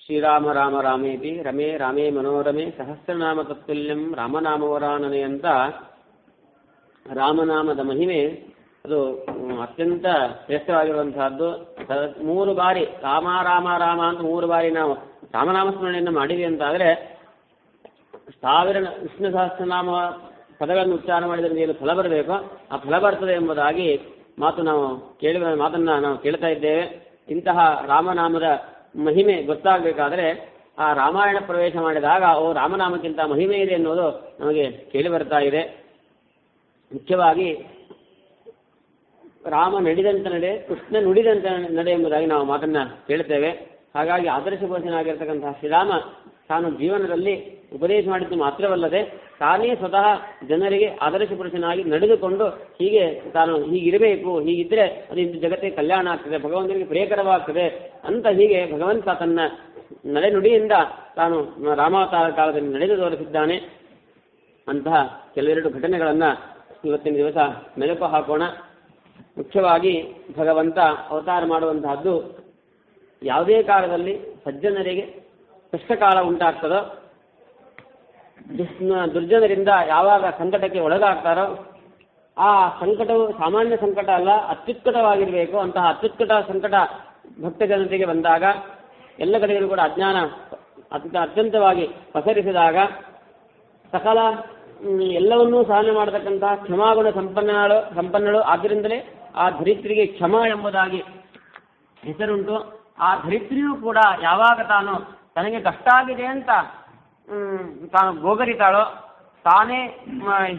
ಶ್ರೀರಾಮ ರಾಮ ರಾಮೇತಿ ರಮೇ ರಾಮೇ ಮನೋರಮೆ ಸಹಸ್ರನಾಮ ತತ್ಪುಲ್ಯಂ ರಾಮನಾಮವರಾನನೆ ಅಂತ ರಾಮನಾಮದ ಮಹಿಮೆ ಅದು ಅತ್ಯಂತ ಶ್ರೇಷ್ಠವಾಗಿರುವಂತಹದ್ದು. 3 ಬಾರಿ ರಾಮ ರಾಮ ರಾಮ ಅಂತ 3 ಬಾರಿ ನಾವು ರಾಮನಾಮಸ್ಮರಣೆಯನ್ನು ಮಾಡಿದ್ವಿ ಅಂತಾದರೆ 1000 ವಿಷ್ಣು ಸಹಸ್ರನಾಮ ಪದಗಳನ್ನು ಉಚ್ಚಾರ ಮಾಡಿದರೆ ಏನು ಫಲ ಬರಬೇಕು, ಆ ಫಲ ಬರ್ತದೆ ಎಂಬುದಾಗಿ ಮಾತನ್ನು ನಾವು ಕೇಳ್ತಾ ಇದ್ದೇವೆ. ಇಂತಹ ರಾಮನಾಮದ ಮಹಿಮೆ ಗೊತ್ತಾಗಬೇಕಾದರೆ ಆ ರಾಮಾಯಣ ಪ್ರವೇಶ ಮಾಡಿದಾಗ ರಾಮನಾಮಕ್ಕಿಂತ ಮಹಿಮೆ ಇದೆ ಎನ್ನುವುದು ನಮಗೆ ಕೇಳಿ ಬರ್ತಾ ಇದೆ. ಮುಖ್ಯವಾಗಿ ರಾಮ ನಡೆದಂತೆ ನಡೆ, ಕೃಷ್ಣ ನುಡಿದಂತೆ ನಡೆ ಎಂಬುದಾಗಿ ನಾವು ಮಾತನ್ನು ಕೇಳುತ್ತೇವೆ. ಹಾಗಾಗಿ ಆದರ್ಶ ಪುರುಷನಾಗಿರ್ತಕ್ಕಂತಹ ಶ್ರೀರಾಮ ತಾನು ಜೀವನದಲ್ಲಿ ಉಪದೇಶ ಮಾಡಿದ್ದು ಮಾತ್ರವಲ್ಲದೆ ತಾನೇ ಸ್ವತಃ ಜನರಿಗೆ ಆದರ್ಶ ಪುರುಷನಾಗಿ ನಡೆದುಕೊಂಡು ತಾನು ಹೀಗಿರಬೇಕು, ಹೀಗಿದ್ರೆ ಅದು ಇಂದು ಜಗತ್ತಿಗೆ ಕಲ್ಯಾಣ ಆಗ್ತದೆ, ಭಗವಂತನಿಗೆ ಪ್ರಿಯಕರವಾಗ್ತದೆ ಅಂತ ಹೀಗೆ ಭಗವಂತ ತನ್ನ ನಡೆನುಡಿಯಿಂದ ತಾನು ರಾಮಾವತಾರ ಕಾಲದಲ್ಲಿ ನಡೆದು ತೋರಿಸಿದ್ದಾನೆ. ಅಂತಹ ಕೆಲವೆರಡು ಘಟನೆಗಳನ್ನು ಇವತ್ತಿನ ದಿವಸ ಮೆಲುಕು ಹಾಕೋಣ. ಮುಖ್ಯವಾಗಿ ಭಗವಂತ ಅವತಾರ ಮಾಡುವಂತಹದ್ದು ಯಾವುದೇ ಕಾಲದಲ್ಲಿ ಸಜ್ಜನರಿಗೆ ಕಷ್ಟಕಾಲ ಉಂಟಾಗ್ತದೋ, ದುರ್ಜನರಿಂದ ಯಾವಾಗ ಸಂಕಟಕ್ಕೆ ಒಳಗಾಗ್ತಾರೋ ಆ ಸಂಕಟವು ಸಾಮಾನ್ಯ ಸಂಕಟ ಅಲ್ಲ, ಅತ್ಯುತ್ಕಟವಾಗಿರಬೇಕು. ಅಂತಹ ಸಂಕಟ ಭಕ್ತ ಜನತೆಗೆ ಬಂದಾಗ ಎಲ್ಲ ಕಡೆಯಲ್ಲೂ ಕೂಡ ಅಜ್ಞಾನ ಅತ್ಯಂತವಾಗಿ ಪಸರಿಸಿದಾಗ ಸಕಲ ಎಲ್ಲವನ್ನೂ ಸಹನೆ ಮಾಡತಕ್ಕಂತಹ ಕ್ಷಮಾಗುಣ ಸಂಪನ್ನಳು. ಆದ್ದರಿಂದಲೇ ಆ ಧರಿತ್ರಿಗೆ ಕ್ಷಮ ಎಂಬುದಾಗಿ ಹೆಸರುಂಟು. ಆ ಧರಿತ್ರಿಯೂ ಕೂಡ ಯಾವಾಗ ತಾನು ತನಗೆ ಕಷ್ಟ ಆಗಿದೆ ಅಂತ ತಾನು ಗೋಗರಿತಾಳೋ, ತಾನೇ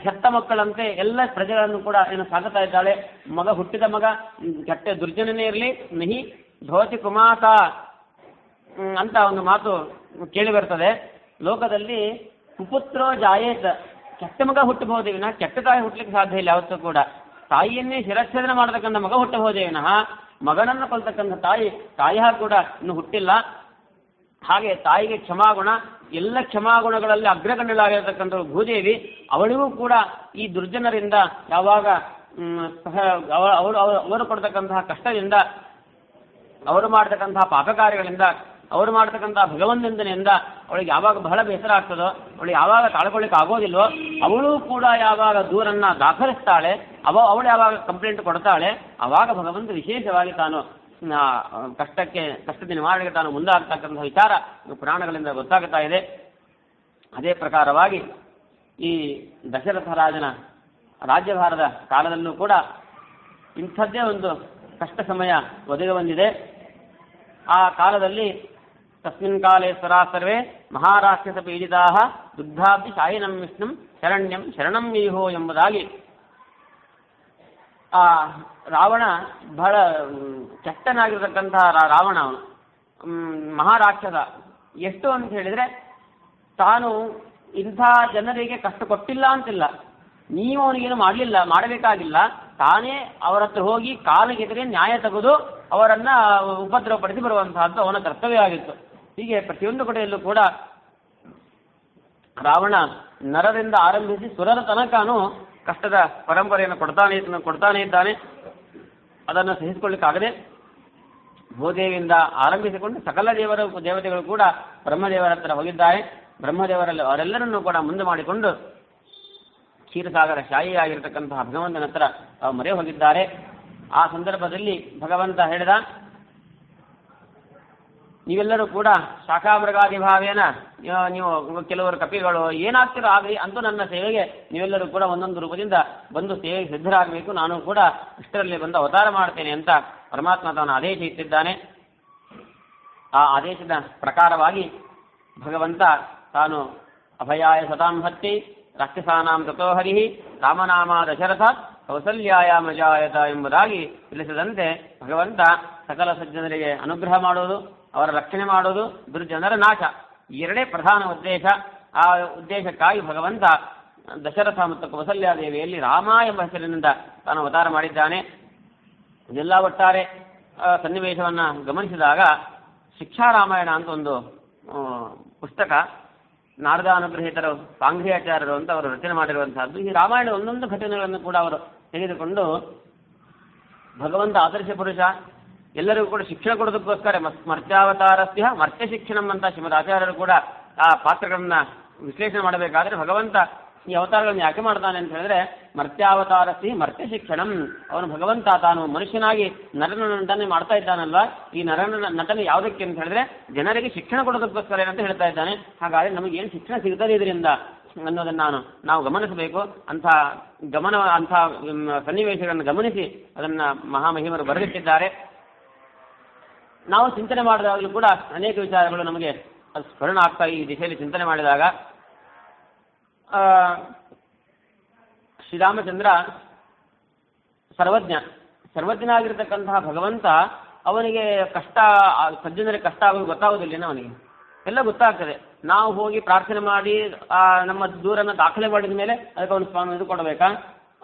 ಹೆತ್ತ ಮಕ್ಕಳಂತೆ ಎಲ್ಲ ಪ್ರಜೆಗಳನ್ನು ಕೂಡ ಸಾಗುತ್ತಾ ಇದ್ದಾಳೆ. ಹುಟ್ಟಿದ ಮಗ ಕೆಟ್ಟ ದುರ್ಜನನೇ ಇರಲಿ ನಹಿ ಭವತಿ ಕುಮಾಸ ಅಂತ ಒಂದು ಮಾತು ಕೇಳಿ ಬರ್ತದೆ. ಲೋಕದಲ್ಲಿ ಕುಪುತ್ರೋ ಜಾಯೇತ್, ಕೆಟ್ಟ ಮಗ ಹುಟ್ಟಬಹುದೇ ವಿನಃ ಕೆಟ್ಟ ತಾಯಿ ಹುಟ್ಟಲಿಕ್ಕೆ ಸಾಧ್ಯ ಇಲ್ಲ. ಯಾವತ್ತೂ ಕೂಡ ತಾಯಿಯನ್ನೇ ಶಿರಚ್ಛೇದನ ಮಾಡತಕ್ಕಂಥ ಮಗ ಹುಟ್ಟಬಹುದೇ ವಿನಃ ಮಗನನ್ನು ಕೊಲ್ತಕ್ಕಂಥ ತಾಯಿಯ ಕೂಡ ಇನ್ನು ಹುಟ್ಟಿಲ್ಲ. ಹಾಗೆ ತಾಯಿಗೆ ಕ್ಷಮಾಗುಣ, ಎಲ್ಲ ಕ್ಷಮಾಗುಣಗಳಲ್ಲಿ ಅಗ್ರಗಣ್ಯಳಾಗಿರತಕ್ಕಂಥವಳು ಭೂದೇವಿ. ಅವಳಿಗೂ ಕೂಡ ಈ ದುರ್ಜನರಿಂದ ಯಾವಾಗ ಅವರು ಕೊಡ್ತಕ್ಕಂತಹ ಕಷ್ಟದಿಂದ, ಅವರು ಮಾಡತಕ್ಕಂತಹ ಪಾಪ ಕಾರ್ಯಗಳಿಂದ, ಅವರು ಮಾಡತಕ್ಕಂತಹ ಭಗವಂತನಿಂದ ಅವಳಿಗೆ ಯಾವಾಗ ಬಹಳ ಬೇಸರ ಆಗ್ತದೋ, ಅವಳಿಗೆ ಯಾವಾಗ ತಾಳ್ಕೊಳ್ಳಿಕ್ಕೆ ಆಗೋದಿಲ್ವೋ, ಅವಳು ಕೂಡ ಯಾವಾಗ ದೂರನ್ನ ದಾಖಲಿಸ್ತಾಳೆ, ಅವಳು ಯಾವಾಗ ಕಂಪ್ಲೇಂಟ್ ಕೊಡ್ತಾಳೆ, ಆವಾಗ ಭಗವಂತ ವಿಶೇಷವಾಗಿ ತಾನು ಕಷ್ಟದ ನಿವಾರಣೆಗೆ ತಾನು ಮುಂದಾಗ್ತಕ್ಕಂತಹ ವಿಚಾರ ಪುರಾಣಗಳಿಂದ ಗೊತ್ತಾಗುತ್ತಾ ಇದೆ. ಅದೇ ಪ್ರಕಾರವಾಗಿ ಈ ದಶರಥ ರಾಜನ ರಾಜ್ಯಭಾರದ ಕಾಲದಲ್ಲೂ ಕೂಡ ಇಂಥದ್ದೇ ಒಂದು ಕಷ್ಟ ಸಮಯ ಒದಗಿ ಬಂದಿದೆ. ಆ ಕಾಲದಲ್ಲಿ ತಸ್ಮಿನ್ ಕಾಲೇ ಸ್ವರಾ ಸರ್ವೇ ಮಹಾರಾಕ್ಷಸ ಪೀಡಿತಾ ದುಗ್ಧಾಭಿ ಶಾಯಿನಂ ವಿಷ್ಣುಂ ಶರಣಂ ವೀಹೋ ಎಂಬುದಾಗಿ ಆ ರಾವಣ ಬಹಳ ಕೆಟ್ಟನಾಗಿರ್ತಕ್ಕಂತಹ ರಾವಣ, ಅವನು ಮಹಾರಾಕ್ಷಸ. ಎಷ್ಟು ಅಂತ ಹೇಳಿದರೆ ತಾನು ಇಂಥ ಜನರಿಗೆ ಕಷ್ಟ ಕೊಟ್ಟಿಲ್ಲ ಅಂತಿಲ್ಲ, ನೀವು ಅವನಿಗೇನು ಮಾಡಬೇಕಾಗಿಲ್ಲ, ತಾನೇ ಅವರ ಹತ್ರ ಹೋಗಿ ಕಾಲಿಗೆದರೆ ನ್ಯಾಯ ತೆಗೆದು ಅವರನ್ನ ಉಪದ್ರವಪಡಿಸಿ ಬರುವಂತಹದ್ದು ಅವನ ಕರ್ತವ್ಯವಾಗಿತ್ತು. ಹೀಗೆ ಪ್ರತಿಯೊಂದು ಕಡೆಯಲ್ಲೂ ಕೂಡ ರಾವಣ ನರರಿಂದ ಆರಂಭಿಸಿ ಸುರರ ತನಕನೂ ಕಷ್ಟದ ಪರಂಪರೆಯನ್ನು ಕೊಡ್ತಾನೆ ಇದ್ದಾನೆ. ಅದನ್ನು ಸಹಿಸಿಕೊಳ್ಳಿಕ್ಕಾಗದೆ ಭೂದೇವಿಯಿಂದ ಆರಂಭಿಸಿಕೊಂಡು ಸಕಲ ದೇವತೆಗಳು ಕೂಡ ಬ್ರಹ್ಮದೇವರ ಹತ್ರ ಹೋಗಿದ್ದಾರೆ. ಬ್ರಹ್ಮದೇವರಲ್ಲಿ ಅವರೆಲ್ಲರನ್ನೂ ಕೂಡ ಮುಂದೆ ಮಾಡಿಕೊಂಡು ಕ್ಷೀರಸಾಗರ ಶಾಹಿಯಾಗಿರ್ತಕ್ಕಂತಹ ಭಗವಂತನ ಹತ್ರ ಮೊರೆ ಹೋಗಿದ್ದಾರೆ. ಆ ಸಂದರ್ಭದಲ್ಲಿ ಭಗವಂತ ಹೇಳಿದ, ನೀವೆಲ್ಲರೂ ಕೂಡ ಶಾಖಾಮೃಗಾದಿ ಭಾವೇನ ನೀವು ಕೆಲವರು ಕಪಿಗಳು ಏನಾಗ್ತಿರೋ ಆಗಲಿ, ಅಂತೂ ನನ್ನ ಸೇವೆಗೆ ನೀವೆಲ್ಲರೂ ಕೂಡ ಒಂದೊಂದು ರೂಪದಿಂದ ಬಂದು ಸೇವೆಗೆ ಸಿದ್ಧರಾಗಬೇಕು, ನಾನು ಕೂಡ ಇಷ್ಟರಲ್ಲಿ ಬಂದು ಅವತಾರ ಮಾಡ್ತೇನೆ ಅಂತ ಪರಮಾತ್ಮ ತಾನು ಆದೇಶ ಇಟ್ಟಿದ್ದಾನೆ. ಆ ಆದೇಶದ ಪ್ರಕಾರವಾಗಿ ಭಗವಂತ ತಾನು ಅಭಯಾಯ ಸತಾಂ ಹತ್ತಿ ರಾಕ್ಷಸಾನಾಂ ತಥೋ ಹರಿಹಿ ರಾಮನಾಮ ದಶರಥ ಕೌಸಲ್ಯಾಯಾಮಜಾಯತ ಎಂಬುದಾಗಿ ತಿಳಿಸಿದಂತೆ ಭಗವಂತ ಸಕಲ ಸಜ್ಜನರಿಗೆ ಅನುಗ್ರಹ ಮಾಡೋದು, ಅವರ ರಕ್ಷಣೆ ಮಾಡೋದು, ದುರ್ಜನರ ನಾಶ, ಎರಡೇ ಪ್ರಧಾನ ಉದ್ದೇಶ. ಆ ಉದ್ದೇಶಕ್ಕಾಗಿ ಭಗವಂತ ದಶರಥ ಮತ್ತು ಕೌಸಲ್ಯಾದೇವಿಯಲ್ಲಿ ರಾಮ ಎಂಬ ಹೆಸರಿನಿಂದ ತಾನು ಅವತಾರ ಮಾಡಿದ್ದಾನೆ. ಇದೆಲ್ಲ ಒಟ್ಟಾರೆ ಸನ್ನಿವೇಶವನ್ನು ಗಮನಿಸಿದಾಗ ಶಿಕ್ಷಾರಾಮಾಯಣ ಅಂತ ಒಂದು ಪುಸ್ತಕ ನಾರದ ಅನುಗ್ರಹಿತರು ಸಾಂಘ್ರಿಯಾಚಾರ್ಯರು ಅಂತ ಅವರು ರಚನೆ ಮಾಡಿರುವಂತಹದ್ದು. ಈ ರಾಮಾಯಣ ಒಂದೊಂದು ಘಟನೆಗಳನ್ನು ಕೂಡ ಅವರು ತೆಗೆದುಕೊಂಡು ಭಗವಂತ ಆದರ್ಶ ಪುರುಷ, ಎಲ್ಲರಿಗೂ ಕೂಡ ಶಿಕ್ಷಣ ಕೊಡೋದಕ್ಕೋಸ್ಕರ ಮರ್ತ್ಯಾವತಾರಸ್ಯ ಮರ್ತ್ಯ ಶಿಕ್ಷಣಂ ಅಂತ ಶ್ರೀಮದ್ ಆಚಾರ್ಯರು ಕೂಡ ಆ ಪಾತ್ರಗಳನ್ನ ವಿಶ್ಲೇಷಣೆ ಮಾಡಬೇಕಾದ್ರೆ ಭಗವಂತ ಈ ಅವತಾರಗಳನ್ನು ಯಾಕೆ ಮಾಡ್ತಾನೆ ಅಂತ ಹೇಳಿದ್ರೆ ಮರ್ತ್ಯಾವತಾರಸ್ಯ ಮರ್ತ್ಯ ಶಿಕ್ಷಣಂ. ಅವನು ಭಗವಂತ ತಾನು ಮನುಷ್ಯನಾಗಿ ನಟನ ನಟನೆ ಮಾಡ್ತಾ ಇದ್ದಾನಲ್ವ, ಈ ನಟನೆ ಯಾವುದಕ್ಕೆ ಅಂತ ಹೇಳಿದ್ರೆ ಜನರಿಗೆ ಶಿಕ್ಷಣ ಕೊಡೋದಕ್ಕೋಸ್ಕರ ಏನಂತ ಹೇಳ್ತಾ ಇದ್ದಾನೆ. ಹಾಗಾದ್ರೆ ನಮಗೆ ಏನು ಶಿಕ್ಷಣ ಸಿಗ್ತದೆ ಇದರಿಂದ ಅನ್ನೋದನ್ನು ನಾವು ಗಮನಿಸಬೇಕು. ಅಂಥ ಸನ್ನಿವೇಶಗಳನ್ನು ಗಮನಿಸಿ ಅದನ್ನು ಮಹಾಮಹಿಮರು ಬರೆದಿಟ್ಟಿದ್ದಾರೆ. ನಾವು ಚಿಂತನೆ ಮಾಡಿದಾಗಲೂ ಕೂಡ ಅನೇಕ ವಿಚಾರಗಳು ನಮಗೆ ಅದು ಸ್ಮರಣ ಆಗ್ತಾ ಈ ದಿಶೆಯಲ್ಲಿ ಚಿಂತನೆ ಮಾಡಿದಾಗ ಶ್ರೀರಾಮಚಂದ್ರ ಸರ್ವಜ್ಞನಾಗಿರ್ತಕ್ಕಂತಹ ಭಗವಂತ ಅವನಿಗೆ ಕಷ್ಟ ಸಜ್ಜನರಿಗೆ ಕಷ್ಟ ಆಗೋದು ಗೊತ್ತಾಗೋದಿಲ್ಲ. ಅವನಿಗೆ ಎಲ್ಲ ಗೊತ್ತಾಗ್ತದೆ. ನಾವು ಹೋಗಿ ಪ್ರಾರ್ಥನೆ ಮಾಡಿ ನಮ್ಮ ದೂರನ್ನು ದಾಖಲೆ ಮಾಡಿದ ಮೇಲೆ ಅದಕ್ಕೆ ಅವನು ಸ್ವಾಮಿ ಇದು ಕೊಡಬೇಕಾ,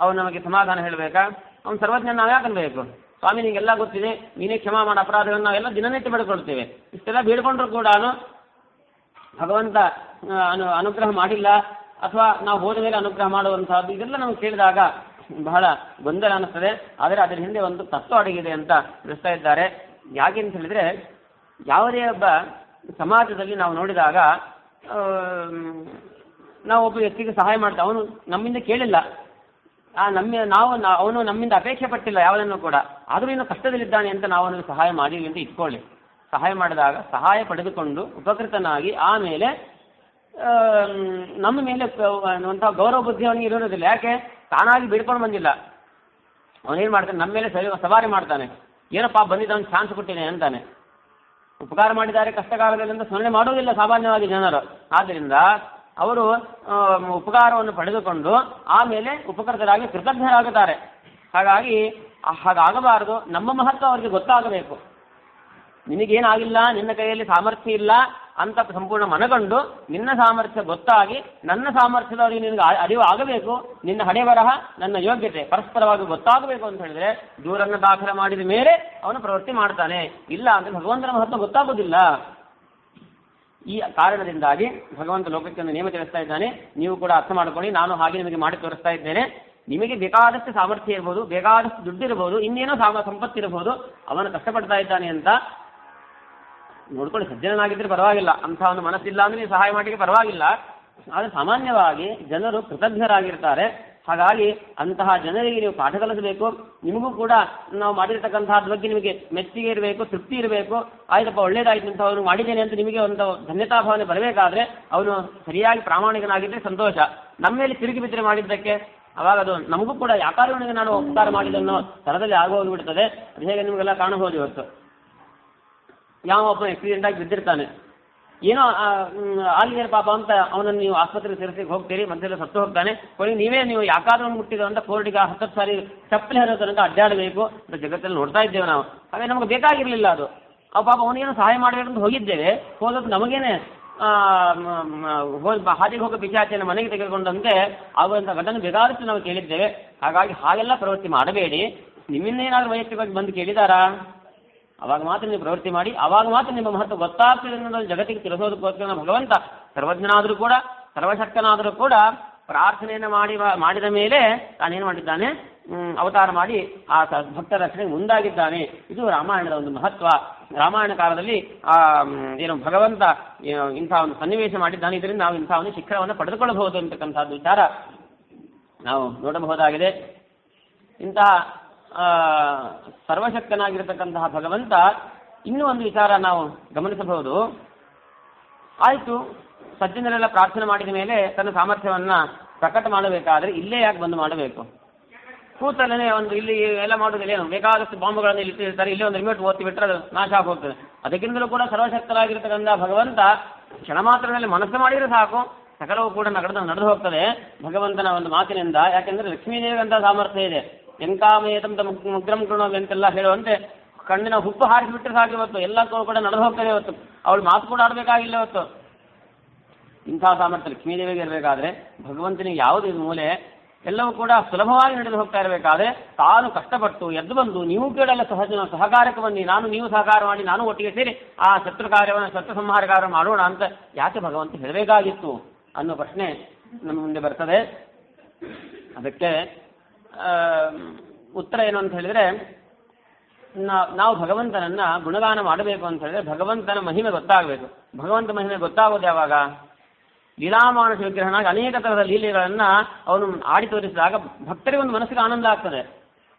ಅವನು ನಮಗೆ ಸಮಾಧಾನ ಹೇಳಬೇಕಾ? ಅವನು ಸರ್ವಜ್ಞ ನಾವು ಯಾಕೆ ಅನ್ಬೇಕು? ಸ್ವಾಮಿ ನಿಮಗೆಲ್ಲ ಗೊತ್ತಿದೆ, ನೀನೇ ಕ್ಷಮಾ ಮಾಡೋ ಅಪರಾಧಗಳನ್ನು ನಾವೆಲ್ಲ ದಿನನಿತ್ಯ ಬೇಡ್ಕೊಳ್ತೇವೆ. ಇಷ್ಟೆಲ್ಲ ಬೇಡ್ಕೊಂಡ್ರು ಕೂಡ ಭಗವಂತ ಅನುಗ್ರಹ ಮಾಡಿಲ್ಲ ಅಥವಾ ನಾವು ಹೋದ ಮೇಲೆ ಅನುಗ್ರಹ ಮಾಡುವಂತಹದ್ದು ಇದೆಲ್ಲ ನಾವು ಕೇಳಿದಾಗ ಬಹಳ ಗೊಂದಲ ಅನ್ನಿಸ್ತದೆ. ಆದರೆ ಅದರ ಹಿಂದೆ ಒಂದು ತತ್ವ ಅಡಗಿದೆ ಅಂತ ತಿಳಿಸ್ತಾ ಇದ್ದಾರೆ. ಯಾಕೆ ಅಂತ ಹೇಳಿದ್ರೆ ಯಾವುದೇ ಒಬ್ಬ ಸಮಾಜದಲ್ಲಿ ನಾವು ನೋಡಿದಾಗ ನಾವು ಒಬ್ಬ ವ್ಯಕ್ತಿಗೆ ಸಹಾಯ ಮಾಡ್ತಾ ಅವನು ನಮ್ಮಿಂದ ಕೇಳಿಲ್ಲ, ಅವನು ನಮ್ಮಿಂದ ಅಪೇಕ್ಷೆ ಪಟ್ಟಿಲ್ಲ ಯಾವುದನ್ನು ಕೂಡ, ಆದರೂ ಇನ್ನು ಕಷ್ಟದಲ್ಲಿದ್ದಾನೆ ಅಂತ ನಾವು ಅವನಿಗೆ ಸಹಾಯ ಮಾಡಿವಿ ಅಂತ ಇಟ್ಕೊಳ್ಳಿ. ಸಹಾಯ ಮಾಡಿದಾಗ ಸಹಾಯ ಪಡೆದುಕೊಂಡು ಉಪಕೃತನಾಗಿ ಆಮೇಲೆ ನಮ್ಮ ಮೇಲೆ ಒಂಥ ಗೌರವ ಬುದ್ಧಿ ಅವನಿಗೆ ಇರೋದಿಲ್ಲ. ಯಾಕೆ? ತಾನಾಗಿ ಬಿಡ್ಕೊಂಡು ಬಂದಿಲ್ಲ. ಅವನೇನು ಮಾಡ್ತಾನೆ, ನಮ್ಮ ಮೇಲೆ ಸವಾರಿ ಮಾಡ್ತಾನೆ. ಏನಪ್ಪ ಬಂದಿದ್ದ ಅವನು ಚಾನ್ಸ್ ಕೊಟ್ಟಿದೆ ಅಂತಾನೆ. ಉಪಕಾರ ಮಾಡಿದ್ದಾರೆ ಕಷ್ಟಕಾಲದಲ್ಲಿ ಅಂತ ಸ್ಮರಣೆ ಮಾಡುವುದಿಲ್ಲ ಸಾಮಾನ್ಯವಾಗಿ ಜನರು. ಆದ್ದರಿಂದ ಅವರು ಉಪಕಾರವನ್ನು ಪಡೆದುಕೊಂಡು ಆಮೇಲೆ ಉಪಕೃತರಾಗಿ ಕೃತಜ್ಞರಾಗುತ್ತಾರೆ. ಹಾಗಾಗಬಾರದು. ನಮ್ಮ ಮಹತ್ವ ಅವರಿಗೆ ಗೊತ್ತಾಗಬೇಕು. ನಿನಗೇನಾಗಿಲ್ಲ, ನಿನ್ನ ಕೈಯಲ್ಲಿ ಸಾಮರ್ಥ್ಯ ಇಲ್ಲ ಅಂತ ಸಂಪೂರ್ಣ ಮನಗಂಡು ನಿನ್ನ ಸಾಮರ್ಥ್ಯ ಗೊತ್ತಾಗಿ ನನ್ನ ಸಾಮರ್ಥ್ಯದವರಿಗೆ ನಿನಗೆ ಅರಿವು ಆಗಬೇಕು. ನಿನ್ನ ಹಣೆ ಬರಹ ನನ್ನ ಯೋಗ್ಯತೆ ಪರಸ್ಪರವಾಗಿ ಗೊತ್ತಾಗಬೇಕು ಅಂತ ಹೇಳಿದ್ರೆ ದೂರನ್ನು ದಾಖಲೆ ಮಾಡಿದ ಮೇಲೆ ಅವನು ಪ್ರವೃತ್ತಿ ಮಾಡ್ತಾನೆ. ಇಲ್ಲ ಅಂದರೆ ಭಗವಂತನ ಮಹತ್ವ ಗೊತ್ತಾಗೋದಿಲ್ಲ. ಈ ಕಾರಣದಿಂದಾಗಿ ಭಗವಂತ ಲೋಕಕ್ಕೆ ಒಂದು ನಿಯಮ ತಿಳಿಸ್ತಾ ಇದ್ದಾನೆ. ನೀವು ಕೂಡ ಅರ್ಥ ಮಾಡ್ಕೊಳ್ಳಿ. ನಾನು ಹಾಗೆ ನಿಮಗೆ ಮಾಡಿ ತೋರಿಸ್ತಾ ಇದ್ದೇನೆ. ನಿಮಗೆ ಬೇಕಾದಷ್ಟು ಸಾಮರ್ಥ್ಯ ಇರ್ಬೋದು, ಬೇಕಾದಷ್ಟು ದುಡ್ಡಿರ್ಬೋದು, ಇನ್ನೇನೋ ಸಂಪತ್ತಿರಬಹುದು. ಅವನು ಕಷ್ಟಪಡ್ತಾ ಇದ್ದಾನೆ ಅಂತ ನೋಡ್ಕೊಳ್ಳಿ. ಸಜ್ಜನನಾಗಿದ್ದರೆ ಪರವಾಗಿಲ್ಲ, ಅಂಥ ಒಂದು ಮನಸ್ಸಿಲ್ಲ ಅಂದರೆ ನೀವು ಸಹಾಯ ಮಾಡಿಗೆ ಪರವಾಗಿಲ್ಲ. ಆದರೆ ಸಾಮಾನ್ಯವಾಗಿ ಜನರು ಕೃತಜ್ಞರಾಗಿರ್ತಾರೆ. ಹಾಗಾಗಿ ಅಂತಹ ಜನರಿಗೆ ನೀವು ಪಾಠ ಕಲಿಸಬೇಕು. ನಿಮಗೂ ಕೂಡ ನಾವು ಮಾಡಿರ್ತಕ್ಕಂಥದ್ರ ಬಗ್ಗೆ ನಿಮಗೆ ಮೆಚ್ಚುಗೆ ಇರಬೇಕು, ತೃಪ್ತಿ ಇರಬೇಕು. ಆಯ್ತಪ್ಪ ಒಳ್ಳೇದಾಯ್ತು ಅಂತ ಅವನು ಮಾಡಿದ್ದೇನೆ ಅಂತ ನಿಮಗೆ ಒಂದು ಧನ್ಯತಾ ಭಾವನೆ ಬರಬೇಕಾದ್ರೆ ಅವನು ಸರಿಯಾಗಿ ಪ್ರಾಮಾಣಿಕನಾಗಿದ್ದರೆ ಸಂತೋಷ. ನಮ್ಮ ಮೇಲೆ ತಿರುಗಿ ಬಿದ್ದರೆ ಮಾಡಿದ್ದಕ್ಕೆ ಅವಾಗ ಅದು ನಮಗೂ ಕೂಡ ಯಾಕಾರವನಿಗೆ ನಾನು ಉಪಕಾರ ಮಾಡಿದ್ದನ್ನೋ ಥರದಲ್ಲಿ ಆಗೋಗಿಬಿಡ್ತದೆ. ಅದು ಹೇಗೆ ನಿಮಗೆಲ್ಲ ಕಾಣಬಹುದು. ಇವತ್ತು ಯಾವ ಒಬ್ಬ ಆಕ್ಸಿಡೆಂಟ್ ಆಗಿ ಬಿದ್ದಿರ್ತಾನೆ, ಏನೋ ಆಗಿದೆ ಪಾಪ ಅಂತ ಅವನನ್ನು ನೀವು ಆಸ್ಪತ್ರೆಗೆ ಸೇರಿಸಿ ಹೋಗ್ತೀರಿ, ಮಧ್ಯದಲ್ಲಿ ಸತ್ತು ಹೋಗ್ತಾನೆ. ನೀವು ಯಾಕಾದ್ರೂ ಮುಟ್ಟಿದ್ರು ಅಂತ ಕೋರ್ಟಿಗೆ 10 ಸಾರಿ ಚಪ್ಪಲಿ ಹರಿಯೋ ತನಕ ಅಡ್ಡಾಡಬೇಕು ಅಂತ ಜಗತ್ತಲ್ಲಿ ನೋಡ್ತಾ ಇದ್ದೇವೆ ನಾವು. ಹಾಗೆ ನಮಗೆ ಬೇಕಾಗಿರಲಿಲ್ಲ ಅದು. ಪಾಪ ಅವನಿಗೇನು ಸಹಾಯ ಮಾಡಬೇಕಂತ ಹೋಗಿದ್ದೇವೆ. ಹೋದದ್ದು ನಮಗೇನೆ ಹಾದಿಗೆ ಹೋಗೋ ಪಿಶಾಚಿಯನ್ನು ಮನೆಗೆ ತೆಗೆದುಕೊಂಡಂತೆ ಆಗುವಂಥ ಘಟನೆ ಬೇಕಾದಷ್ಟು ನಾವು ಕೇಳಿದ್ದೇವೆ. ಹಾಗೆಲ್ಲ ಪ್ರವೃತ್ತಿ ಮಾಡಬೇಡಿ. ನಿಮ್ಮಿಂದೇನಾದರೂ ವೈಯಕ್ತಿಕವಾಗಿ ಬಂದು ಕೇಳಿದಾರಾ? ಅವಾಗ ಮಾತ್ರ ನೀವು ಪ್ರವೃತ್ತಿ ಮಾಡಿ, ಅವಾಗ ಮಾತ್ರ ನಿಮ್ಮ ಮಹತ್ವ ಗೊತ್ತಾಗ್ತದೆ ಅನ್ನೋದು ಜಗತ್ತಿಗೆ ತಿಳಿಸೋದಕ್ಕೋಸ್ಕರ ಭಗವಂತ ಸರ್ವಜ್ಞನಾದರೂ ಕೂಡ ಸರ್ವಶಕ್ತನಾದರೂ ಕೂಡ ಪ್ರಾರ್ಥನೆಯನ್ನು ಮಾಡಿದ ಮೇಲೆ ತಾನೇನು ಮಾಡಿದ್ದಾನೆ, ಅವತಾರ ಮಾಡಿ ಆ ಭಕ್ತರ ರಕ್ಷಣೆಗೆ ಮುಂದಾಗಿದ್ದಾನೆ. ಇದು ರಾಮಾಯಣದ ಒಂದು ಮಹತ್ವ. ರಾಮಾಯಣ ಕಾಲದಲ್ಲಿ ಏನು ಭಗವಂತ ಇಂಥ ಒಂದು ಸನ್ನಿವೇಶ ಮಾಡಿದ್ದಾನೆ. ಇದರಿಂದ ನಾವು ಇಂಥ ಒಂದು ಶಿಖರವನ್ನು ಪಡೆದುಕೊಳ್ಳಬಹುದು ಅಂತಕ್ಕಂಥದ್ದು ವಿಚಾರ ನಾವು ನೋಡಬಹುದಾಗಿದೆ. ಇಂತಹ ಸರ್ವಶಕ್ತನಾಗಿರತಕ್ಕಂತಹ ಭಗವಂತ ಇನ್ನೂ ಒಂದು ವಿಚಾರ ನಾವು ಗಮನಿಸಬಹುದು. ಆಯಿತು, ಸಜ್ಜನರೆಲ್ಲ ಪ್ರಾರ್ಥನೆ ಮಾಡಿದ ಮೇಲೆ ತನ್ನ ಸಾಮರ್ಥ್ಯವನ್ನು ಪ್ರಕಟ ಮಾಡಬೇಕಾದ್ರೆ ಇಲ್ಲೇ ಯಾಕೆ ಬಂದು ಮಾಡಬೇಕು? ಕೂತಲ್ಲೇ ಒಂದು ಇಲ್ಲಿ ಎಲ್ಲ ಮಾಡೋದಿಲ್ಲ, ಏನು ಬೇಕಾದಷ್ಟು ಬಾಂಬುಗಳನ್ನು ಇಲ್ಲಿ ಇಟ್ಟಿರ್ತಾರೆ, ಇಲ್ಲೇ ಒಂದು ರಿಮೋಟ್ ಓದ್ತಿ ಬಿಟ್ಟರೆ ಅದು ನಾಶ ಆಗೋಗ್ತದೆ. ಅದಕ್ಕಿಂತಲೂ ಕೂಡ ಸರ್ವಶಕ್ತರಾಗಿರ್ತಕ್ಕಂಥ ಭಗವಂತ ಕ್ಷಣ ಮಾತ್ರದಲ್ಲಿ ಮನಸ್ಸು ಮಾಡಿದರೆ ಸಾಕು, ಸಕಲವೂ ಕೂಡ ನಡೆದು ಹೋಗ್ತದೆ ಭಗವಂತನ ಒಂದು ಮಾತಿನಿಂದ. ಯಾಕೆಂದರೆ ಲಕ್ಷ್ಮೀದೇವಿಗಂತ ಸಾಮರ್ಥ್ಯ ಇದೆ. ಎಂಕಾಮೇತಂತ ಮುಗ್ರಂ ಕೃಣೋವಿ ಅಂತೆಲ್ಲ ಹೇಳುವಂತೆ ಕಣ್ಣಿನ ಹುಪ್ಪು ಹಾರಿಸಿಬಿಟ್ಟರೆ ಸಾಕು. ಇವತ್ತು ಎಲ್ಲ ಕೂಡ ನಡೆದು ಹೋಗ್ತದೆ. ಇವತ್ತು ಅವಳು ಮಾತು ಕೂಡ ಆಡಬೇಕಾಗಿಲ್ಲ. ಇವತ್ತು ಇಂಥ ಸಾಮರ್ಥ್ಯ ಲಕ್ಷ್ಮೀದೇವಿಗೆ ಇರಬೇಕಾದ್ರೆ ಭಗವಂತನಿಗೆ ಯಾವುದು ಇದು ಮೂಲೆ, ಎಲ್ಲವೂ ಕೂಡ ಸುಲಭವಾಗಿ ನಡೆದು ಹೋಗ್ತಾ ಇರಬೇಕಾದ್ರೆ ತಾನು ಕಷ್ಟಪಟ್ಟು ಎದ್ದು ಬಂದು ನೀವು ಕೇಳಲ್ಲ ಸಹಕಾರಕ್ಕೆ ಬನ್ನಿ, ನೀವು ಸಹಕಾರ ಮಾಡಿ ನಾನು ಒಟ್ಟಿಗೆ ಸೇರಿ ಆ ಶತ್ರು ಸಂಹಾರ ಕಾರ್ಯ ಮಾಡೋಣ ಅಂತ ಯಾಕೆ ಭಗವಂತ ಹೇಳಬೇಕಾಗಿತ್ತು ಅನ್ನೋ ಪ್ರಶ್ನೆ ನಮ್ಮ ಮುಂದೆ ಬರ್ತದೆ. ಅದಕ್ಕೆ ಉತ್ತರ ಏನು ಅಂತ ಹೇಳಿದರೆ, ನಾವು ಭಗವಂತನನ್ನ ಗುಣಗಾನ ಮಾಡಬೇಕು ಅಂತ ಹೇಳಿದ್ರೆ ಭಗವಂತನ ಮಹಿಮೆ ಗೊತ್ತಾಗಬೇಕು. ಭಗವಂತ ಮಹಿಮೆ ಗೊತ್ತಾಗೋದು ಯಾವಾಗ? ಲೀಲಾಮಾನಸ ವಿಗ್ರಹನಾಗಿ ಅನೇಕ ತರಹದ ಲೀಲೆಗಳನ್ನ ಅವನು ಆಡಿ ತೋರಿಸಿದಾಗ ಭಕ್ತರಿಗೆ ಒಂದು ಮನಸ್ಸಿಗೆ ಆನಂದ ಆಗ್ತದೆ.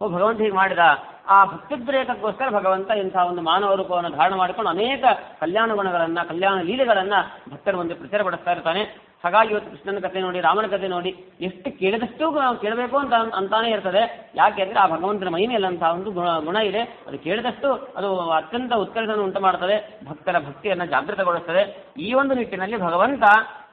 ಓ, ಭಗವಂತ ಹೀಗೆ ಮಾಡಿದ. ಆ ಭಕ್ತಿದ್ರೇಕಕ್ಕೋಸ್ಕರ ಭಗವಂತ ಇಂತಹ ಒಂದು ಮಾನವ ರೂಪವನ್ನು ಧಾರಣ ಮಾಡಿಕೊಂಡು ಅನೇಕ ಕಲ್ಯಾಣ ಗುಣಗಳನ್ನ, ಕಲ್ಯಾಣ ಲೀಲೆಗಳನ್ನ ಭಕ್ತರ ಮುಂದೆ ಪ್ರಚಾರಪಡಿಸ್ತಾ ಇರ್ತಾನೆ. ಹಾಗಾಗಿ ಇವತ್ತು ಕೃಷ್ಣನ ಕಥೆ ನೋಡಿ, ರಾಮನ ಕಥೆ ನೋಡಿ, ಎಷ್ಟು ಕೇಳಿದಷ್ಟು ನಾವು ಕೇಳಬೇಕು ಅಂತಾನೆ ಇರ್ತದೆ. ಯಾಕೆ ಅಂದರೆ ಆ ಭಗವಂತನ ಮಹಿಮೆಯಲ್ಲಂತಹ ಒಂದು ಗುಣ ಇದೆ. ಅದು ಕೇಳಿದಷ್ಟು ಅದು ಅತ್ಯಂತ ಉತ್ಕರ್ಷವನ್ನು ಉಂಟು ಮಾಡ್ತದೆ, ಭಕ್ತರ ಭಕ್ತಿಯನ್ನು ಜಾಗೃತಗೊಳಿಸ್ತದೆ. ಈ ಒಂದು ನಿಟ್ಟಿನಲ್ಲಿ ಭಗವಂತ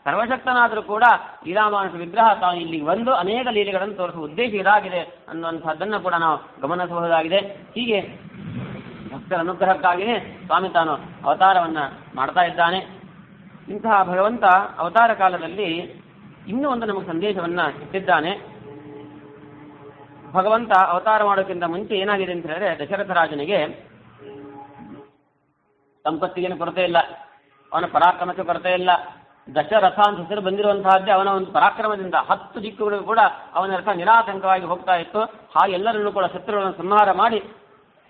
ಸರ್ವಶಕ್ತನಾದರೂ ಕೂಡ ಲೀಲಾಮಾನಸ ವಿಗ್ರಹ ತಾನು ಇಲ್ಲಿಗೆ ಬಂದು ಅನೇಕ ಲೀಲೆಗಳನ್ನು ತೋರಿಸುವ ಉದ್ದೇಶ ಇದಾಗಿದೆ ಅನ್ನುವಂಥದ್ದನ್ನು ಕೂಡ ನಾವು ಗಮನಿಸಬಹುದಾಗಿದೆ. ಹೀಗೆ ಭಕ್ತರ ಅನುಗ್ರಹಕ್ಕಾಗಿಯೇ ಸ್ವಾಮಿ ತಾನು ಅವತಾರವನ್ನು ಮಾಡ್ತಾ ಇದ್ದಾನೆ. ಇಂತಹ ಭಗವಂತ ಅವತಾರ ಕಾಲದಲ್ಲಿ ಇನ್ನೂ ಒಂದು ನಮಗೆ ಸಂದೇಶವನ್ನು ಇಟ್ಟಿದ್ದಾನೆ. ಭಗವಂತ ಅವತಾರ ಮಾಡೋಕ್ಕಿಂತ ಮುಂಚೆ ಏನಾಗಿದೆ ಅಂತ ಹೇಳಿದ್ರೆ, ದಶರಥ ರಾಜನಿಗೆ ಸಂಪತ್ತಿಗೇನು ಕೊರತೆ ಇಲ್ಲ, ಅವನ ಪರಾಕ್ರಮಕ್ಕೆ ಕೊರತೆ ಇಲ್ಲ. ದಶರಥ ಅಂತ ಹೆಸರು ಬಂದಿರುವಂತಹದ್ದೇ ಅವನ ಒಂದು ಪರಾಕ್ರಮದಿಂದ. 10 ದಿಕ್ಕುಗಳಿಗೂ ಕೂಡ ಅವನ ರಥ ನಿರಾತಂಕವಾಗಿ ಹೋಗ್ತಾ ಇತ್ತು. ಹಾಗೆ ಎಲ್ಲರನ್ನೂ ಕೂಡ ಶತ್ರುಗಳನ್ನು ಸಂಹಾರ ಮಾಡಿ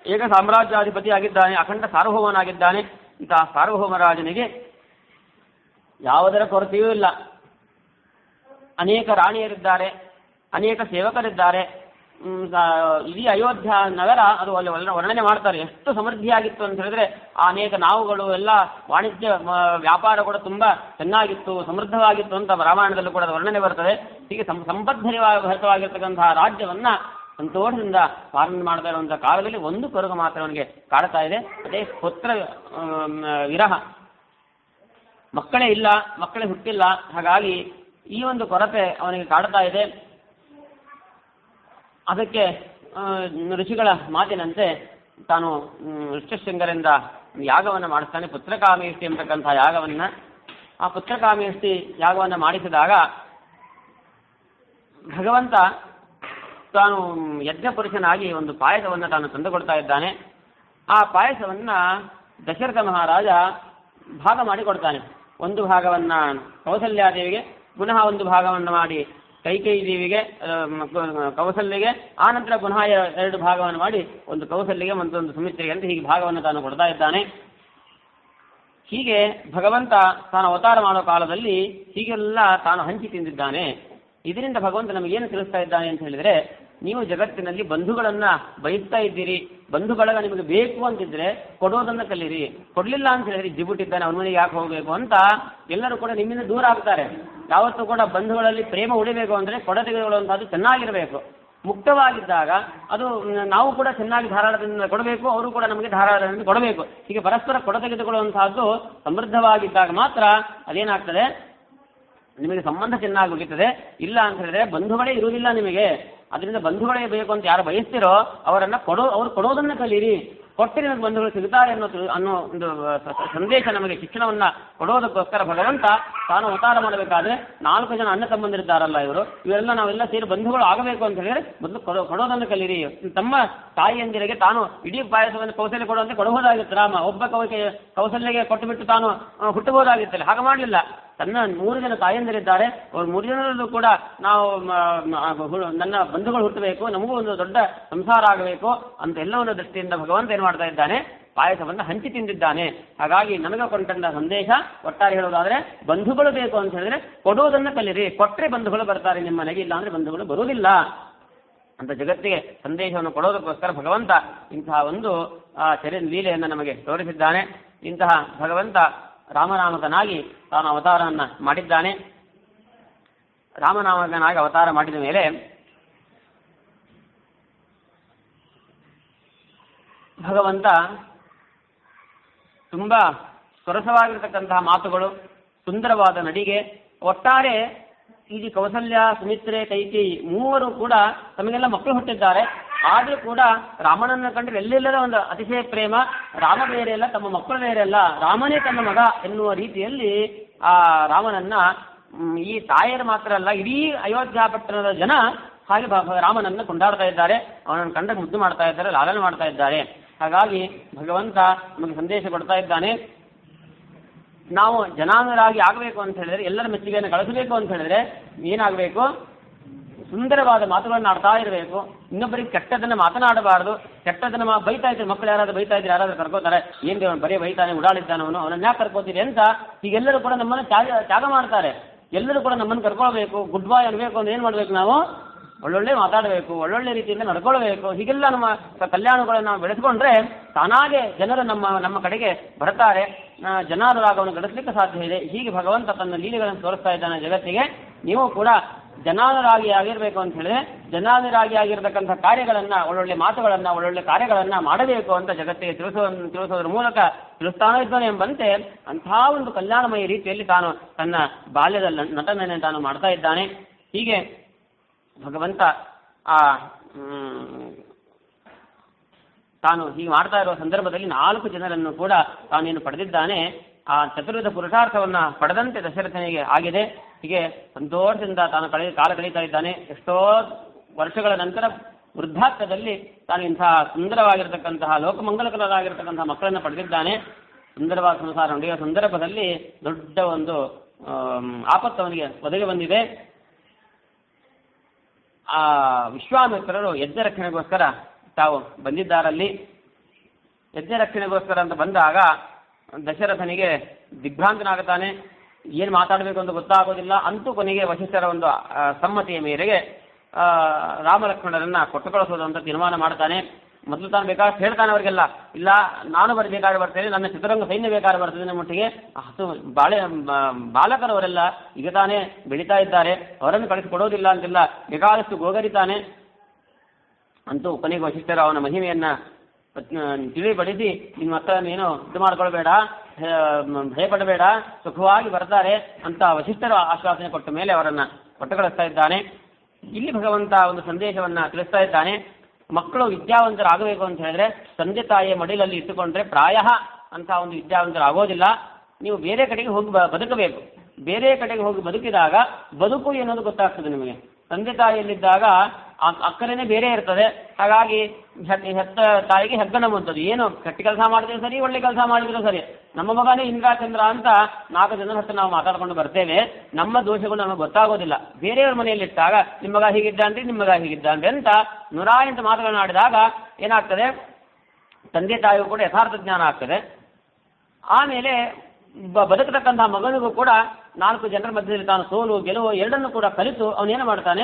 ಏಕ ಸಾಮ್ರಾಜ್ಯಾಧಿಪತಿ ಆಗಿದ್ದಾನೆ, ಅಖಂಡ ಸಾರ್ವಭೌಮನಾಗಿದ್ದಾನೆ. ಇಂತಹ ಸಾರ್ವಭೌಮ ರಾಜನಿಗೆ ಯಾವುದರ ಕೊರತೆಯೂ ಇಲ್ಲ. ಅನೇಕ ರಾಣಿಯರಿದ್ದಾರೆ, ಅನೇಕ ಸೇವಕರಿದ್ದಾರೆ. ಇಡೀ ಅಯೋಧ್ಯ ನಗರ ಅದು ಅಲ್ಲಿ ವರ್ಣನೆ ಮಾಡ್ತಾರೆ ಎಷ್ಟು ಸಮೃದ್ಧಿಯಾಗಿತ್ತು ಅಂತ ಹೇಳಿದ್ರೆ, ಅನೇಕ ನಾವುಗಳು ಎಲ್ಲ ವಾಣಿಜ್ಯ ವ್ಯಾಪಾರ ಕೂಡ ತುಂಬಾ ಚೆನ್ನಾಗಿತ್ತು, ಸಮೃದ್ಧವಾಗಿತ್ತು ಅಂತ ರಾಮಾಯಣದಲ್ಲೂ ಕೂಡ ವರ್ಣನೆ ಬರ್ತದೆ. ಹೀಗೆ ಭರಿತವಾಗಿರ್ತಕ್ಕಂತಹ ರಾಜ್ಯವನ್ನ ಸಂತೋಷದಿಂದ ಪಾಲನೆ ಮಾಡ್ತಾ ಇರುವಂತಹ ಕಾಲದಲ್ಲಿ ಒಂದು ಕರುಗ ಮಾತ್ರ ಅವನಿಗೆ ಕಾಡ್ತಾ ಇದೆ. ಅದೇ ಪುತ್ರ ವಿರಹ, ಮಕ್ಕಳೇ ಇಲ್ಲ, ಮಕ್ಕಳೇ ಹುಟ್ಟಿಲ್ಲ. ಹಾಗಾಗಿ ಈ ಒಂದು ಕೊರತೆ ಅವನಿಗೆ ಕಾಡ್ತಾ ಇದೆ. ಅದಕ್ಕೆ ಋಷಿಗಳ ಮಾತಿನಂತೆ ತಾನು ಋಷ್ಯಶೃಂಗರಿಂದ ಯಾಗವನ್ನು ಮಾಡಿಸ್ತಾನೆ, ಪುತ್ರಕಾಮೇಷ್ಟಿ ಎಂಬತಕ್ಕಂಥ ಯಾಗವನ್ನು. ಆ ಪುತ್ರಕಾಮೇಷ್ಟಿ ಯಾಗವನ್ನು ಮಾಡಿಸಿದಾಗ ಭಗವಂತ ತಾನು ಯಜ್ಞ ಪುರುಷನಾಗಿ ಒಂದು ಪಾಯಸವನ್ನು ತಾನು ತಂದುಕೊಡ್ತಾ ಇದ್ದಾನೆ. ಆ ಪಾಯಸವನ್ನು ದಶರಥ ಮಹಾರಾಜ ಭಾಗ ಮಾಡಿ ಕೊಡ್ತಾನೆ. ಒಂದು ಭಾಗವನ್ನು ಕೌಸಲ್ಯಾದೇವಿಗೆ, ಪುನಃ ಒಂದು ಭಾಗವನ್ನು ಮಾಡಿ ಕೈಕೇಯಿ ದೇವಿಗೆ, ಕೌಸಲ್ಯಗೆ, ಆನಂತರ ಪುನಃ 2 ಭಾಗವನ್ನು ಮಾಡಿ ಒಂದು ಕೌಸಲ್ಯಗೆ ಮತ್ತೊಂದು ಸುಮಿತ್ರೆಗೆ ಅಂತ ಹೀಗೆ ಭಾಗವನ್ನು ತಾನು ಕೊಡ್ತಾ ಇದ್ದಾನೆ. ಹೀಗೆ ಭಗವಂತ ತಾನು ಅವತಾರ ಮಾಡೋ ಕಾಲದಲ್ಲಿ ಹೀಗೆಲ್ಲ ತಾನು ಹಂಚಿ ತಿಂದಿದ್ದಾನೆ. ಇದರಿಂದ ಭಗವಂತ ನಮಗೇನು ತಿಳಿಸ್ತಾ ಇದ್ದಾನೆ ಅಂತ ಹೇಳಿದರೆ, ನೀವು ಜಗತ್ತಿನಲ್ಲಿ ಬಂಧುಗಳನ್ನ ಬಯಸ್ತಾ ಇದ್ದೀರಿ, ಬಂಧು ಬಳಗ ನಿಮಗೆ ಬೇಕು ಅಂತಿದ್ರೆ ಕೊಡೋದನ್ನ ಕಲೀರಿ. ಕೊಡ್ಲಿಲ್ಲ ಅಂತ ಹೇಳಿದ್ರೆ ಜಿಬುಟ್ಟಿದ್ದಾನೆ, ಅವನ ಮನೆಗೆ ಯಾಕೆ ಹೋಗಬೇಕು ಅಂತ ಎಲ್ಲರೂ ಕೂಡ ನಿಮ್ಮಿಂದ ದೂರ ಆಗ್ತಾರೆ. ಯಾವತ್ತೂ ಕೂಡ ಬಂಧುಗಳಲ್ಲಿ ಪ್ರೇಮ ಉಳಿಬೇಕು ಅಂದರೆ ಕೊಡ ತೆಗೆದುಕೊಳ್ಳುವಂಥದ್ದು ಚೆನ್ನಾಗಿರಬೇಕು. ಮುಕ್ತವಾಗಿದ್ದಾಗ ಅದು ನಾವು ಕೂಡ ಚೆನ್ನಾಗಿ ಧಾರಾಳದಿಂದ ಕೊಡಬೇಕು, ಅವರು ಕೂಡ ನಮಗೆ ಧಾರಾಳದಿಂದ ಕೊಡಬೇಕು. ಹೀಗೆ ಪರಸ್ಪರ ಕೊಡ ತೆಗೆದುಕೊಳ್ಳುವಂತಹದ್ದು ಸಮೃದ್ಧವಾಗಿದ್ದಾಗ ಮಾತ್ರ ಅದೇನಾಗ್ತದೆ, ನಿಮಗೆ ಸಂಬಂಧ ಚೆನ್ನಾಗಿ ಉಳಿತದೆ. ಇಲ್ಲ ಅಂತ ಹೇಳಿದ್ರೆ ಬಂಧುಗಳೇ ಇರುವುದಿಲ್ಲ ನಿಮಗೆ. ಅದರಿಂದ ಬಂಧುಗಳೇ ಬೇಕು ಅಂತ ಯಾರು ಬಯಸ್ತಿರೋ ಅವರನ್ನು ಅವ್ರು ಕೊಡೋದನ್ನು ಕಲೀರಿ. ಕೊಟ್ಟರೆ ನಿಮಗೆ ಬಂಧುಗಳು ಸಿಗುತ್ತಾರೆ ಅನ್ನೋ ಒಂದು ಸಂದೇಶ ನಮಗೆ ಶಿಕ್ಷಣವನ್ನು ಕೊಡೋದಕ್ಕೋಸ್ಕರ ಭಗವಂತ ತಾನು ಅವತಾರ ಮಾಡಬೇಕಾದ್ರೆ 4 ಜನ ಅಣ್ಣ ತಮ್ಮಂದಿರಿದ್ದಾರಲ್ಲ, ಇವರೆಲ್ಲ ನಾವೆಲ್ಲ ಸೇರಿ ಬಂಧುಗಳು ಆಗಬೇಕು ಅಂತ ಹೇಳಿದ್ರೆ ಮೊದಲು ಕೊಡೋದನ್ನು ಕಲೀರಿ. ತಮ್ಮ ತಾಯಿಯಂದಿರಿಗೆ ತಾನು ಇಡೀ ಪಾಯಸವನ್ನು ಕೌಶಲ್ಯ ಕೊಡುವಂತೆ ಕೊಡಬಹುದಾಗಿತ್ತು ರಾಮ. ಒಬ್ಬ ಕೌಶಲ್ಯಗೆ ಕೊಟ್ಟುಬಿಟ್ಟು ತಾನು ಹುಟ್ಟಬಹುದಾಗಿತ್ತಲ್ಲ, ಹಾಗೆ ಮಾಡಲಿಲ್ಲ. ತನ್ನ 3 ಜನ ತಾಯಂದಿರಿದ್ದಾರೆ, ಅವ್ರು 3 ಜನರಲ್ಲೂ ಕೂಡ ನಾವು ನನ್ನ ಬಂಧುಗಳು ಹುಟ್ಟಬೇಕು, ನಮಗೂ ಒಂದು ದೊಡ್ಡ ಸಂಸಾರ ಆಗಬೇಕು ಅಂತ ಎಲ್ಲ ಒಂದು ದೃಷ್ಟಿಯಿಂದ ಭಗವಂತ ಏನು ಮಾಡ್ತಾ ಇದ್ದಾನೆ, ಪಾಯಸವನ್ನು ಹಂಚಿ ತಿಂದಿದ್ದಾನೆ. ಹಾಗಾಗಿ ನಮಗೆ ಕೊಂಡ ಸಂದೇಶ ಒಟ್ಟಾರೆ ಹೇಳೋದಾದ್ರೆ, ಬಂಧುಗಳು ಬೇಕು ಅಂತ ಹೇಳಿದ್ರೆ ಕೊಡುವುದನ್ನು ಕಲೀರಿ. ಕೊಟ್ಟರೆ ಬಂಧುಗಳು ಬರ್ತಾರೆ ನಿಮ್ಮ ಮನೆಗೆ, ಇಲ್ಲ ಅಂದ್ರೆ ಬಂಧುಗಳು ಬರುವುದಿಲ್ಲ ಅಂತ ಜಗತ್ತಿಗೆ ಸಂದೇಶವನ್ನು ಕೊಡೋದಕ್ಕೋಸ್ಕರ ಭಗವಂತ ಇಂತಹ ಒಂದು ಲೀಲೆಯನ್ನು ನಮಗೆ ತೋರಿಸಿದ್ದಾನೆ. ಇಂತಹ ಭಗವಂತ ರಾಮನಾಮಕನಾಗಿ ತಾನು ಅವತಾರವನ್ನು ಮಾಡಿದ್ದಾನೆ. ರಾಮನಾಮಕನಾಗಿ ಅವತಾರ ಮಾಡಿದ ಮೇಲೆ ಭಗವಂತ ತುಂಬ ಸೊರಸವಾಗಿರತಕ್ಕಂತಹ ಮಾತುಗಳು, ಸುಂದರವಾದ ನಡಿಗೆ, ಒಟ್ಟಾರೆ ಇಲ್ಲಿ ಕೌಸಲ್ಯ, ಸುಮಿತ್ರೆ, ಕೈಕೇಯಿ 3 ಕೂಡ ತಮಗೆಲ್ಲ ಮಕ್ಕಳು ಹುಟ್ಟಿದ್ದಾರೆ. ಆದರೂ ಕೂಡ ರಾಮನನ್ನು ಕಂಡ್ರೆ ಎಲ್ಲೆಲ್ಲದ ಒಂದು ಅತಿಶಯ ಪ್ರೇಮ. ರಾಮ ಬೇರೆ ಅಲ್ಲ, ತಮ್ಮ ಮಕ್ಕಳು ಬೇರೆ ಅಲ್ಲ, ರಾಮನೇ ತನ್ನ ಮಗ ಎನ್ನುವ ರೀತಿಯಲ್ಲಿ ಆ ರಾಮನನ್ನ ಈ ತಾಯರು ಮಾತ್ರ ಅಲ್ಲ, ಇಡೀ ಅಯೋಧ್ಯ ಪಟ್ಟಣದ ಜನ ಹಾಗೆ ರಾಮನನ್ನು ಕೊಂಡಾಡ್ತಾ ಇದ್ದಾರೆ, ಅವನನ್ನು ಕಂಡ ಮುದ್ದು ಮಾಡ್ತಾ ಇದ್ದಾರೆ, ಲಾಲನೆ ಮಾಡ್ತಾ ಇದ್ದಾರೆ. ಹಾಗಾಗಿ ಭಗವಂತ ನಮಗೆ ಸಂದೇಶ ಕೊಡ್ತಾ ಇದ್ದಾನೆ, ನಾವು ಜನಾಂಗರಾಗಿ ಆಗಬೇಕು ಅಂತ ಹೇಳಿದ್ರೆ, ಎಲ್ಲರ ಮೆಚ್ಚುಗೆಯನ್ನು ಗಳಿಸಬೇಕು ಅಂತ ಹೇಳಿದ್ರೆ ಏನಾಗಬೇಕು, ಸುಂದರವಾದ ಮಾತುಗಳನ್ನು ಆಡ್ತಾ ಇರಬೇಕು. ಇನ್ನೊಬ್ಬರಿಗೆ ಕೆಟ್ಟದನ್ನು ಮಾತನಾಡಬಾರದು. ಕೆಟ್ಟದನ್ನು ಬೈತಾ ಇದ್ರೆ ಮಕ್ಕಳು ಯಾರಾದ್ರೂ ಬೈತಾ ಇದ್ರೆ ಯಾರಾದ್ರೂ ಕರ್ಕೋತಾರೆ, ಏನ್ರಿ ಅವನು ಬರೀ ಬೈತಾನೆ, ಉಡಾಳಿದ್ದಾನೆ ಅವನನ್ನ ಯಾಕೆ ಕರ್ಕೋತೀರಿ ಅಂತ ಹೀಗೆಲ್ಲರೂ ಕೂಡ ನಮ್ಮನ್ನು ತ್ಯಾಗ ಮಾಡ್ತಾರೆ. ಎಲ್ಲರೂ ಕೂಡ ನಮ್ಮನ್ನು ಕರ್ಕೊಳ್ಬೇಕು, ಗುಡ್ ಬಾಯ್ ಅನ್ಬೇಕು ಅಂದ್ರೆ ಏನು ಮಾಡ್ಬೇಕು, ನಾವು ಒಳ್ಳೊಳ್ಳೆ ಮಾತಾಡಬೇಕು, ಒಳ್ಳೊಳ್ಳೆ ರೀತಿಯಿಂದ ನಡ್ಕೊಳ್ಬೇಕು. ಹೀಗೆಲ್ಲ ನಮ್ಮ ಕಲ್ಯಾಣಗಳನ್ನು ನಾವು ಬೆಳೆಸ್ಕೊಂಡ್ರೆ ತಾನಾಗೆ ಜನರು ನಮ್ಮ ಕಡೆಗೆ ಬರ್ತಾರೆ, ಜನಾನುರಾಗವನ್ನು ಗಳಿಸಲಿಕ್ಕೆ ಸಾಧ್ಯ ಇದೆ. ಹೀಗೆ ಭಗವಂತ ತನ್ನ ಲೀಲೆಗಳನ್ನು ತೋರಿಸ್ತಾ ಇದ್ದಾನೆ ಜಗತ್ತಿಗೆ. ನೀವು ಕೂಡ ಜನಾನುರಾಗಿ ಆಗಿರಬೇಕು ಅಂತ ಹೇಳಿದ್ರೆ ಜನಾನುರಾಗಿ ಆಗಿರತಕ್ಕಂಥ ಕಾರ್ಯಗಳನ್ನ, ಒಳ್ಳೊಳ್ಳೆ ಮಾತುಗಳನ್ನ, ಒಳ್ಳೊಳ್ಳೆ ಕಾರ್ಯಗಳನ್ನ ಮಾಡಬೇಕು ಅಂತ ಜಗತ್ತಿಗೆ ತಿಳಿಸೋದ್ರ ಮೂಲಕ ತಿಳಿಸ್ತಾನೋ ಇದ್ದಾನೆ ಎಂಬಂತೆ ಅಂಥ ಒಂದು ಕಲ್ಯಾಣಮಯ ರೀತಿಯಲ್ಲಿ ತಾನು ತನ್ನ ಬಾಲ್ಯದ ನಟನೆಯನ್ನು ತಾನು ಮಾಡ್ತಾ ಇದ್ದಾನೆ. ಹೀಗೆ ಭಗವಂತ ತಾನು ಹೀಗೆ ಮಾಡ್ತಾ ಇರುವ ಸಂದರ್ಭದಲ್ಲಿ 4 ಜನರನ್ನು ಕೂಡ ತಾನೇನು ಪಡೆದಿದ್ದಾನೆ. ಆ ಚತುರ್ವಿಧ ಪುರುಷಾರ್ಥವನ್ನ ಪಡೆದಂತೆ ದಶರಥನಿಗೆ ಆಗಿದೆ. ಹೀಗೆ ಸಂತೋಷದಿಂದ ತಾನು ಕಾಲ ಕಳೀತಾ ಇದ್ದಾನೆ. ಎಷ್ಟೋ ವರ್ಷಗಳ ನಂತರ ವೃದ್ಧಾಪ್ಯದಲ್ಲಿ ತಾನು ಇಂತಹ ಸುಂದರವಾಗಿರತಕ್ಕಂತಹ ಲೋಕಮಂಗಲಕರರಾಗಿರ್ತಕ್ಕಂತಹ ಮಕ್ಕಳನ್ನು ಪಡೆದಿದ್ದಾನೆ. ಸುಂದರವಾದ ಸಂಸಾರ ನಡೆಯುವ ಸಂದರ್ಭದಲ್ಲಿ ದೊಡ್ಡ ಒಂದು ಆಪತ್ತು ಅವನಿಗೆ ಒದಗಿ ಬಂದಿದೆ. ಆ ವಿಶ್ವಾಮಿತ್ರರು ಯಜ್ಞ ರಕ್ಷಣೆಗೋಸ್ಕರ ತಾವು ಬಂದಿದ್ದಾರಲ್ಲಿ. ಯಜ್ಞ ರಕ್ಷಣೆಗೋಸ್ಕರ ಅಂತ ಬಂದಾಗ ದಶರಥನಿಗೆ ದಿಗ್ಭ್ರಾಂತನಾಗುತ್ತಾನೆ. ಏನು ಮಾತಾಡಬೇಕು ಅಂತ ಗೊತ್ತಾಗೋದಿಲ್ಲ. ಅಂತೂ ಕೊನೆಗೆ ವಶಿಷ್ಠರ ಒಂದು ಸಮ್ಮತಿಯ ಮೇರೆಗೆ ರಾಮಲಕ್ಷ್ಮಣರನ್ನ ಕೊಟ್ಟು ಕಳಿಸೋದು ಅಂತ ತೀರ್ಮಾನ ಮಾಡ್ತಾನೆ. ಮೊದಲು ತಾನು ಬೇಕಾದ್ರೆ ಹೇಳ್ತಾನೆ ಅವರಿಗೆಲ್ಲ, ಇಲ್ಲ ನಾನು ಬೇಕಾದ್ರೆ ಬರ್ತೇನೆ, ನನ್ನ ಚತುರಂಗ ಸೈನ್ಯ ಬೇಕಾದ್ರೆ ಬರ್ತದೆ, ನಮ್ಮ ಮಟ್ಟಿಗೆ ಬಾಲಕರವರೆಲ್ಲ ಈಗ ತಾನೇ ಬೆಳೀತಾ ಇದ್ದಾರೆ, ಅವರನ್ನು ಕಳಿಸಿಕೊಡೋದಿಲ್ಲ ಅಂತಿಲ್ಲ, ಬೇಕಾದಷ್ಟು ಗೋಗರಿತಾನೆ. ಅಂತೂ ಕೊನೆಗೆ ವಶಿಷ್ಠರು ಅವನ ಮಹಿಮೆಯನ್ನ ತಿಳಿಪಡಿಸಿ, ನಿಮ್ಮ ಮಕ್ಕಳನ್ನು ಏನು ಇದು ಮಾಡ್ಕೊಳ್ಬೇಡ, ಭಯಪಡಬೇಡ, ಸುಖವಾಗಿ ಬರ್ತಾರೆ ಅಂತ ವಶಿಷ್ಠರು ಆಶ್ವಾಸನೆ ಕೊಟ್ಟ ಮೇಲೆ ಅವರನ್ನ ಕೊಟ್ಟು ಕಳಿಸ್ತಾ ಇದ್ದಾನೆ. ಇಲ್ಲಿ ಭಗವಂತ ಒಂದು ಸಂದೇಶವನ್ನ ತಿಳಿಸ್ತಾ ಇದ್ದಾನೆ. ಮಕ್ಕಳು ವಿದ್ಯಾವಂತರಾಗಬೇಕು ಅಂತ ಹೇಳಿದ್ರೆ ತಂದೆ ತಾಯಿಯ ಮಡಿಲಲ್ಲಿ ಇಟ್ಟುಕೊಂಡ್ರೆ ಪ್ರಾಯ ಅಂತ ಒಂದು ವಿದ್ಯಾವಂತರಾಗೋದಿಲ್ಲ. ನೀವು ಬೇರೆ ಕಡೆಗೆ ಹೋಗಿ ಬದುಕಬೇಕು. ಬೇರೆ ಕಡೆಗೆ ಹೋಗಿ ಬದುಕಿದಾಗ ಬದುಕು ಏನೋದು ಗೊತ್ತಾಗ್ತದೆ ನಿಮಗೆ. ತಂದೆ ತಾಯಿಯಲ್ಲಿದ್ದಾಗ ಅಕ್ಕರೇನೆ ಬೇರೆ ಇರ್ತದೆ. ಹಾಗಾಗಿ ಹೆತ್ತ ತಾಯಿಗೆ ಹೆಗ್ಗಣವಂಥದ್ದು, ಏನು ಕೆಟ್ಟ ಕೆಲಸ ಮಾಡಿದ್ರೆ ಸರಿ, ಒಳ್ಳೆ ಕೆಲಸ ಮಾಡಿದ್ರು ಸರಿ, ನಮ್ಮ ಮಗನೇ ಇಂದ್ರಾಚಂದ್ರ ಅಂತ 4 ಜನರ ಹತ್ರ ನಾವು ಮಾತಾಡ್ಕೊಂಡು ಬರ್ತೇವೆ. ನಮ್ಮ ದೋಷಗಳು ನಮಗೆ ಗೊತ್ತಾಗೋದಿಲ್ಲ. ಬೇರೆಯವ್ರ ಮನೆಯಲ್ಲಿಟ್ಟಾಗ ನಿಮ್ಮ ಮಗ ಹೀಗಿದ್ದಾನ್ರಿ, ನಿಮ್ಮ ಮಗ ಹೀಗಿದ್ದಾನ್ರಿ ಅಂತ 108 ಮಾತುಗಳನ್ನ ಆಡಿದಾಗ ಏನಾಗ್ತದೆ, ತಂದೆ ತಾಯಿಗೂ ಕೂಡ ಯಥಾರ್ಥ ಜ್ಞಾನ ಆಗ್ತದೆ. ಆಮೇಲೆ ಬದುಕತಕ್ಕಂತಹ ಮಗನಿಗೂ ಕೂಡ 4 ಜನರ ಮಧ್ಯದಲ್ಲಿ ತಾನು ಸೋಲು ಗೆಲುವು ಎರಡನ್ನು ಕೂಡ ಕಲಿತು ಅವನೇನು ಮಾಡ್ತಾನೆ,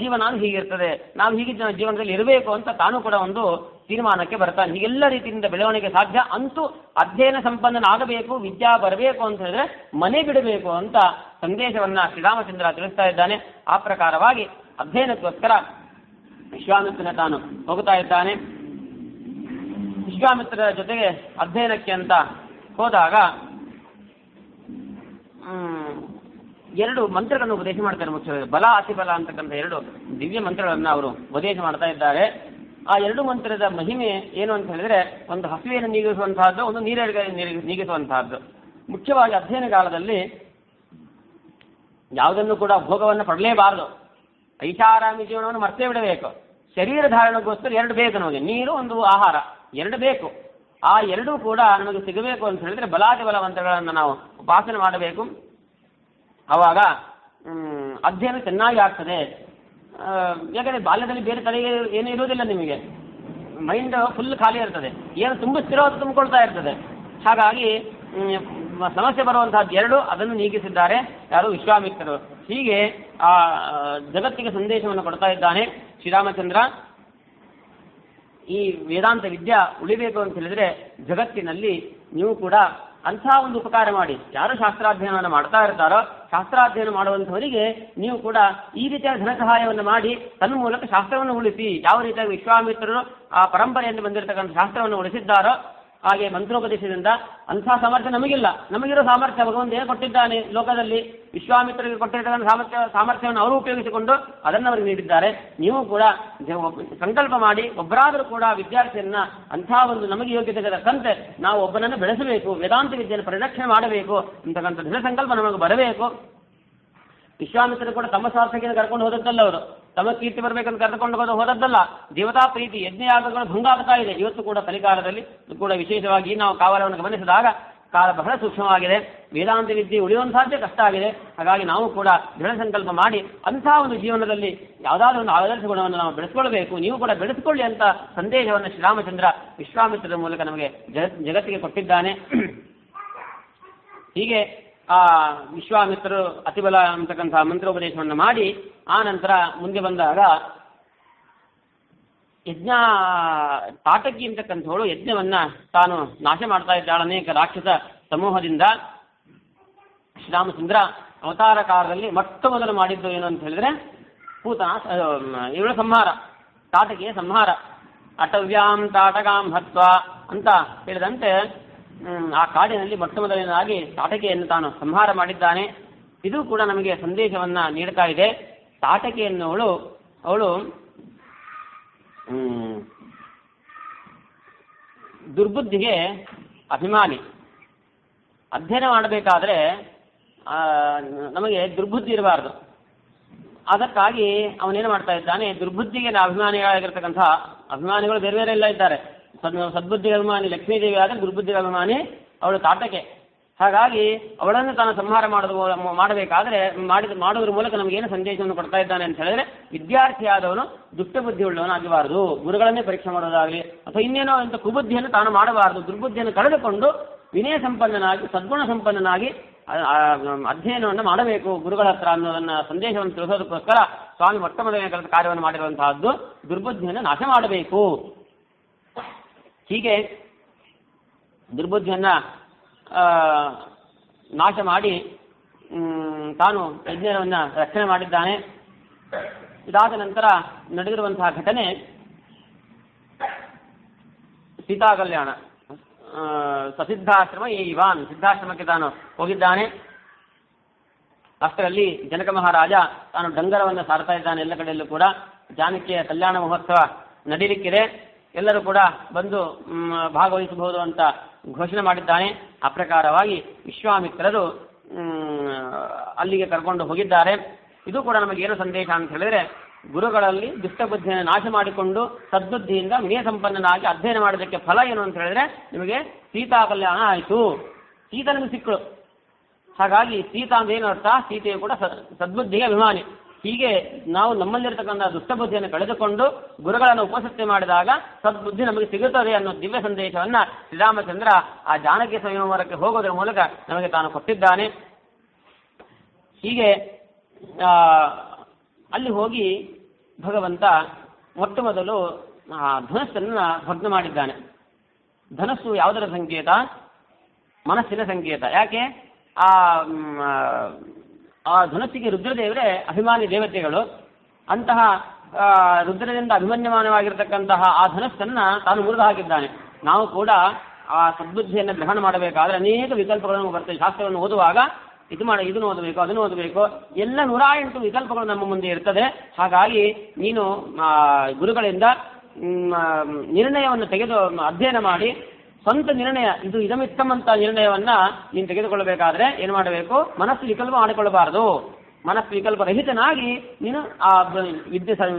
ಜೀವನ ಹೀಗಿರ್ತದೆ, ನಾವು ಹೀಗೆ ಜೀವನದಲ್ಲಿ ಇರಬೇಕು ಅಂತ ತಾನು ಕೂಡ ಒಂದು ತೀರ್ಮಾನಕ್ಕೆ ಬರ್ತಾನೆ. ಹೀಗೆಲ್ಲ ರೀತಿಯಿಂದ ಬೆಳವಣಿಗೆ ಸಾಧ್ಯ. ಅಂತೂ ಅಧ್ಯಯನ ಸಂಪನ್ನನಾಗಬೇಕು, ವಿದ್ಯಾ ಬರಬೇಕು ಅಂತ ಹೇಳಿದ್ರೆ ಮನೆ ಬಿಡಬೇಕು ಅಂತ ಸಂದೇಶವನ್ನ ಶ್ರೀರಾಮಚಂದ್ರ ತಿಳಿಸ್ತಾ ಇದ್ದಾನೆ. ಆ ಪ್ರಕಾರವಾಗಿ ಅಧ್ಯಯನಕ್ಕೋಸ್ಕರ ವಿಶ್ವಾಮಿತ್ರನ ತಾನು ಹೋಗ್ತಾ ಇದ್ದಾನೆ. ವಿಶ್ವಾಮಿತ್ರರ ಜೊತೆಗೆ ಅಧ್ಯಯನಕ್ಕೆ ಅಂತ ಹೋದಾಗ 2 ಮಂತ್ರಗಳನ್ನು ಉಪದೇಶ ಮಾಡ್ತಾರೆ. ಮುಖ್ಯವಾಗಿ ಬಲ ಅತಿಬಲ ಅಂತಕ್ಕಂಥ 2 ದಿವ್ಯ ಮಂತ್ರಗಳನ್ನು ಅವರು ಉಪದೇಶ ಮಾಡ್ತಾ ಇದ್ದಾರೆ. ಆ 2 ಮಂತ್ರದ ಮಹಿಮೆ ಏನು ಅಂತ ಹೇಳಿದ್ರೆ, ಒಂದು ಹಸುವೆಯನ್ನು ನೀಗಿಸುವಂತಹದ್ದು, ಒಂದು ನೀಗಿಸುವಂತಹದ್ದು. ಮುಖ್ಯವಾಗಿ ಅಧ್ಯಯನ ಕಾಲದಲ್ಲಿ ಯಾವುದನ್ನು ಕೂಡ ಭೋಗವನ್ನು ಪಡಲೇಬಾರದು. ಐಷಾರಾಮಿ ಜೀವನವನ್ನು ಮರ್ತೇ ಬಿಡಬೇಕು. ಶರೀರ ಧಾರಣೆಗೋಸ್ಕರ 2 ಬೇಕು ನಮಗೆ, ನೀರು, ಒಂದು ಆಹಾರ, 2 ಬೇಕು. ಆ 2 ಕೂಡ ನಮಗೆ ಸಿಗಬೇಕು ಅಂತ ಹೇಳಿದ್ರೆ ಬಲಾತಿಬಲ ಮಂತ್ರಗಳನ್ನು ನಾವು ಉಪಾಸನೆ ಮಾಡಬೇಕು. ಆವಾಗ ಅಧ್ಯಯನ ಚೆನ್ನಾಗಿ ಆಗ್ತದೆ. ಯಾಕಂದರೆ ಬಾಲ್ಯದಲ್ಲಿ ಬೇರೆ ತಲೆಗೆ ಏನೂ ಇರುವುದಿಲ್ಲ, ನಿಮಗೆ ಮೈಂಡ್ ಫುಲ್ ಖಾಲಿ ಇರ್ತದೆ, ಏನು ತುಂಬಿಸ್ತಿರೋದು ತುಂಬಿಕೊಳ್ತಾ ಇರ್ತದೆ. ಹಾಗಾಗಿ ಸಮಸ್ಯೆ ಬರುವಂತಹದ್ದು 2 ಅದನ್ನು ನೀಗಿಸಿದ್ದಾರೆ ಯಾರು, ವಿಶ್ವಾಮಿತ್ರರು. ಹೀಗೆ ಆ ಜಗತ್ತಿಗೆ ಸಂದೇಶವನ್ನು ಕೊಡ್ತಾ ಇದ್ದಾನೆ ಶ್ರೀರಾಮಚಂದ್ರ. ಈ ವೇದಾಂತ ವಿದ್ಯಾ ಉಳಿಬೇಕು ಅಂತ ಹೇಳಿದ್ರೆ ಜಗತ್ತಿನಲ್ಲಿ ನೀವು ಕೂಡ ಅಂಥ ಒಂದು ಉಪಕಾರ ಮಾಡಿ. ಯಾರು ಶಾಸ್ತ್ರಾಧ್ಯಯನವನ್ನು ಮಾಡ್ತಾ ಇರ್ತಾರೋ ಶಾಸ್ತ್ರಾಧ್ಯಯನ ಮಾಡುವಂಥವರಿಗೆ ನೀವು ಕೂಡ ಈ ರೀತಿಯ ಧನ ಸಹಾಯವನ್ನು ಮಾಡಿ ತನ್ನ ಮೂಲಕ ಶಾಸ್ತ್ರವನ್ನು ಉಳಿಸಿ. ಯಾವ ರೀತಿಯಾಗಿ ವಿಶ್ವಾಮಿತ್ರರು ಆ ಪರಂಪರೆಯಲ್ಲಿ ಬಂದಿರತಕ್ಕಂಥ ಶಾಸ್ತ್ರವನ್ನು ಉಳಿಸಿದ್ದಾರೋ ಹಾಗೆ ಮಂತ್ರೋಪದೇಶದಿಂದ ಅಂಥ ಸಾಮರ್ಥ್ಯ ನಮಗಿಲ್ಲ. ನಮಗಿರೋ ಸಾಮರ್ಥ್ಯ ಭಗವಂತ ಏನು ಕೊಟ್ಟಿದ್ದಾನೆ ಲೋಕದಲ್ಲಿ, ವಿಶ್ವಾಮಿತ್ರರಿಗೆ ಕೊಟ್ಟಿರ್ತಕ್ಕಂಥ ಸಾಮರ್ಥ್ಯವನ್ನು ಅವರು ಉಪಯೋಗಿಸಿಕೊಂಡು ಅದನ್ನು ಅವರಿಗೆ ನೀಡಿದ್ದಾರೆ. ನೀವು ಕೂಡ ಸಂಕಲ್ಪ ಮಾಡಿ ಒಬ್ಬರಾದರೂ ಕೂಡ ವಿದ್ಯಾರ್ಥಿಯನ್ನ ಅಂಥ ಒಂದು ನಮಗೆ ಯೋಗ್ಯತೆ ತಕ್ಕಂತೆ ನಾವು ಒಬ್ಬನನ್ನು ಬೆಳೆಸಬೇಕು, ವೇದಾಂತ ವಿದ್ಯೆಯನ್ನು ಪರಿರಕ್ಷಣೆ ಮಾಡಬೇಕು ಅಂತಕ್ಕಂಥ ದೃಢ ಸಂಕಲ್ಪ ನಮಗೆ ಬರಬೇಕು. ವಿಶ್ವಾಮಿತ್ರರು ಕೂಡ ತಮ್ಮ ಸ್ವಾರ್ಥಕ್ಕೆ ಕರ್ಕೊಂಡು ಹೋದದ್ದಲ್ಲ, ಅವರು ತಮ್ಮ ಕೀರ್ತಿ ಬರಬೇಕಂತ ಕರೆದುಕೊಂಡು ಹೋದದ್ದಲ್ಲ. ದೇವತಾ ಪ್ರೀತಿ ಯಜ್ಞಯಾಗಗಳು ಭಂಗ ಆಗ್ತಾ ಇದೆ ಇವತ್ತು ಕೂಡ ಕಲಿಕಾಲದಲ್ಲಿ ಕೂಡ. ವಿಶೇಷವಾಗಿ ನಾವು ಕಾವಲವನ್ನು ಗಮನಿಸಿದಾಗ ಕಾಲ ಬಹಳ ಸೂಕ್ಷ್ಮವಾಗಿದೆ. ವೇದಾಂತ ವಿದ್ಯೆ ಉಳಿಯುವಂತಹದ್ದೇ ಕಷ್ಟ ಆಗಿದೆ. ಹಾಗಾಗಿ ನಾವು ಕೂಡ ದೃಢ ಸಂಕಲ್ಪ ಮಾಡಿ ಅಂಥ ಒಂದು ಜೀವನದಲ್ಲಿ ಯಾವುದಾದ್ರೂ ಒಂದು ಆದರ್ಶ ಗುಣವನ್ನು ನಾವು ಬೆಳೆಸ್ಕೊಳ್ಬೇಕು, ನೀವು ಕೂಡ ಬೆಳೆಸ್ಕೊಳ್ಳಿ ಅಂತ ಸಂದೇಶವನ್ನು ಶ್ರೀರಾಮಚಂದ್ರ ವಿಶ್ವಾಮಿತ್ರರ ಮೂಲಕ ನಮಗೆ ಜಗತ್ತಿಗೆ ಕೊಟ್ಟಿದ್ದಾನೆ. ಹೀಗೆ ಆ ವಿಶ್ವಾಮಿತ್ರರು ಅತಿಬಲ ಅಂತಕ್ಕಂತಹ ಮಂತ್ರೋಪದೇಶವನ್ನು ಮಾಡಿ ಆ ನಂತರ ಮುಂದೆ ಬಂದಾಗ ಯಜ್ಞ ತಾಟಕಿ ಅಂತಕ್ಕಂಥವಳು ಯಜ್ಞವನ್ನ ತಾನು ನಾಶ ಮಾಡ್ತಾ ಇದ್ದಾಳೆ ಅನೇಕ ರಾಕ್ಷಸ ಸಮೂಹದಿಂದ. ಶ್ರೀರಾಮಚಂದ್ರ ಅವತಾರ ಕಾಲದಲ್ಲಿ ಮೊಟ್ಟ ಮೊದಲು ಮಾಡಿದ್ದು ಏನು ಅಂತ ಹೇಳಿದ್ರೆ ಇವಳ ಸಂಹಾರ, ತಾಟಕಿಯ ಸಂಹಾರ. ಅಟವ್ಯಾಂ ತಾಟಕಾಂ ಹತ್ವ ಅಂತ ಹೇಳಿದಂತೆ ಆ ಕಾಡಿನಲ್ಲಿ ಮೊಟ್ಟ ಮೊದಲನೇದಾಗಿ ತಾಟಕಿಯನ್ನು ತಾನು ಸಂಹಾರ ಮಾಡಿದ್ದಾನೆ. ಇದು ಕೂಡ ನಮಗೆ ಸಂದೇಶವನ್ನ ನೀಡ್ತಾ ಇದೆ. ತಾಟಕಿ ಎನ್ನುವಳು ಅವಳು ದುರ್ಬುದ್ಧಿಗೆ ಅಭಿಮಾನಿ. ಅಧ್ಯಯನ ಮಾಡಬೇಕಾದ್ರೆ ನಮಗೆ ದುರ್ಬುದ್ಧಿ ಇರಬಾರ್ದು. ಅದಕ್ಕಾಗಿ ಅವನೇನು ಮಾಡ್ತಾ ಇದ್ದಾನೆ, ದುರ್ಬುದ್ಧಿಗೆ ಅಭಿಮಾನಿಗಳಾಗಿರ್ತಕ್ಕಂಥ ಅಭಿಮಾನಿಗಳು ಬೇರೆ ಬೇರೆ ಎಲ್ಲ ಇದ್ದಾರೆ. ಸದ್ಬುದ್ಧಿಗೆ ಅಭಿಮಾನಿ ಲಕ್ಷ್ಮೀದೇವಿ ಆದರೆ ದುರ್ಬುದ್ಧಿಗೆ ಅಭಿಮಾನಿ ಅವಳು ತಾಟಕೆ. ಹಾಗಾಗಿ ಅವಳನ್ನು ತಾನು ಸಂಹಾರ ಮಾಡಬೇಕಾದ್ರೆ ಮಾಡುವುದರ ಮೂಲಕ ನಮಗೇನು ಸಂದೇಶವನ್ನು ಕೊಡ್ತಾ ಇದ್ದಾನೆ ಅಂತ ಹೇಳಿದ್ರೆ, ವಿದ್ಯಾರ್ಥಿಯಾದವನು ದುಷ್ಟಬುದ್ಧಿ ಉಳ್ಳವನು ಆಗಬಾರದು, ಗುರುಗಳನ್ನೇ ಪರೀಕ್ಷೆ ಮಾಡೋದಾಗಲಿ ಅಥವಾ ಇನ್ನೇನೋ ಇಂಥ ಕುಬುದ್ಧಿಯನ್ನು ತಾನು ಮಾಡಬಾರದು. ದುರ್ಬುದ್ಧಿಯನ್ನು ಕಳೆದುಕೊಂಡು ವಿನಯ ಸಂಪನ್ನನಾಗಿ ಸದ್ಗುಣ ಸಂಪನ್ನನಾಗಿ ಅಧ್ಯಯನವನ್ನು ಮಾಡಬೇಕು ಗುರುಗಳ ಹತ್ರ ಅನ್ನೋದನ್ನ ಸಂದೇಶವನ್ನು ತಿಳಿಸೋದಕ್ಕೋಸ್ಕರ ಸ್ವಾಮಿ ಮೊಟ್ಟ ಮೊದಲನೇ ಕಾರ್ಯವನ್ನು ಮಾಡಿರುವಂತಹದ್ದು ದುರ್ಬುದ್ಧಿಯನ್ನು ನಾಶ ಮಾಡಬೇಕು. ಹೀಗೆ ದುರ್ಬುದ್ಧಿಯನ್ನ ನಾಶ ಮಾಡಿ ತಾನು ಯಜ್ಞವನ್ನು ರಕ್ಷಣೆ ಮಾಡಿದ್ದಾನೆ. ಇದಾದ ನಂತರ ನಡೆದಿರುವಂತಹ ಘಟನೆ ಸೀತಾ ಕಲ್ಯಾಣ. ಸಸಿದ್ಧಾಶ್ರಮ ಇವಾನ್, ಸಿದ್ಧಾಶ್ರಮಕ್ಕೆ ತಾನು ಹೋಗಿದ್ದಾನೆ. ಅಷ್ಟರಲ್ಲಿ ಜನಕ ಮಹಾರಾಜ ತಾನು ಡಂಗರವನ್ನು ಸಾರ್ತಾ ಇದ್ದಾನೆ. ಎಲ್ಲ ಕಡೆಯಲ್ಲೂ ಕೂಡ ಜಾನಕಿಯ ಕಲ್ಯಾಣ ಮಹೋತ್ಸವ ನಡೀಲಿಕ್ಕಿದೆ, ಎಲ್ಲರೂ ಕೂಡ ಬಂದು ಭಾಗವಹಿಸಬಹುದು ಅಂತ ಘೋಷಣೆ ಮಾಡಿದ್ದಾನೆ. ಆ ಪ್ರಕಾರವಾಗಿ ವಿಶ್ವಾಮಿತ್ರರು ಅಲ್ಲಿಗೆ ಕರ್ಕೊಂಡು ಹೋಗಿದ್ದಾರೆ. ಇದು ಕೂಡ ನಮಗೇನು ಸಂದೇಶ ಅಂತ ಹೇಳಿದ್ರೆ, ಗುರುಗಳಲ್ಲಿ ದುಷ್ಟಬುದ್ಧಿಯನ್ನು ನಾಶ ಮಾಡಿಕೊಂಡು ಸದ್ಬುದ್ಧಿಯಿಂದ ವಿನಯ ಸಂಪನ್ನನಾಗಿ ಅಧ್ಯಯನ ಮಾಡೋದಕ್ಕೆ ಫಲ ಏನು ಅಂತ ಹೇಳಿದ್ರೆ ನಿಮಗೆ ಸೀತಾ ಕಲ್ಯಾಣ ಆಯಿತು. ಸೀತನಿಗೆ ಸಿಕ್ಕಳು. ಹಾಗಾಗಿ ಸೀತಾ ಅಂತ ಏನು ಅರ್ಥ, ಸೀತೆಯು ಕೂಡ ಸದ್ಬುದ್ಧಿಗೆ ಅಭಿಮಾನಿ. ಹೀಗೆ ನಾವು ನಮ್ಮಲ್ಲಿರ್ತಕ್ಕಂಥ ದುಷ್ಟಬುದ್ಧಿಯನ್ನು ಕಳೆದುಕೊಂಡು ಗುರುಗಳನ್ನು ಉಪಸತ್ಯ ಮಾಡಿದಾಗ ಸದ್ಬುದ್ಧಿ ನಮಗೆ ಸಿಗುತ್ತದೆ ಅನ್ನೋ ದಿವ್ಯ ಸಂದೇಶವನ್ನ ಶ್ರೀರಾಮಚಂದ್ರ ಆ ಜಾನಕಿ ಸ್ವಯಂವರಕ್ಕೆ ಹೋಗೋದರ ಮೂಲಕ ನಮಗೆ ತಾನು ಕೊಟ್ಟಿದ್ದಾನೆ. ಹೀಗೆ ಅಲ್ಲಿ ಹೋಗಿ ಭಗವಂತ ಮೊಟ್ಟ ಮೊದಲು ಧನಸ್ಸನ್ನು ಭಗ್ನ ಮಾಡಿದ್ದಾನೆ. ಧನಸ್ಸು ಯಾವುದರ ಸಂಕೇತ? ಮನಸ್ಸಿನ ಸಂಕೇತ. ಯಾಕೆ? ಆ ಧನಸ್ಸಿಗೆ ರುದ್ರದೇವರೇ ಅಭಿಮಾನಿ ದೇವತೆಗಳು. ಅಂತಹ ರುದ್ರದಿಂದ ಅಭಿಮನ್ಯಮಾನವಾಗಿರತಕ್ಕಂತಹ ಆ ಧನಸ್ಸನ್ನ ತಾನು ಮುರಿದು ಹಾಕಿದ್ದಾನೆ. ನಾವು ಕೂಡ ಆ ಸದ್ಬುದ್ಧಿಯನ್ನು ಗ್ರಹಣ ಮಾಡಬೇಕಾದ್ರೆ ಅನೇಕ ವಿಕಲ್ಪಗಳನ್ನು ಬರ್ತವೆ. ಶಾಸ್ತ್ರವನ್ನು ಓದುವಾಗ ಇದನ್ನು ಓದಬೇಕು, ಅದನ್ನು ಓದಬೇಕು, ಎಲ್ಲ 108 ವಿಕಲ್ಪಗಳು ನಮ್ಮ ಮುಂದೆ ಇರ್ತದೆ. ಹಾಗಾಗಿ ನೀನು ಗುರುಗಳಿಂದ ನಿರ್ಣಯವನ್ನು ತೆಗೆದು ಅಧ್ಯಯನ ಮಾಡಿ ಸ್ವಂತ ನಿರ್ಣಯ, ಇದು ಇದಮಿತ್ತಮಂತ ನಿರ್ಣಯವನ್ನ ನೀನು ತೆಗೆದುಕೊಳ್ಳಬೇಕಾದ್ರೆ ಏನು ಮಾಡಬೇಕು? ಮನಸ್ಸು ವಿಕಲ್ಪ ಮಾಡಿಕೊಳ್ಳಬಾರದು. ಮನಸ್ಸು ವಿಕಲ್ಪರಹಿತನಾಗಿ ನೀನು ಆ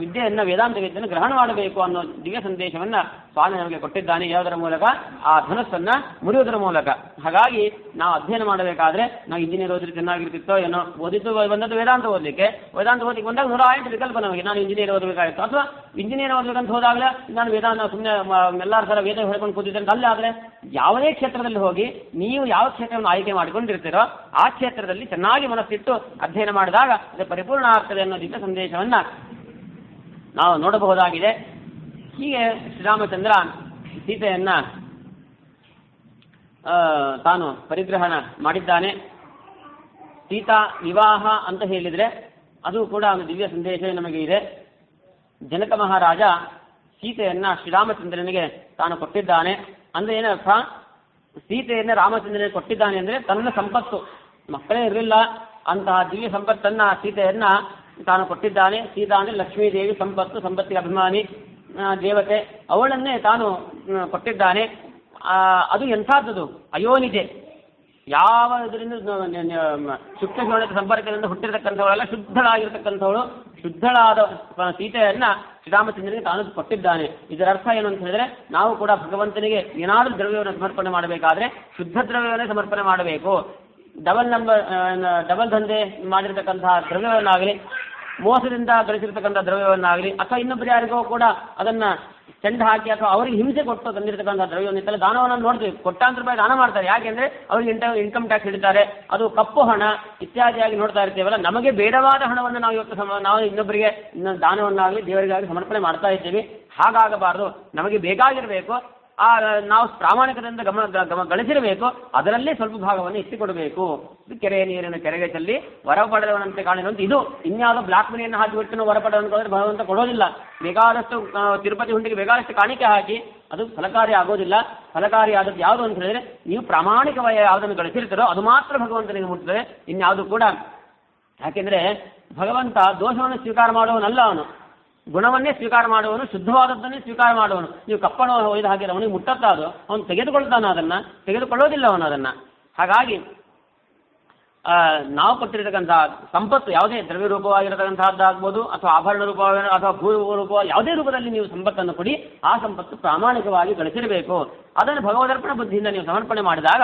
ವಿದ್ಯೆಯನ್ನು ವೇದಾಂತ ವಿದ್ಯೆಯನ್ನು ಗ್ರಹಣ ಮಾಡಬೇಕು ಅನ್ನೋ ದಿವ್ಯ ಸಂದೇಶವನ್ನ ಸ್ವಾಮಿ ನಮಗೆ ಕೊಟ್ಟಿದ್ದಾನೆ. ಯಾವುದರ ಮೂಲಕ? ಆ ಧನಸ್ಸನ್ನ ಮುರಿಯುವುದರ ಮೂಲಕ. ಹಾಗಾಗಿ ನಾವು ಅಧ್ಯಯನ ಮಾಡಬೇಕಾದ್ರೆ ನಾವು ಇಂಜಿನಿಯರ್ ಓದಿದ್ರೆ ಚೆನ್ನಾಗಿರ್ತಿತ್ತೋ ಏನೋ, ಓದಿದ್ದು ಬಂದದ್ದು ವೇದಾಂತ ಓದಲಿಕ್ಕೆ ಬಂದಾಗ 108 ವಿಕಲ್ಪ ನಮಗೆ. ನಾನು ಇಂಜಿನಿಯರ್ ಓದಬೇಕಾಗಿತ್ತು, ಅಥವಾ ಇಂಜಿನಿಯರ್ ಓದಬೇಕಂತ ಹೋದಾಗಲೇ ನಾನು ವೇದಾಂತ ಸುಮ್ಮನೆ ಎಲ್ಲರ ಸಲ ವೇದ ಹೇಳ್ಕೊಂಡು ಕೂತಿದ್ದಂತ ಅಲ್ಲೇ. ಆದರೆ ಯಾವುದೇ ಕ್ಷೇತ್ರದಲ್ಲಿ ಹೋಗಿ ನೀವು ಯಾವ ಕ್ಷೇತ್ರವನ್ನು ಆಯ್ಕೆ ಮಾಡಿಕೊಂಡಿರ್ತೀರೋ ಆ ಕ್ಷೇತ್ರದಲ್ಲಿ ಚೆನ್ನಾಗಿ ಮನಸ್ಸಿಟ್ಟು ಅಧ್ಯಯನ ಮಾಡಿದಾಗ ಅದು ಪರಿಪೂರ್ಣ ಆಗ್ತದೆ ಅನ್ನೋ ದಿವ್ಯ ಸಂದೇಶವನ್ನ ನಾವು ನೋಡಬಹುದಾಗಿದೆ. ಹೀಗೆ ಶ್ರೀರಾಮಚಂದ್ರ ಸೀತೆಯನ್ನ ತಾನು ಪರಿಗ್ರಹಣ ಮಾಡಿದ್ದಾನೆ. ಸೀತಾ ವಿವಾಹ ಅಂತ ಹೇಳಿದರೆ ಅದು ಕೂಡ ಒಂದು ದಿವ್ಯ ಸಂದೇಶ ನಮಗೆ ಇದೆ. ಜನಕ ಮಹಾರಾಜ ಸೀತೆಯನ್ನ ಶ್ರೀರಾಮಚಂದ್ರನಿಗೆ ತಾನು ಕೊಟ್ಟಿದ್ದಾನೆ. ಅಂದ್ರೆ ಏನರ್ಥ? ಸೀತೆಯನ್ನ ರಾಮಚಂದ್ರನಿಗೆ ಕೊಟ್ಟಿದ್ದಾನೆ ಅಂದ್ರೆ ತನ್ನ ಸಂಪತ್ತು, ಮಕ್ಕಳೇ ಇರಲಿಲ್ಲ ಅಂತಹ ದಿವ್ಯ ಸಂಪತ್ತನ್ನ ಸೀತೆಯನ್ನ ತಾನು ಕೊಟ್ಟಿದ್ದಾನೆ. ಸೀತಾ ಅಂದ್ರೆ ಲಕ್ಷ್ಮೀದೇವಿ, ಸಂಪತ್ತಿಗೆ ಅಭಿಮಾನಿ ದೇವತೆ, ಅವಳನ್ನೇ ತಾನು ಕೊಟ್ಟಿದ್ದಾನೆ. ಅದು ಎಂಥದ್ದು? ಅಯೋನಿಜೆ. ಯಾವ ಇದರಿಂದ ಶುಕ್ತ ಶೋಣಿತ ಸಂಪರ್ಕದಿಂದ ಹುಟ್ಟಿರತಕ್ಕಂಥವಳೆಲ್ಲ ಶುದ್ಧಳಾಗಿರ್ತಕ್ಕಂಥವಳು, ಶುದ್ಧಳಾದ ಸೀತೆಯನ್ನ ಶ್ರೀರಾಮಚಂದ್ರನಿಗೆ ತಾನು ಕೊಟ್ಟಿದ್ದಾನೆ. ಇದರ ಅರ್ಥ ಏನು ಅಂತ ಹೇಳಿದ್ರೆ, ನಾವು ಕೂಡ ಭಗವಂತನಿಗೆ ಏನಾದರೂ ದ್ರವ್ಯವನ್ನು ಸಮರ್ಪಣೆ ಮಾಡಬೇಕಾದ್ರೆ ಶುದ್ಧ ದ್ರವ್ಯವನ್ನೇ ಸಮರ್ಪಣೆ ಮಾಡಬೇಕು. ಡಬಲ್ ದಂಧೆ ಮಾಡಿರ್ತಕ್ಕಂತಹ ದ್ರವ್ಯವನ್ನಾಗಲಿ, ಮೋಸದಿಂದ ಗಳಿಸಿರ್ತಕ್ಕಂಥ ದ್ರವ್ಯವನ್ನಾಗಲಿ, ಅಥವಾ ಇನ್ನೊಬ್ಬರು ಯಾರಿಗೋ ಕೂಡ ಅದನ್ನ ಚೆಂಡ ಹಾಕಿ ಅಥವಾ ಅವರಿಗೆ ಹಿಂಸೆ ಕೊಟ್ಟು ತಂದಿರತಕ್ಕಂಥ ದ್ರವ್ಯವನ್ನಿತ್ತಲ್ಲ ದಾನವನ್ನು ನೋಡ್ತೀವಿ. ಕೋಟ್ಯಾಂತರ ರೂಪಾಯಿ ದಾನ ಮಾಡ್ತಾರೆ. ಯಾಕೆಂದ್ರೆ ಅವ್ರಿಗೆ ಇನ್ಕಮ್ ಟ್ಯಾಕ್ಸ್ ಹಿಡಿತಾರೆ, ಅದು ಕಪ್ಪು ಹಣ ಇತ್ಯಾದಿಯಾಗಿ ನೋಡ್ತಾ ಇರ್ತೀವಲ್ಲ. ನಮಗೆ ಬೇಡವಾದ ಹಣವನ್ನು ನಾವು ಇವತ್ತು ನಾವು ಇನ್ನೊಬ್ಬರಿಗೆ ದಾನವನ್ನಾಗಲಿ ದೇವರಿಗಾಗಿ ಸಮರ್ಪಣೆ ಮಾಡ್ತಾ ಇದ್ದೀವಿ. ಹಾಗಾಗಬಾರ್ದು. ನಮಗೆ ಬೇಕಾಗಿರಬೇಕು, ನಾವು ಪ್ರಾಮಾಣಿಕದಿಂದ ಗಳಿಸಿರಬೇಕು, ಅದರಲ್ಲೇ ಸ್ವಲ್ಪ ಭಾಗವನ್ನು ಎತ್ತಿಕೊಡಬೇಕು. ಇದು ಕೆರೆಯ ನೀರಿನ ಕೆರೆಗೆ ಚೆಲ್ಲಿ ವರ ಪಡೆದವನಂತೆ ಕಾಣಿರುವಂತೆ. ಇದು ಇನ್ಯಾವುದೋ ಬ್ಲಾಕ್ ಮನಿಯನ್ನು ಹಾಕಿಬಿಟ್ಟು ವರ ಪಡೆದವನಿಗೆ ಭಗವಂತ ಕೊಡೋದಿಲ್ಲ. ಬೇಕಾದಷ್ಟು ತಿರುಪತಿ ಹುಂಡಿಗೆ ಬೇಕಾದಷ್ಟು ಕಾಣಿಕೆ ಹಾಕಿ ಅದು ಫಲಕಾರಿ ಆಗೋದಿಲ್ಲ. ಫಲಕಾರಿ ಆದದ್ದು ಯಾವುದು ಅಂತ ಹೇಳಿದ್ರೆ, ನೀವು ಪ್ರಾಮಾಣಿಕವಾಗಿ ಯಾವುದನ್ನು ಗಳಿಸಿರ್ತೀರೋ ಅದು ಮಾತ್ರ ಭಗವಂತನಿಗೆ ಮುಟ್ತದೆ, ಇನ್ಯಾವುದು ಕೂಡ. ಯಾಕೆಂದ್ರೆ ಭಗವಂತ ದೋಷವನ್ನು ಸ್ವೀಕಾರ ಮಾಡುವವನಲ್ಲ, ಅವನು ಗುಣವನ್ನೇ ಸ್ವೀಕಾರ ಮಾಡುವವನು, ಶುದ್ಧವಾದದ್ದನ್ನೇ ಸ್ವೀಕಾರ ಮಾಡುವವನು. ನೀವು ಕಪ್ಪಣ ಒಯ್ದು ಹಾಕಿದ್ರೆ ಅವನಿಗೆ ಮುಟ್ಟತ್ತ ಅದು, ಅವನು ತೆಗೆದುಕೊಳ್ತಾನೆ, ಅದನ್ನು ತೆಗೆದುಕೊಳ್ಳೋದಿಲ್ಲ ಅವನು ಅದನ್ನು. ಹಾಗಾಗಿ ನಾವು ಕೊಟ್ಟಿರತಕ್ಕಂತಹ ಸಂಪತ್ತು ಯಾವುದೇ ದ್ರವ್ಯ ರೂಪವಾಗಿರತಕ್ಕಂತಹದ್ದಾಗ್ಬೋದು, ಅಥವಾ ಆಭರಣ ರೂಪವಾಗಿ ಅಥವಾ ಭೂ ರೂಪ, ಯಾವುದೇ ರೂಪದಲ್ಲಿ ನೀವು ಸಂಪತ್ತನ್ನು ಕೊಡಿ, ಆ ಸಂಪತ್ತು ಪ್ರಾಮಾಣಿಕವಾಗಿ ಗಳಿಸಿರಬೇಕು. ಅದನ್ನು ಭಗವದರ್ಪಣ ಬುದ್ಧಿಯಿಂದ ನೀವು ಸಮರ್ಪಣೆ ಮಾಡಿದಾಗ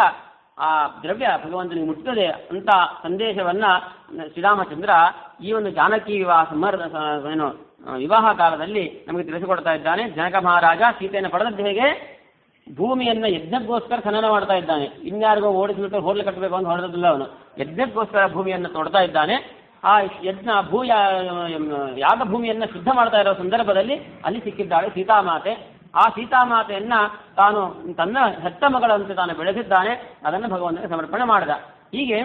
ಆ ದ್ರವ್ಯ ಭಗವಂತನಿಗೆ ಮುಟ್ಟುತ್ತದೆ ಅಂತ ಸಂದೇಶವನ್ನ ಶ್ರೀರಾಮಚಂದ್ರ ಈ ಒಂದು ಜಾನಕಿ ವಿವಾಹ ಕಾಲದಲ್ಲಿ ನಮಗೆ ತಿಳಿಸಿಕೊಡ್ತಾ ಇದ್ದಾನೆ. ಜನಕ ಮಹಾರಾಜ ಸೀತೆಯನ್ನು ಪಡೆದದ್ದು ಹೇಗೆ? ಭೂಮಿಯನ್ನು ಯಜ್ಞಕ್ಕೋಸ್ಕರ ಖನನ ಮಾಡ್ತಾ ಇದ್ದಾನೆ. ಇನ್ಯಾರಿಗೋ ಓಡಿಸಿಬಿಟ್ಟು ಹೋರ್ಲು ಕಟ್ಟಬೇಕು ಅಂತ ಹೊರದಿಲ್ಲ ಅವನು. ಯಜ್ಞಕ್ಕೋಸ್ಕರ ಭೂಮಿಯನ್ನು ತೊಡ್ತಾ ಇದ್ದಾನೆ. ಆ ಯಜ್ಞ ಯಾಗ ಭೂಮಿಯನ್ನು ಶುದ್ಧ ಮಾಡ್ತಾ ಇರೋ ಸಂದರ್ಭದಲ್ಲಿ ಅಲ್ಲಿ ಸಿಕ್ಕಿದ್ದಾಳೆ ಸೀತಾಮಾತೆ. ಆ ಸೀತಾಮಾತೆಯನ್ನ ತಾನು ತನ್ನ ಹೆತ್ತ ಮಗಳಂತೆ ತಾನು ಬೆಳೆಸಿದ್ದಾನೆ. ಅದನ್ನು ಭಗವಂತನಿಗೆ ಸಮರ್ಪಣೆ ಮಾಡಿದ. ಹೀಗೆ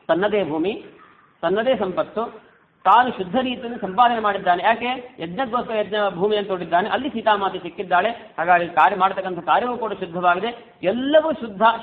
ತನ್ನದೇ ಭೂಮಿ, ತನ್ನದೇ ಸಂಪತ್ತು, ತಾನು ಶುದ್ಧ ರೀತಿಯನ್ನು ಸಂಪಾದನೆ ಮಾಡಿದ್ದಾನೆ. ಯಾಕೆ? ಯಜ್ಞಕ್ಕೋಸ್ಕರ ಯಜ್ಞ ಭೂಮಿಯನ್ನು ತೋಡಿದ್ದಾನೆ. ಅಲ್ಲಿ ಸೀತಾಮಾತೆ ಸಿಕ್ಕಿದ್ದಾಳೆ. ಹಾಗಾಗಿ ಕಾರ್ಯ ಮಾಡತಕ್ಕಂಥ ಕಾರ್ಯವೂ ಕೂಡ ಶುದ್ಧವಾಗಿದೆ. ಎಲ್ಲವೂ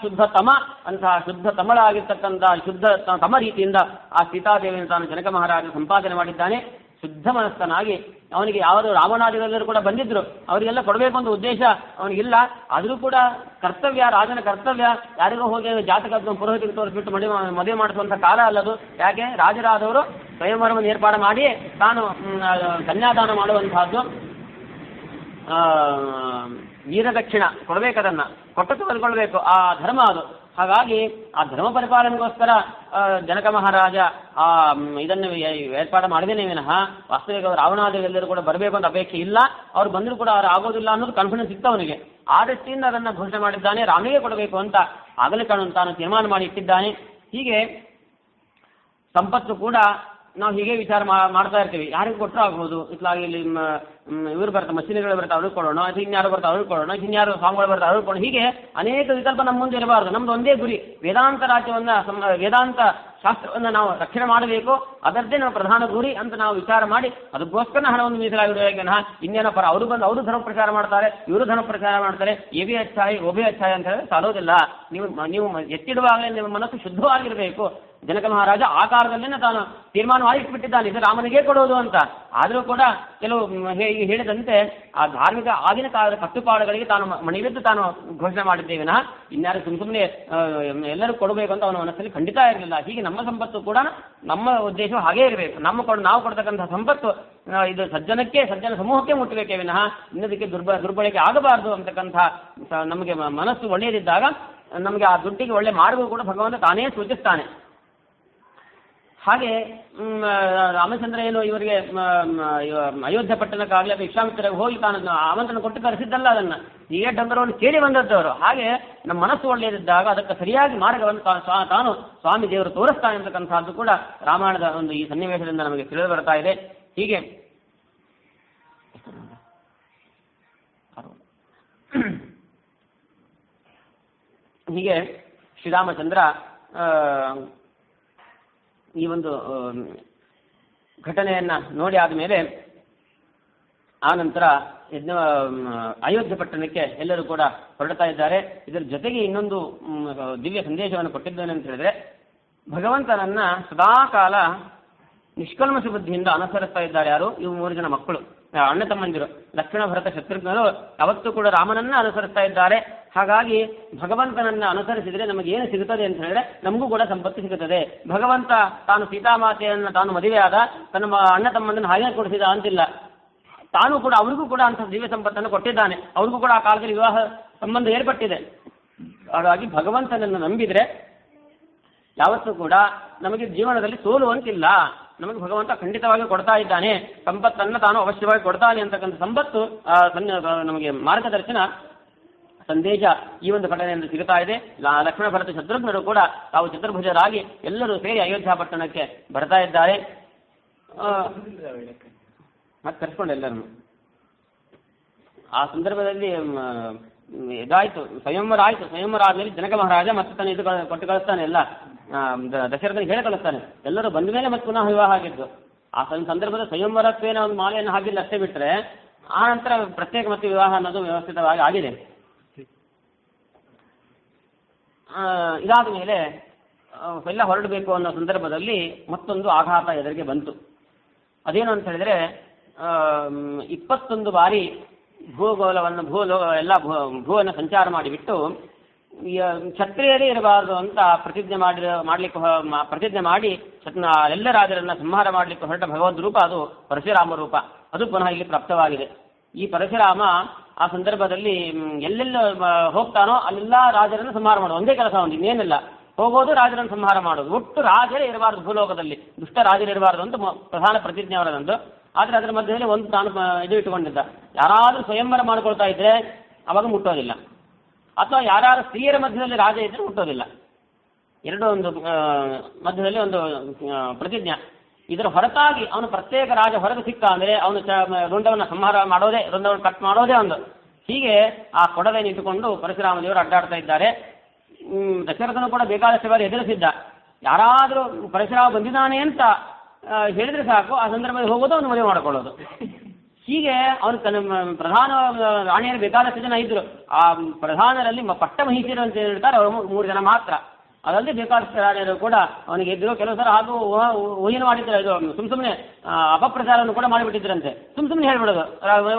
ಶುದ್ಧತಮ ಅಂತಹ ಶುದ್ಧ ತಮಳಾಗಿರ್ತಕ್ಕಂಥ ಶುದ್ಧ ತಮ ರೀತಿಯಿಂದ ಆ ಸೀತಾದೇವಿಯನ್ನು ತಾನು ಜನಕ ಮಹಾರಾಜ ಸಂಪಾದನೆ ಮಾಡಿದ್ದಾನೆ. ಶುದ್ಧ ಮನಸ್ಕನಾಗಿ ಅವನಿಗೆ ಯಾರು ರಾಮನಾದಿಗಳೆಲ್ಲರೂ ಕೂಡ ಬಂದಿದ್ರು, ಅವರಿಗೆಲ್ಲ ಕೊಡಬೇಕು ಅಂತ ಉದ್ದೇಶ ಅವನಿಗಿಲ್ಲ. ಆದರೂ ಕೂಡ ಕರ್ತವ್ಯ, ರಾಜನ ಕರ್ತವ್ಯ, ಯಾರಿಗೋ ಹೋಗಿ ಜಾತಕ ಪುರೋಹಿತಿಗೆ ತೋರಿಸ್ಬಿಟ್ಟು ಮದುವೆ ಮಾಡಿಸುವಂಥ ಕಾಲ ಅಲ್ಲದು. ಯಾಕೆ? ರಾಜರಾದವರು ಸ್ವಯಂವರವನ್ನು ಏರ್ಪಾಡು ಮಾಡಿ ತಾನು ಕನ್ಯಾದಾನ ಮಾಡುವಂತಹದ್ದು, ವೀರದಕ್ಷಿಣ ಕೊಡಬೇಕದನ್ನು ಕೊಟ್ಟು ತೆಗೆದುಕೊಳ್ಬೇಕು. ಆ ಧರ್ಮ ಅದು. ಹಾಗಾಗಿ ಆ ಧರ್ಮ ಪರಿಪಾಲನೆಗೋಸ್ಕರ ಜನಕ ಮಹಾರಾಜ ಇದನ್ನು ಏರ್ಪಾಡು ಮಾಡಿದೇನೆ ವಿನಃ ವಾಸ್ತವಿಕ ರಾವಣಾದಿಗಳೆಲ್ಲರೂ ಕೂಡ ಬರಬೇಕು ಅಂತ ಅಪೇಕ್ಷೆ ಇಲ್ಲ. ಅವ್ರು ಬಂದರೂ ಕೂಡ ಅವ್ರು ಆಗೋದಿಲ್ಲ ಅನ್ನೋದು ಕಾನ್ಫಿಡೆನ್ಸ್ ಇತ್ತು ಅವನಿಗೆ. ಆ ದೃಷ್ಟಿಯಿಂದ ಅದನ್ನು ಘೋಷಣೆ ಮಾಡಿದ್ದಾನೆ. ರಾಮನಿಗೆ ಕೊಡಬೇಕು ಅಂತ ಆಗಲೇ ತಾನು ತೀರ್ಮಾನ ಮಾಡಿ ಇಟ್ಟಿದ್ದಾನೆ. ಹೀಗೆ ಸಂಪತ್ತು ಕೂಡ ನಾವು ಹೀಗೆ ವಿಚಾರ ಮಾಡ್ತಾ ಇರ್ತೀವಿ. ಯಾರಿಗೆ ಕೊಟ್ಟರು ಆಗ್ಬೋದು, ಇತ್ಲಾಗಿ ಇಲ್ಲಿ ಇವರು ಬರ್ತಾರೆ, ಮಷಿನ್ಗಳು ಬರ್ತಾರೆ ಅವ್ರಿಗೆ ಕೊಡೋಣ, ಅದು ಇನ್ಯಾರು ಬರ್ತಾರೆ ಅವ್ರಿಗೆ ಕೊಡೋಣ, ಇನ್ಯಾರು ಸ್ವಾಮಿಗಳು ಬರ್ತಾರೆ ಅವ್ರಿಗೆ ಕೊಡೋಣ. ಹೀಗೆ ಅನೇಕ ವಿಕಲ್ಪ ನಮ್ಮ ಮುಂದೆ ಇರಬಾರ್ದು. ನಮ್ದು ಒಂದೇ ಗುರಿ, ವೇದಾಂತ ರಾಜ್ಯವನ್ನು, ವೇದಾಂತ ಶಾಸ್ತ್ರವನ್ನು ನಾವು ರಕ್ಷಣೆ ಮಾಡಬೇಕು. ಅದರದ್ದೇ ನಾವು ಪ್ರಧಾನ ಗುರಿ ಅಂತ ನಾವು ವಿಚಾರ ಮಾಡಿ ಅದಕ್ಕೋಸ್ಕರ ಹಣವನ್ನು ಮೀಸಲಾಗಿಡಬೇಕು. ಇನ್ನೇನೋ ಅವರು ಬಂದು ಅವರು ಧರ್ಮ ಪ್ರಚಾರ ಮಾಡ್ತಾರೆ, ಇವರು ಧರ್ಮ ಪ್ರಚಾರ ಮಾಡ್ತಾರೆ, ಎವಿ ಅಚ್ಛಾಯಿ ಒಬೆ ಅಚ್ಛಾಯಿ ಅಂತ ಹೇಳಿದ್ರೆ ಸಾಲೋದಿಲ್ಲ. ನೀವು ಎತ್ತಿಡುವಾಗಲೇ ನಿಮ್ಮ ಮನಸ್ಸು ಶುದ್ಧವಾಗಿರಬೇಕು. ಜನಕ ಮಹಾರಾಜ ಆ ಕಾಲದಲ್ಲೇ ತಾನು ತೀರ್ಮಾನ ಮಾಡಿಟ್ಬಿಟ್ಟಿದ್ದಾನೆ ಇದು ರಾಮನಿಗೆ ಕೊಡೋದು ಅಂತ. ಆದರೂ ಕೂಡ ಕೆಲವು ಹೇಳಿದಂತೆ ಆ ಧಾರ್ಮಿಕ ಆಗಿನ ಕಾಲದ ಕಟ್ಟುಪಾಡುಗಳಿಗೆ ತಾನು ಮಣಿಬಿದ್ದು ತಾನು ಘೋಷಣೆ ಮಾಡಿದ್ದೇವಿನ ಇನ್ಯಾರು ಸುಮ್ಮನೆ ಎಲ್ಲರೂ ಕೊಡಬೇಕು ಅಂತ ಅವನ ಮನಸ್ಸಲ್ಲಿ ಖಂಡಿತ ಇರಲಿಲ್ಲ. ಹೀಗೆ ನಮ್ಮ ಸಂಪತ್ತು ಕೂಡ ನಮ್ಮ ಉದ್ದೇಶ ಹಾಗೇ ಇರಬೇಕು. ನಾವು ಕೊಡ್ತಕ್ಕಂಥ ಸಂಪತ್ತು ಇದು ಸಜ್ಜನ ಸಮೂಹಕ್ಕೆ ಮುಟ್ಟಬೇಕೇ ವಿನಃ ಇನ್ನದಕ್ಕೆ ದುರ್ಬಳಕೆ ಆಗಬಾರದು ಅಂತಕ್ಕಂಥ ನಮಗೆ ಮನಸ್ಸು ಒಳ್ಳೆಯದಿದ್ದಾಗ ನಮಗೆ ಆ ದುಡ್ಡಿಗೆ ಒಳ್ಳೆ ಮಾರ್ಗವು ಕೂಡ ಭಗವಂತ ತಾನೇ ಸೂಚಿಸ್ತಾನೆ. ಹಾಗೆ ರಾಮಚಂದ್ರ ಏನು ಇವರಿಗೆ ಅಯೋಧ್ಯ ಪಟ್ಟಣಕ್ಕಾಗಲಿ ಅಥವಾ ವಿಶ್ವಾಮಿತ್ರರಿಗೆ ಹೋಗಿ ತಾನು ಆಮಂತ್ರಣ ಕೊಟ್ಟು ಕರೆಸಿದ್ದಲ್ಲ, ಅದನ್ನು ಹೀಗೆ ಡಂಬರವನ್ನು ಕೇಳಿ ಬಂದದ್ದವರು. ಹಾಗೆ ನಮ್ಮ ಮನಸ್ಸು ಒಳ್ಳೆಯದಿದ್ದಾಗ ಅದಕ್ಕೆ ಸರಿಯಾಗಿ ಮಾರ್ಗವನ್ನು ತಾನು ಸ್ವಾಮಿ ದೇವರು ತೋರಿಸ್ತಾನೆ ಅಂತಕ್ಕಂಥದ್ದು ಕೂಡ ರಾಮಾಯಣದ ಒಂದು ಈ ಸನ್ನಿವೇಶದಿಂದ ನಮಗೆ ತಿಳಿದು ಬರ್ತಾ ಇದೆ. ಹೀಗೆ ಶ್ರೀರಾಮಚಂದ್ರ ಈ ಒಂದು ಘಟನೆಯನ್ನ ನೋಡಿ ಆದಮೇಲೆ ಆ ನಂತರ ಅಯೋಧ್ಯ ಪಟ್ಟಣಕ್ಕೆ ಎಲ್ಲರೂ ಕೂಡ ಹೊರಡ್ತಾ ಇದ್ದಾರೆ. ಇದರ ಜೊತೆಗೆ ಇನ್ನೊಂದು ದಿವ್ಯ ಸಂದೇಶವನ್ನು ಕೊಟ್ಟಿದ್ದೇನೆ ಅಂತ ಹೇಳಿದ್ರೆ, ಭಗವಂತನನ್ನ ಸದಾಕಾಲ ನಿಷ್ಕಲ್ಮಶ ಬುದ್ಧಿಯಿಂದ ಅನುಸರಿಸ್ತಾ ಇದ್ದಾರೆ ಯಾರು? ಇವು 3 ಜನ ಮಕ್ಕಳು. ಅಣ್ಣ ತಮ್ಮಂದಿರು ಲಕ್ಷ್ಮಣ ಭರತ ಶತ್ರುಘ್ನರು ಯಾವತ್ತೂ ಕೂಡ ರಾಮನನ್ನ ಅನುಸರಿಸ್ತಾ ಇದ್ದಾರೆ. ಹಾಗಾಗಿ ಭಗವಂತನನ್ನ ಅನುಸರಿಸಿದರೆ ನಮಗೆ ಏನು ಸಿಗುತ್ತದೆ ಅಂತ ಹೇಳಿದ್ರೆ ನಮಗೂ ಕೂಡ ಸಂಪತ್ತು ಸಿಗುತ್ತದೆ. ಭಗವಂತ ತಾನು ಸೀತಾಮಾತೆಯನ್ನು ತಾನು ಮದುವೆಯಾದ ತನ್ನ ಅಣ್ಣ ತಮ್ಮಂದನ್ನು ಹಾಗೆ ಕೊಡಿಸಿದ ಅಂತಿಲ್ಲ, ತಾನು ಕೂಡ ಅವ್ರಿಗೂ ಕೂಡ ಅಂಥ ದಿವ್ಯ ಸಂಪತ್ತನ್ನು ಕೊಟ್ಟಿದ್ದಾನೆ. ಅವ್ರಿಗೂ ಕೂಡ ಆ ಕಾಲದಲ್ಲಿ ವಿವಾಹ ಸಂಬಂಧ ಏರ್ಪಟ್ಟಿದೆ. ಹಾಗಾಗಿ ಭಗವಂತನನ್ನು ನಂಬಿದರೆ ಯಾವತ್ತೂ ಕೂಡ ನಮಗೆ ಜೀವನದಲ್ಲಿ ಸೋಲುವಂತಿಲ್ಲ. ನಮಗೆ ಭಗವಂತ ಖಂಡಿತವಾಗಿ ಕೊಡ್ತಾ ಇದ್ದಾನೆ, ಸಂಪತ್ತನ್ನು ತಾನು ಅವಶ್ಯವಾಗಿ ಕೊಡ್ತಾನೆ ಅಂತಕ್ಕಂಥ ಸಂಪತ್ತು ನಮಗೆ ಮಾರ್ಗದರ್ಶನ ಸಂದೇಶ ಈ ಒಂದು ಘಟನೆಯಿಂದ ಸಿಗುತ್ತಾ ಇದೆ. ಲಕ್ಷ್ಮಣ ಭರತ ಶತ್ರುಘ್ನರು ಕೂಡ ತಾವು ಚತುರ್ಭುಜರಾಗಿ ಎಲ್ಲರೂ ಸೇರಿ ಅಯೋಧ್ಯ ಪಟ್ಟಣಕ್ಕೆ ಬರ್ತಾ ಇದ್ದಾರೆ. ಮತ್ತೆ ಕರ್ಸ್ಕೊಂಡು ಎಲ್ಲರನ್ನು ಆ ಸಂದರ್ಭದಲ್ಲಿ ಇದಾಯಿತು, ಸ್ವಯಂವರ ಆಯಿತು. ಸ್ವಯಂವರ ಆದಮೇಲೆ ಜನಕ ಮಹಾರಾಜ ಮತ್ತೆ ತಾನು ಇದು ಕೊಟ್ಟು ಕಳಿಸ್ತಾನೆ, ಎಲ್ಲ ದಶರಥನಿಗೆ ಹೇಳಿ ಕಳಿಸ್ತಾನೆ. ಎಲ್ಲರೂ ಬಂದ ಮೇಲೆ ಮತ್ತೆ ಪುನಃ ವಿವಾಹ ಆಗಿದ್ದು. ಆ ಸಂದರ್ಭದ ಸ್ವಯಂವರತ್ವೇನ ಒಂದು ಮಾಲೆಯನ್ನು ಹಾಕಿಲ್ಲ ಅಷ್ಟೇ ಬಿಟ್ಟರೆ ಆ ನಂತರ ಪ್ರತ್ಯೇಕ ಮತ್ತೆ ವಿವಾಹ ಅನ್ನೋದು ವ್ಯವಸ್ಥಿತವಾಗಿ ಆಗಿದೆ. ಇದಾದ ಮೇಲೆ ಎಲ್ಲ ಹೊರಡಬೇಕು ಅನ್ನೋ ಸಂದರ್ಭದಲ್ಲಿ ಮತ್ತೊಂದು ಆಘಾತ ಎದುರಿಗೆ ಬಂತು. ಅದೇನು ಅಂತ ಹೇಳಿದ್ರೆ 21 ಬಾರಿ ಭೂಗೋಳವನ್ನು ಭೂವನ್ನು ಸಂಚಾರ ಮಾಡಿಬಿಟ್ಟು ಕ್ಷತ್ರಿಯರೇ ಇರಬಾರದು ಅಂತ ಪ್ರತಿಜ್ಞೆ ಮಾಡಿ ಎಲ್ಲ ರಾಜರನ್ನ ಸಂಹಾರ ಮಾಡಲಿಕ್ಕೆ ಹೊರಟ ಭಗವದ್ ರೂಪ ಅದು ಪರಶುರಾಮ ರೂಪ. ಅದು ಪುನಃ ಇಲ್ಲಿ ಪ್ರಾಪ್ತವಾಗಿದೆ. ಈ ಪರಶುರಾಮ ಆ ಸಂದರ್ಭದಲ್ಲಿ ಎಲ್ಲೆಲ್ಲ ಹೋಗ್ತಾನೋ ಅಲ್ಲೆಲ್ಲ ರಾಜರನ್ನು ಸಂಹಾರ ಮಾಡೋದು ಒಂದೇ ಕೆಲಸ, ಒಂದು ಇನ್ನೇನಿಲ್ಲ. ಹೋಗೋದು ರಾಜರನ್ನು ಸಂಹಾರ ಮಾಡೋದು, ಒಟ್ಟು ರಾಜರೇ ಇರಬಾರದು ಭೂಲೋಕದಲ್ಲಿ, ದುಷ್ಟ ರಾಜರೇ ಇರಬಾರದು ಅಂತ ಪ್ರಧಾನ ಪ್ರತಿಜ್ಞೆ ಅವರದಂದು. ಆದರೆ ಅದರ ಮಧ್ಯದಲ್ಲಿ ಒಂದು ತಾನು ಇದು ಇಟ್ಟುಕೊಂಡಿದ್ದ, ಯಾರಾದರೂ ಸ್ವಯಂವರ ಮಾಡಿಕೊಳ್ತಾ ಇದ್ರೆ ಅವಾಗ ಮುಟ್ಟೋದಿಲ್ಲ, ಅಥವಾ ಯಾರು ಸ್ತ್ರೀಯರ ಮಧ್ಯದಲ್ಲಿ ರಾಜ ಇದ್ರೆ ಮುಟ್ಟೋದಿಲ್ಲ. ಎರಡು ಒಂದು ಮಧ್ಯದಲ್ಲಿ ಒಂದು ಪ್ರತಿಜ್ಞೆ. ಇದರ ಹೊರತಾಗಿ ಅವನು ಪ್ರತ್ಯೇಕ ರಾಜ ಹೊರಗೆ ಸಿಕ್ಕ ಅಂದರೆ ಅವನು ರುಂಡವನ್ನು ಸಂಹಾರ ಮಾಡೋದೇ, ರುಂಡವನ್ನು ಕಟ್ ಮಾಡೋದೇ ಒಂದು. ಹೀಗೆ ಆ ಕೊಡವೆಯನ್ನು ಇಟ್ಟುಕೊಂಡು ಪರಶುರಾಮ ದೇವರು ಅಡ್ಡಾಡ್ತಾ ಇದ್ದಾರೆ. ದಶರಥನು ಕೂಡ ಬೇಕಾದಷ್ಟು ಬಾರಿ ಎದುರಿಸಿದ್ದ. ಯಾರಾದರೂ ಪರಶುರಾಮ ಬಂದಿದ್ದಾನೆ ಅಂತ ಹೇಳಿದ್ರೆ ಸಾಕು, ಆ ಸಂದರ್ಭದಲ್ಲಿ ಹೋಗೋದು ಅವನು ಮದುವೆ ಮಾಡಿಕೊಳ್ಳೋದು. ಹೀಗೆ ಅವನು ಪ್ರಧಾನ ರಾಣಿಯರು ಬೇಕಾದಷ್ಟು ಜನ ಇದ್ರು. ಆ ಪ್ರಧಾನರಲ್ಲಿ ಪಟ್ಟ ಮಹಿಷಿಯರು ಅಂತ ಹೇಳ್ತಾರೆ, ಅವರು 3 ಜನ ಮಾತ್ರ. ಅದಲ್ಲದೆ ಬೇಕಾದಷ್ಟು ರಾಣಿಯರು ಕೂಡ ಅವನಿಗೆ ಇದ್ರು. ಕೆಲವು ಸಲ ಹಾಗೂ ಊಹಿನ ಮಾಡಿದ್ರು, ಇದು ಸುಮ್ಮನೆ ಅಪಪ್ರಚಾರವನ್ನು ಕೂಡ ಮಾಡಿಬಿಟ್ಟಿದ್ರಂತೆ. ಸುಮ್ಮನೆ ಹೇಳ್ಬಿಡೋದು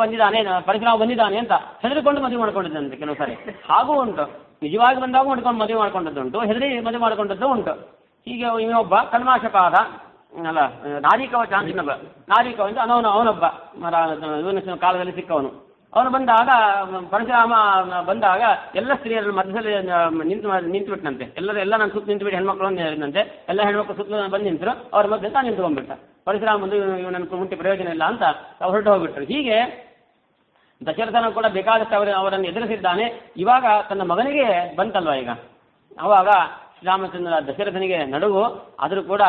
ಬಂದಿದ್ದಾನೆ, ಪರಶುರಾಮ ಬಂದಿದ್ದಾನೆ ಅಂತ ಹೆದರಿಕೊಂಡು ಮದುವೆ ಮಾಡ್ಕೊಂಡಿದ್ದಂತೆ. ಕೆಲವು ಸಾರಿ ಹಾಗೂ ಉಂಟು, ನಿಜವಾಗಿ ಬಂದಾಗ ಮಾಡ್ಕೊಂಡು ಮದುವೆ ಮಾಡ್ಕೊಂಡದ್ದು ಉಂಟು, ಹೆದರಿ ಮದುವೆ ಮಾಡ್ಕೊಂಡದ್ದು ಉಂಟು. ಹೀಗೆ ಇವನೊಬ್ಬ ಕಲ್ಮಾಶಪಾದ ಅಲ್ಲ, ನಾರಿಕವಚ ಅಂತ ಇನ್ನೊಬ್ಬ, ನಾರಿಕವಂತ ಅವನೊಬ್ಬ ಇವನ ಕಾಲದಲ್ಲಿ ಸಿಕ್ಕವನು. ಅವನು ಬಂದಾಗ ಪರಶುರಾಮ ಬಂದಾಗ ಎಲ್ಲ ಸ್ತ್ರೀಯರ ಮಧ್ಯದಲ್ಲಿ ನಿಂತು ಬಿಟ್ಟನಂತೆ. ಎಲ್ಲ ನಾನು ಸುತ್ತ ನಿಂತು ಬಿಟ್ಟು ಹೆಣ್ಮಕ್ಳು ಹೇಳಿದಂತೆ. ಎಲ್ಲ ಹೆಣ್ಮಕ್ಳು ಸುತ್ತಲೂ ಬಂದು ನಿಂತರು, ಅವ್ರ ಮಧ್ಯೆ ತಾನು ನಿಂತ್ಕೊಂಡ್ಬಿಟ್ಟ. ಪರಶುರಾಮ ಬಂದು ಇವನನ್ನು ಮುಟ್ಟಿ ಪ್ರಯೋಜನ ಇಲ್ಲ ಅಂತ ಹೊರಟು ಹೋಗ್ಬಿಟ್ರು. ಹೀಗೆ ದಶರಥನ ಕೂಡ ಬೇಕಾದಷ್ಟು ಅವರನ್ನು ಎದುರಿಸಿದ್ದಾನೆ. ಇವಾಗ ತನ್ನ ಮಗನಿಗೆ ಬಂತಲ್ವ ಈಗ, ಅವಾಗ ಶ್ರೀರಾಮಚಂದ್ರ ದಶರಥನಿಗೆ ನಡುವು. ಆದರೂ ಕೂಡ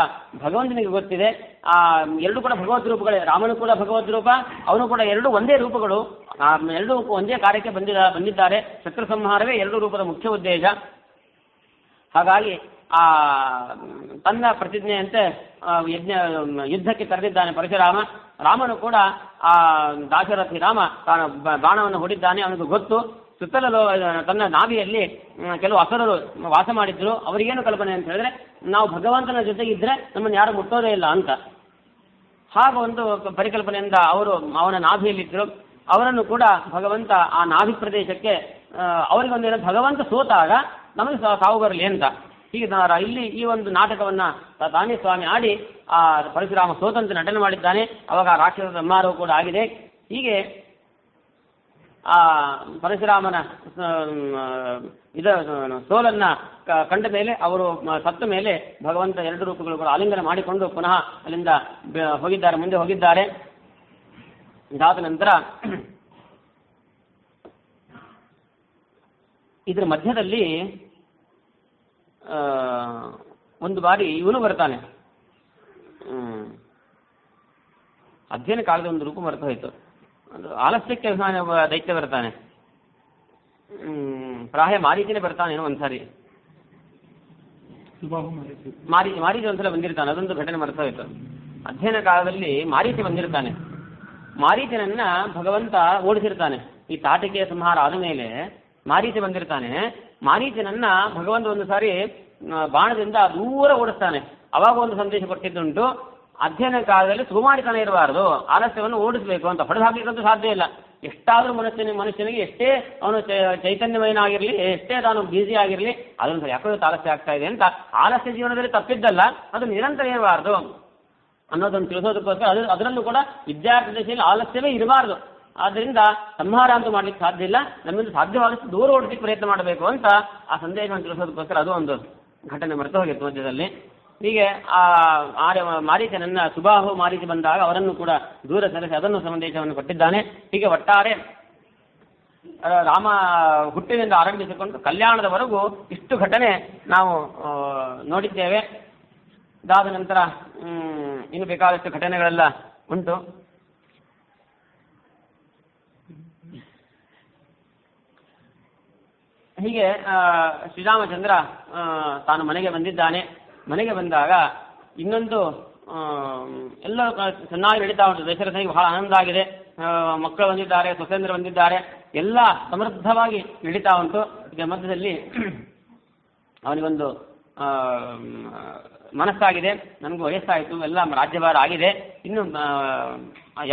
ಭಗವಂತನಿಗೆ ಗೊತ್ತಿದೆ, ಆ ಎರಡು ಕೂಡ ಭಗವದ್ ರೂಪಗಳೇ. ರಾಮನು ಕೂಡ ಭಗವದ್ ರೂಪ, ಅವನು ಕೂಡ ಎರಡು ಒಂದೇ ರೂಪಗಳು, ಎರಡೂ ಒಂದೇ ಕಾರ್ಯಕ್ಕೆ ಬಂದಿದ್ದಾರೆ. ಶತ್ರು ಸಂಹಾರವೇ ಎರಡು ರೂಪದ ಮುಖ್ಯ ಉದ್ದೇಶ. ಹಾಗಾಗಿ ಆ ತನ್ನ ಪ್ರತಿಜ್ಞೆಯಂತೆ ಯುದ್ಧಕ್ಕೆ ಕರೆದಿದ್ದಾನೆ ಪರಶುರಾಮ. ರಾಮನು ಕೂಡ ಆ ದಾಶರಥಿ ರಾಮ ತಾನು ಬಾಣವನ್ನು ಹೊಡಿದ್ದಾನೆ. ಅವನಿಗೆ ಗೊತ್ತು, ಸುತ್ತಲೂ ತನ್ನ ನಾಭಿಯಲ್ಲಿ ಕೆಲವು ಅಸುರರು ವಾಸ ಮಾಡಿದ್ರು. ಅವರಿಗೇನು ಕಲ್ಪನೆ ಅಂತ ಹೇಳಿದ್ರೆ, ನಾವು ಭಗವಂತನ ಜೊತೆಗಿದ್ರೆ ನಮ್ಮನ್ನು ಯಾರು ಮುಟ್ಟೋದೇ ಇಲ್ಲ ಅಂತ. ಹಾಗೆ ಒಂದು ಪರಿಕಲ್ಪನೆಯಿಂದ ಅವರು ಅವನ ನಾಭಿಯಲ್ಲಿದ್ದರು. ಅವರನ್ನು ಕೂಡ ಭಗವಂತ ಆ ನಾಭಿ ಪ್ರದೇಶಕ್ಕೆ ಅವರಿಗೊಂದೇನು ಭಗವಂತ ಸೋತಾಗ ನಮಗೆ ಸಾವು ಬರಲಿ ಅಂತ. ಹೀಗೆ ಇಲ್ಲಿ ಈ ಒಂದು ನಾಟಕವನ್ನು ತಾನೇ ಸ್ವಾಮಿ ಆಡಿ ಆ ಪರಶುರಾಮ ಸೋತಂತೆ ನಟನೆ ಮಾಡಿದ್ದಾನೆ. ಅವಾಗ ರಾಕ್ಷಸ ಸಂಹಾರವೂ ಕೂಡ ಆಗಿದೆ. ಹೀಗೆ ಆ ಪರಶುರಾಮನ ಸೋಲನ್ನ ಕಂಡ ಮೇಲೆ, ಅವರು ಸತ್ತ ಮೇಲೆ ಭಗವಂತ ಎರಡು ರೂಪಗಳು ಕೂಡ ಆಲಿಂಗನ ಮಾಡಿಕೊಂಡು ಪುನಃ ಅಲ್ಲಿಂದ ಹೋಗಿದ್ದಾರೆ, ಮುಂದೆ ಹೋಗಿದ್ದಾರೆ. ಇದಾದ ನಂತರ ಇದರ ಮಧ್ಯದಲ್ಲಿ ಒಂದು ಬಾರಿ ಇವನು ಬರ್ತಾನೆ. ಅಧ್ಯಯನ ಕಾಲದ ಒಂದು ರೂಪ ಮರೆತು ಹೋಯಿತು. ಆಲಸ್ಯಕ್ಕೆ ದೈತ್ಯ ಬರ್ತಾನೆ. ಪ್ರಾಯ ಮಾರೀಚನೆ ಬರ್ತಾನೇನೋ ಒಂದ್ಸಾರಿ, ಮಾರೀಚ ಒಂದ್ಸಲ ಬಂದಿರ್ತಾನೆ. ಅದೊಂದು ಘಟನೆ ಮರೆತು ಹೋಯಿತು. ಅಧ್ಯಯನ ಕಾಲದಲ್ಲಿ ಮಾರೀಚ ಬಂದಿರ್ತಾನೆ. ಮಾರೀಚನನ್ನ ಭಗವಂತ ಓಡಿಸಿರ್ತಾನೆ. ಈ ತಾಟಿಕೆಯ ಸಂಹಾರ ಆದ ಮೇಲೆ ಮಾರೀಚ ಬಂದಿರ್ತಾನೆ. ಮಾರೀಚನನ್ನ ಭಗವಂತ ಒಂದು ಸಾರಿ ಬಾಣದಿಂದ ದೂರ ಓಡಿಸ್ತಾನೆ. ಅವಾಗ ಒಂದು ಸಂದೇಶ ಕೊಟ್ಟಿದ್ದುಂಟು, ಅಧ್ಯಯನ ಕಾಲದಲ್ಲಿ ಸುಮಾರಿತನ ಇರಬಾರದು, ಆಲಸ್ಯವನ್ನು ಓಡಿಸಬೇಕು ಅಂತ ಹೊಡೆದು ಹಾಕಲಿಕ್ಕಂತೂ ಸಾಧ್ಯ ಇಲ್ಲ. ಎಷ್ಟಾದರೂ ಮನುಷ್ಯನಿಗೆ ಎಷ್ಟೇ ಅವನು ಚೈತನ್ಯಮಯನಾಗಿರಲಿ, ಎಷ್ಟೇ ತಾನು ಬ್ಯುಸಿ ಆಗಿರಲಿ, ಅದೊಂದು ಯಾಕೋ ಆಲಸ್ಯ ಆಗ್ತಾ ಇದೆ ಅಂತ ಆಲಸ್ಯ ಜೀವನದಲ್ಲಿ ತಪ್ಪಿದ್ದಲ್ಲ, ಅದು ನಿರಂತರ ಇರಬಾರ್ದು ಅನ್ನೋದನ್ನು ತಿಳಿಸೋದಕ್ಕೋಸ್ಕರ ಅದರಲ್ಲೂ ಕೂಡ ವಿದ್ಯಾರ್ಥಿ ದಶೆಯಲ್ಲಿ ಆಲಸ್ಯವೇ ಇರಬಾರ್ದು. ಆದ್ದರಿಂದ ಸಂಹಾರ ಅಂತೂ ಮಾಡ್ಲಿಕ್ಕೆ ಸಾಧ್ಯ ಇಲ್ಲ, ನಮ್ಮಿಂದ ಸಾಧ್ಯವಾದಷ್ಟು ದೂರ ಓಡಿಸಲಿಕ್ಕೆ ಪ್ರಯತ್ನ ಮಾಡಬೇಕು ಅಂತ ಆ ಸಂದೇಶವನ್ನು ತಿಳಿಸೋದಕ್ಕೋಸ್ಕರ ಅದು ಒಂದು ಘಟನೆ ಮರೆತು ಹೋಗಿತ್ತು ಮಧ್ಯದಲ್ಲಿ. ಹೀಗೆ ಮಾರೀಚನನ್ನ ಸುಬಾಹು ಮಾರೀಚ ಬಂದಾಗ ಅವರನ್ನು ಕೂಡ ದೂರ ಸರಿಸಿ ಅದನ್ನು ಸಂದೇಶವನ್ನು ಕೊಟ್ಟಿದ್ದಾನೆ. ಹೀಗೆ ಒಟ್ಟಾರೆ ರಾಮ ಹುಟ್ಟಿನಿಂದ ಆರಂಭಿಸಿಕೊಂಡು ಕಲ್ಯಾಣದವರೆಗೂ ಇಷ್ಟು ಘಟನೆ ನಾವು ನೋಡಿದ್ದೇವೆ. ಇದಾದ ನಂತರ ಇನ್ನು ಬೇಕಾದಷ್ಟು ಘಟನೆಗಳೆಲ್ಲ ಉಂಟು. ಹೀಗೆ ಶ್ರೀರಾಮಚಂದ್ರ ತಾನು ಮನೆಗೆ ಬಂದಿದ್ದಾನೆ. ಮನೆಗೆ ಬಂದಾಗ ಇನ್ನೊಂದು ಎಲ್ಲ ಚೆನ್ನಾಗಿ ನಡೀತಾ ಉಂಟು. ದಶರಥನಿಗೆ ಬಹಳ ಆನಂದ ಆಗಿದೆ, ಮಕ್ಕಳು ಬಂದಿದ್ದಾರೆ, ಸೊಸೇಂದ್ರ ಬಂದಿದ್ದಾರೆ, ಎಲ್ಲ ಸಮೃದ್ಧವಾಗಿ ನಡೀತಾ ಉಂಟು. ಇದರ ಮಧ್ಯದಲ್ಲಿ ಅವನಿಗೊಂದು ಮನಸ್ಸಾಗಿದೆ, ನನಗೂ ವಯಸ್ಸಾಯಿತು, ಎಲ್ಲ ರಾಜ್ಯಭಾರ ಆಗಿದೆ, ಇನ್ನು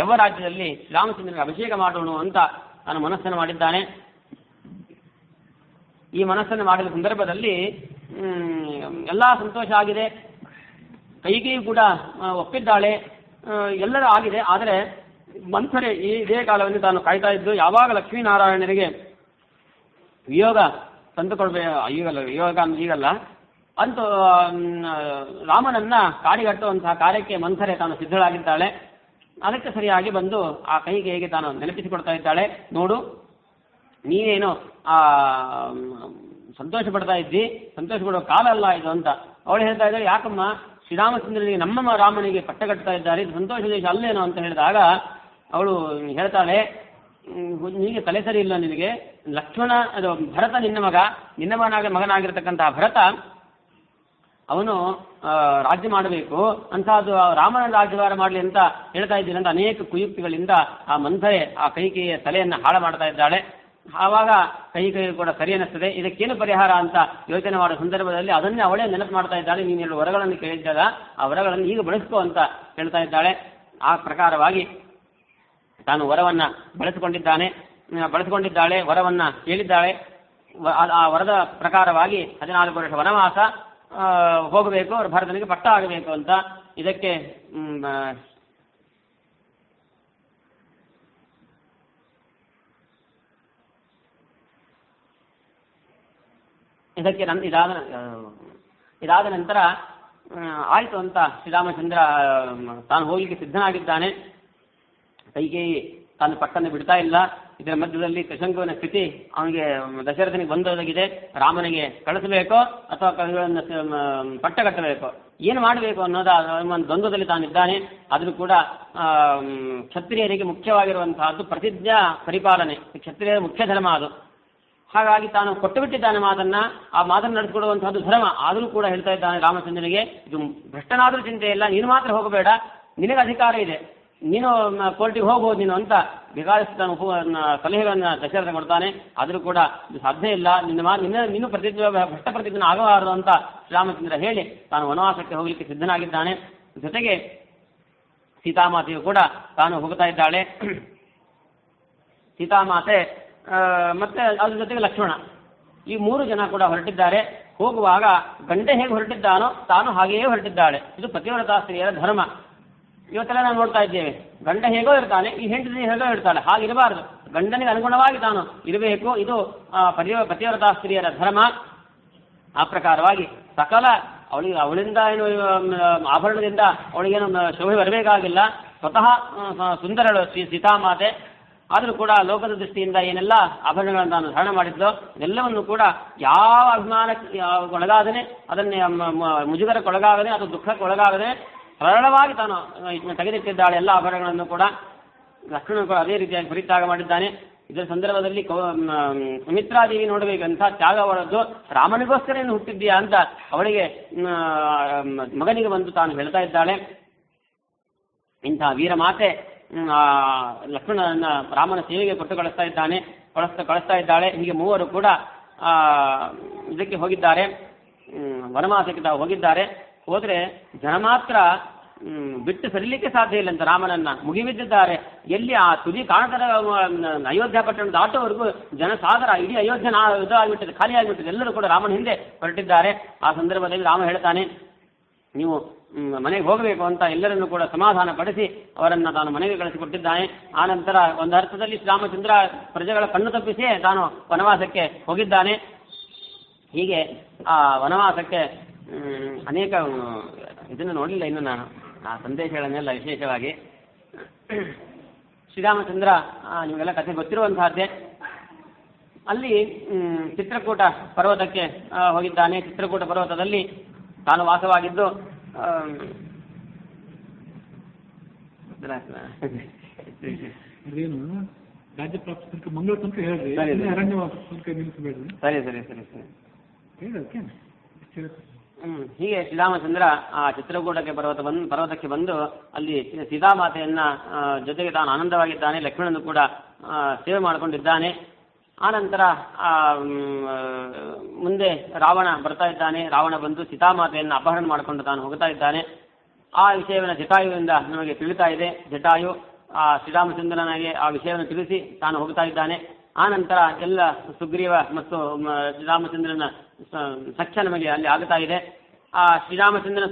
ಯಾವ ರಾಜ್ಯದಲ್ಲಿ ಶ್ರೀರಾಮಚಂದ್ರನಿಗೆ ಅಭಿಷೇಕ ಮಾಡೋಣ ಅಂತ ತಾನು ಮನಸ್ಸನ್ನು ಮಾಡಿದ್ದಾನೆ. ಈ ಮನಸ್ಸನ್ನು ಮಾಡಿದ ಸಂದರ್ಭದಲ್ಲಿ ಎಲ್ಲ ಸಂತೋಷ ಆಗಿದೆ, ಕೈಗೆಯೂ ಕೂಡ ಒಪ್ಪಿದ್ದಾಳೆ, ಎಲ್ಲರೂ ಆಗಿದೆ. ಆದರೆ ಮಂಥರೆ ಇದೇ ಕಾಲವನ್ನು ತಾನು ಕಾಯ್ತಾ ಇದ್ದು ಯಾವಾಗ ಲಕ್ಷ್ಮೀನಾರಾಯಣನಿಗೆ ವಿಯೋಗ ತಂದುಕೊಳ್ಬೇಕು, ಈಗಲ್ಲ ಅಂತೂ ರಾಮನನ್ನ ಕಾಡಿಗಟ್ಟುವಂತಹ ಕಾರ್ಯಕ್ಕೆ ಮಂಥರೆ ತಾನು ಸಿದ್ಧಳಾಗಿದ್ದಾಳೆ. ಅದಕ್ಕೆ ಸರಿಯಾಗಿ ಬಂದು ಆ ಕೈಗೆ ತಾನು ನೆನಪಿಸಿಕೊಡ್ತಾ ಇದ್ದಾಳೆ, ನೋಡು ನೀನೇನು ಸಂತೋಷ ಪಡ್ತಾ ಇದ್ದಿ, ಸಂತೋಷ ಪಡುವ ಕಾಲ ಅಲ್ಲ ಇದು ಅಂತ ಅವಳು ಹೇಳ್ತಾ ಇದ್ದಾಳೆ. ಯಾಕಮ್ಮ ಶ್ರೀರಾಮಚಂದ್ರನಿಗೆ ನಮ್ಮ ರಾಮನಿಗೆ ಪಟ್ಟ ಕಟ್ತಾ ಇದ್ದಾರೆ, ಇದು ಸಂತೋಷ ದೇಶ ಅಲ್ಲೇನೋ ಅಂತ ಹೇಳಿದಾಗ ಅವಳು ಹೇಳ್ತಾಳೆ, ನಿನಗೆ ತಲೆ ಸರಿ ಇಲ್ಲ, ನಿನಗೆ ಲಕ್ಷ್ಮಣ ಅದು ಭರತ ನಿನ್ನ ಮಗನಾಗಿರ್ತಕ್ಕಂತಹ ಭರತ ಅವನು ರಾಜ್ಯ ಮಾಡಬೇಕು ಅಂತಹದ್ದು ರಾಮನ ರಾಜ್ಯಭಾರ ಮಾಡಲಿ ಅಂತ ಹೇಳ್ತಾ ಇದ್ದೀನಿ ಅಂತ ಅನೇಕ ಕುಯುಕ್ತಿಗಳಿಂದ ಆ ಮಂಥರೆ ಆ ಕೈಕೆಯ ತಲೆಯನ್ನು ಹಾಳು ಮಾಡ್ತಾ ಇದ್ದಾಳೆ. ಆವಾಗ ಕೈ ಕೂಡ ಸರಿ ಅನ್ನಿಸ್ತದೆ, ಇದಕ್ಕೇನು ಪರಿಹಾರ ಅಂತ ಯೋಚನೆ ಮಾಡುವ ಸಂದರ್ಭದಲ್ಲಿ ಅದನ್ನೇ ಅವಳೇ ನೆನಪು ಮಾಡ್ತಾ ಇದ್ದಾಳೆ. ನೀನು 2 ವರಗಳನ್ನು ಕೇಳಿದ್ದಾಗ ಆ ವರಗಳನ್ನು ಈಗ ಬಳಸ್ಕೋ ಅಂತ ಹೇಳ್ತಾ ಇದ್ದಾಳೆ. ಆ ಪ್ರಕಾರವಾಗಿ ತಾನು ವರವನ್ನು ಬಳಸಿಕೊಂಡಿದ್ದಾಳೆ, ವರವನ್ನು ಕೇಳಿದ್ದಾಳೆ. ಆ ವರದ ಪ್ರಕಾರವಾಗಿ 14 ವರ್ಷ ವನವಾಸ ಹೋಗಬೇಕು, ಭರತನಿಗೆ ಪಟ್ಟ ಆಗಬೇಕು ಅಂತ. ಇದಕ್ಕೆ ಇದಾದ ನಂತರ ಆಯಿತು ಅಂತ ಶ್ರೀರಾಮಚಂದ್ರ ತಾನು ಹೋಗಲಿಕ್ಕೆ ಸಿದ್ಧನಾಗಿದ್ದಾನೆ. ಕೈಕೇಯಿ ತಾನು ಪಟ್ಟನ್ನು ಬಿಡ್ತಾ ಇಲ್ಲ. ಇದರ ಮಧ್ಯದಲ್ಲಿ ತ್ರಿಶಂಕುವಿನ ಸ್ಥಿತಿ ಅವನಿಗೆ ದಶರಥನಿಗೆ ಬಂದೊದಗಿದೆ. ರಾಮನಿಗೆ ಕಳಿಸಬೇಕೋ ಅಥವಾ ಪಟ್ಟ ಕಟ್ಟಬೇಕೋ, ಏನು ಮಾಡಬೇಕು ಅನ್ನೋದು ಒಂದು ದ್ವಂದ್ವದಲ್ಲಿ ತಾನಿದ್ದಾನೆ. ಆದರೂ ಕೂಡ ಕ್ಷತ್ರಿಯರಿಗೆ ಮುಖ್ಯವಾಗಿರುವಂತಹದ್ದು ಪ್ರತಿಜ್ಞಾ ಪರಿಪಾಲನೆ, ಕ್ಷತ್ರಿಯರ ಮುಖ್ಯ ಧರ್ಮ ಅದು. ಹಾಗಾಗಿ ತಾನು ಕೊಟ್ಟು ಬಿಟ್ಟಿದ್ದಾನೆ ಮಾತನ್ನ, ಆ ಮಾತನ್ನು ನಡೆಸಿಕೊಡುವಂತಹದ್ದು ಧರ್ಮ. ಆದರೂ ಕೂಡ ಹೇಳ್ತಾ ಇದ್ದಾನೆ ರಾಮಚಂದ್ರನಿಗೆ, ಇದು ಭ್ರಷ್ಟನಾದರೂ ಚಿಂತೆ ಇಲ್ಲ, ನೀನು ಮಾತ್ರ ಹೋಗಬೇಡ, ನಿನಗೆ ಅಧಿಕಾರ ಇದೆ, ನೀನು ಕೋರ್ಟಿಗೆ ಹೋಗ್ಬೋದು ನೀನು ಅಂತ ಬೇಕಾದಷ್ಟು ತಾನು ಸಲಹೆಗಳನ್ನು ದಶರಥ ಕೊಡ್ತಾನೆ. ಆದರೂ ಕೂಡ ಇದು ಸಾಧ್ಯ ಇಲ್ಲ, ನೀನು ಭ್ರಷ್ಟ ಪ್ರತಿಜ್ಞೆ ಆಗಬಾರದು ಅಂತ ಶ್ರೀರಾಮಚಂದ್ರ ಹೇಳಿ ತಾನು ವನವಾಸಕ್ಕೆ ಹೋಗಲಿಕ್ಕೆ ಸಿದ್ಧನಾಗಿದ್ದಾನೆ. ಜೊತೆಗೆ ಸೀತಾಮಾತೆಯು ಕೂಡ ತಾನು ಹೋಗ್ತಾ ಇದ್ದಾಳೆ. ಸೀತಾಮಾತೆ ಮತ್ತೆ ಅದ್ರ ಜೊತೆಗೆ ಲಕ್ಷ್ಮಣ, ಈ 3 ಜನ ಕೂಡ ಹೊರಟಿದ್ದಾರೆ. ಹೋಗುವಾಗ ಗಂಡ ಹೇಗೆ ಹೊರಟಿದ್ದಾನೋ ತಾನು ಹಾಗೆಯೇ ಹೊರಟಿದ್ದಾಳೆ. ಇದು ಪತಿವ್ರತಾ ಸ್ತ್ರೀಯರ ಧರ್ಮ. ಇವತ್ತೆಲ್ಲ ನಾವು ನೋಡ್ತಾ ಇದ್ದೇವೆ, ಗಂಡ ಹೇಗೋ ಇರ್ತಾನೆ, ಈ ಹೆಂಡತಿ ಹೇಗೋ ಇರ್ತಾಳೆ. ಹಾಗಿರಬಾರ್ದು, ಗಂಡನಿಗೆ ಅನುಗುಣವಾಗಿ ತಾನು ಇರಬೇಕು. ಇದು ಪತಿವ್ರತಾ ಸ್ತ್ರೀಯರ ಧರ್ಮ. ಆ ಪ್ರಕಾರವಾಗಿ ಸಕಲ ಅವಳಿಂದ ಏನು ಆಭರಣದಿಂದ ಅವಳಿಗೇನು ಶೋಭೆ ಬರಬೇಕಾಗಿಲ್ಲ. ಸ್ವತಃ ಸುಂದರಳು ಸೀತಾಮಾತೆ. ಆದರೂ ಕೂಡ ಲೋಕದ ದೃಷ್ಟಿಯಿಂದ ಏನೆಲ್ಲ ಆಭರಣಗಳನ್ನು ತಾನು ಧಾರಣ ಮಾಡಿದ್ದೋ ಎಲ್ಲವನ್ನು ಕೂಡ ಯಾವ ಅಭಿಮಾನಕ್ಕೆ ಒಳಗಾಗದೆ, ಅದನ್ನೇ ಮುಜುಗರಕ್ಕೊಳಗಾಗದೆ ಅಥವಾ ದುಃಖಕ್ಕೊಳಗಾಗದೆ ಸರಳವಾಗಿ ತಾನು ತೆಗೆದಿಟ್ಟಿದ್ದಾಳೆ ಎಲ್ಲ ಆಭರಣಗಳನ್ನು ಕೂಡ. ಲಕ್ಷ್ಮಣನು ಕೂಡ ಅದೇ ರೀತಿಯಾಗಿ ಪರಿತ್ಯಾಗ ಮಾಡಿದ್ದಾನೆ. ಇದರ ಸಂದರ್ಭದಲ್ಲಿ ಸುಮಿತ್ರಾದೇವಿ ನೋಡಬೇಕಂತ ತ್ಯಾಗ ಅವಳದ್ದು, ರಾಮನಿಗೋಸ್ಕರ ಏನು ಹುಟ್ಟಿದ್ದೀಯಾ ಅಂತ ಅವಳಿಗೆ ಮಗನಿಗೆ ಬಂದು ತಾನು ಹೇಳ್ತಾ ಇದ್ದಾಳೆ. ಇಂಥ ವೀರಮಾತೆ ಲಕ್ಷ್ಮಣನ ರಾಮನ ಸೇವೆಗೆ ಕೊಟ್ಟು ಕಳಿಸ್ತಾ ಇದ್ದಾಳೆ. ಹೀಗೆ 3 ಕೂಡ ಇದಕ್ಕೆ ಹೋಗಿದ್ದಾರೆ, ವನವಾಸಕ್ಕೆ ತಾವು ಹೋಗಿದ್ದಾರೆ. ಹೋದರೆ ಜನ ಮಾತ್ರ ಬಿಟ್ಟು ಸರಿಲಿಕ್ಕೆ ಸಾಧ್ಯ ಇಲ್ಲ ಅಂತ ರಾಮನನ್ನ ಮುಗಿಬಿದ್ದಿದ್ದಾರೆ. ಎಲ್ಲಿ ಆ ತುದಿ ಕಾಣತರ ಅಯೋಧ್ಯ ಪಟ್ಟಣ ದಾಟುವವರೆಗೂ ಜನಸಾಗರ ಇಡೀ ಅಯೋಧ್ಯ ಇದು ಆಗಿಬಿಟ್ಟಿದೆ, ಖಾಲಿ ಆಗಿಬಿಟ್ಟಿದೆ. ಎಲ್ಲರೂ ಕೂಡ ರಾಮನ ಹಿಂದೆ ಹೊರಟಿದ್ದಾರೆ. ಆ ಸಂದರ್ಭದಲ್ಲಿ ರಾಮ ಹೇಳ್ತಾನೆ, ನೀವು ಮನೆಗೆ ಹೋಗಬೇಕು ಅಂತ ಎಲ್ಲರನ್ನು ಕೂಡ ಸಮಾಧಾನ ಪಡಿಸಿ ಅವರನ್ನು ತಾನು ಮನೆಗೆ ಕಳಿಸಿಕೊಟ್ಟಿದ್ದಾನೆ. ಆನಂತರ ಒಂದು ಅರ್ಥದಲ್ಲಿ ಶ್ರೀರಾಮಚಂದ್ರ ಪ್ರಜೆಗಳ ಕಣ್ಣು ತಪ್ಪಿಸಿಯೇ ತಾನು ವನವಾಸಕ್ಕೆ ಹೋಗಿದ್ದಾನೆ. ಹೀಗೆ ಆ ವನವಾಸಕ್ಕೆ ಅನೇಕ ಇದನ್ನು ನೋಡಲಿಲ್ಲ ಇನ್ನು ನಾನು ಆ ಸಂದೇಶಗಳನ್ನೆಲ್ಲ ವಿಶೇಷವಾಗಿ. ಶ್ರೀರಾಮಚಂದ್ರ ನಿಮಗೆಲ್ಲ ಕಥೆ ಗೊತ್ತಿರುವಂತಹದ್ದೇ. ಅಲ್ಲಿ ಚಿತ್ರಕೂಟ ಪರ್ವತಕ್ಕೆ ಹೋಗಿದ್ದಾನೆ. ಚಿತ್ರಕೂಟ ಪರ್ವತದಲ್ಲಿ ತಾನು ವಾಸವಾಗಿದ್ದು ರಾಜ್ಯ ಪ್ರಾಪ್ತಿ ಮಂಗಳ ತನಕ ಹೇಳಿದ್ರಿ, ಅರಣ್ಯವಾಸ ನಿಲ್ಲಿಸಬೇಡ್ರಿ. ಸರಿ ಸರಿ ಸರಿ ಸರಿ ಹೀಗೆ ಶ್ರೀರಾಮಚಂದ್ರ ಆ ಚಿತ್ರಕೂಟಕ್ಕೆ ಪರ್ವತಕ್ಕೆ ಬಂದು ಅಲ್ಲಿ ಸೀತಾಮಾತೆಯನ್ನ ಜೊತೆಗೆ ತಾನು ಆನಂದವಾಗಿದ್ದಾನೆ. ಲಕ್ಷ್ಮಣನು ಕೂಡ ಸೇವೆ ಮಾಡಿಕೊಂಡಿದ್ದಾನೆ. ಆನಂತರ ಮುಂದೆ ರಾವಣ ಬರ್ತಾ ಇದ್ದಾನೆ. ರಾವಣ ಬಂದು ಸೀತಾಮಾತೆಯನ್ನು ಅಪಹರಣ ಮಾಡಿಕೊಂಡು ತಾನು ಹೋಗ್ತಾ ಇದ್ದಾನೆ. ಆ ವಿಷಯವನ್ನು ಜಟಾಯುವಿಂದ ನಮಗೆ ತಿಳಿತಾ ಇದೆ. ಜಟಾಯು ಆ ಶ್ರೀರಾಮಚಂದ್ರನಿಗೆ ಆ ವಿಷಯವನ್ನು ತಿಳಿಸಿ ತಾನು ಹೋಗ್ತಾ ಇದ್ದಾನೆ. ಆನಂತರ ಎಲ್ಲ ಸುಗ್ರೀವ ಮತ್ತು ಶ್ರೀರಾಮಚಂದ್ರನ ಸಖ್ಯ ನಮಗೆ ಅಲ್ಲಿ ಆಗ್ತಾ ಇದೆ. ಆ ಶ್ರೀರಾಮಚಂದ್ರನ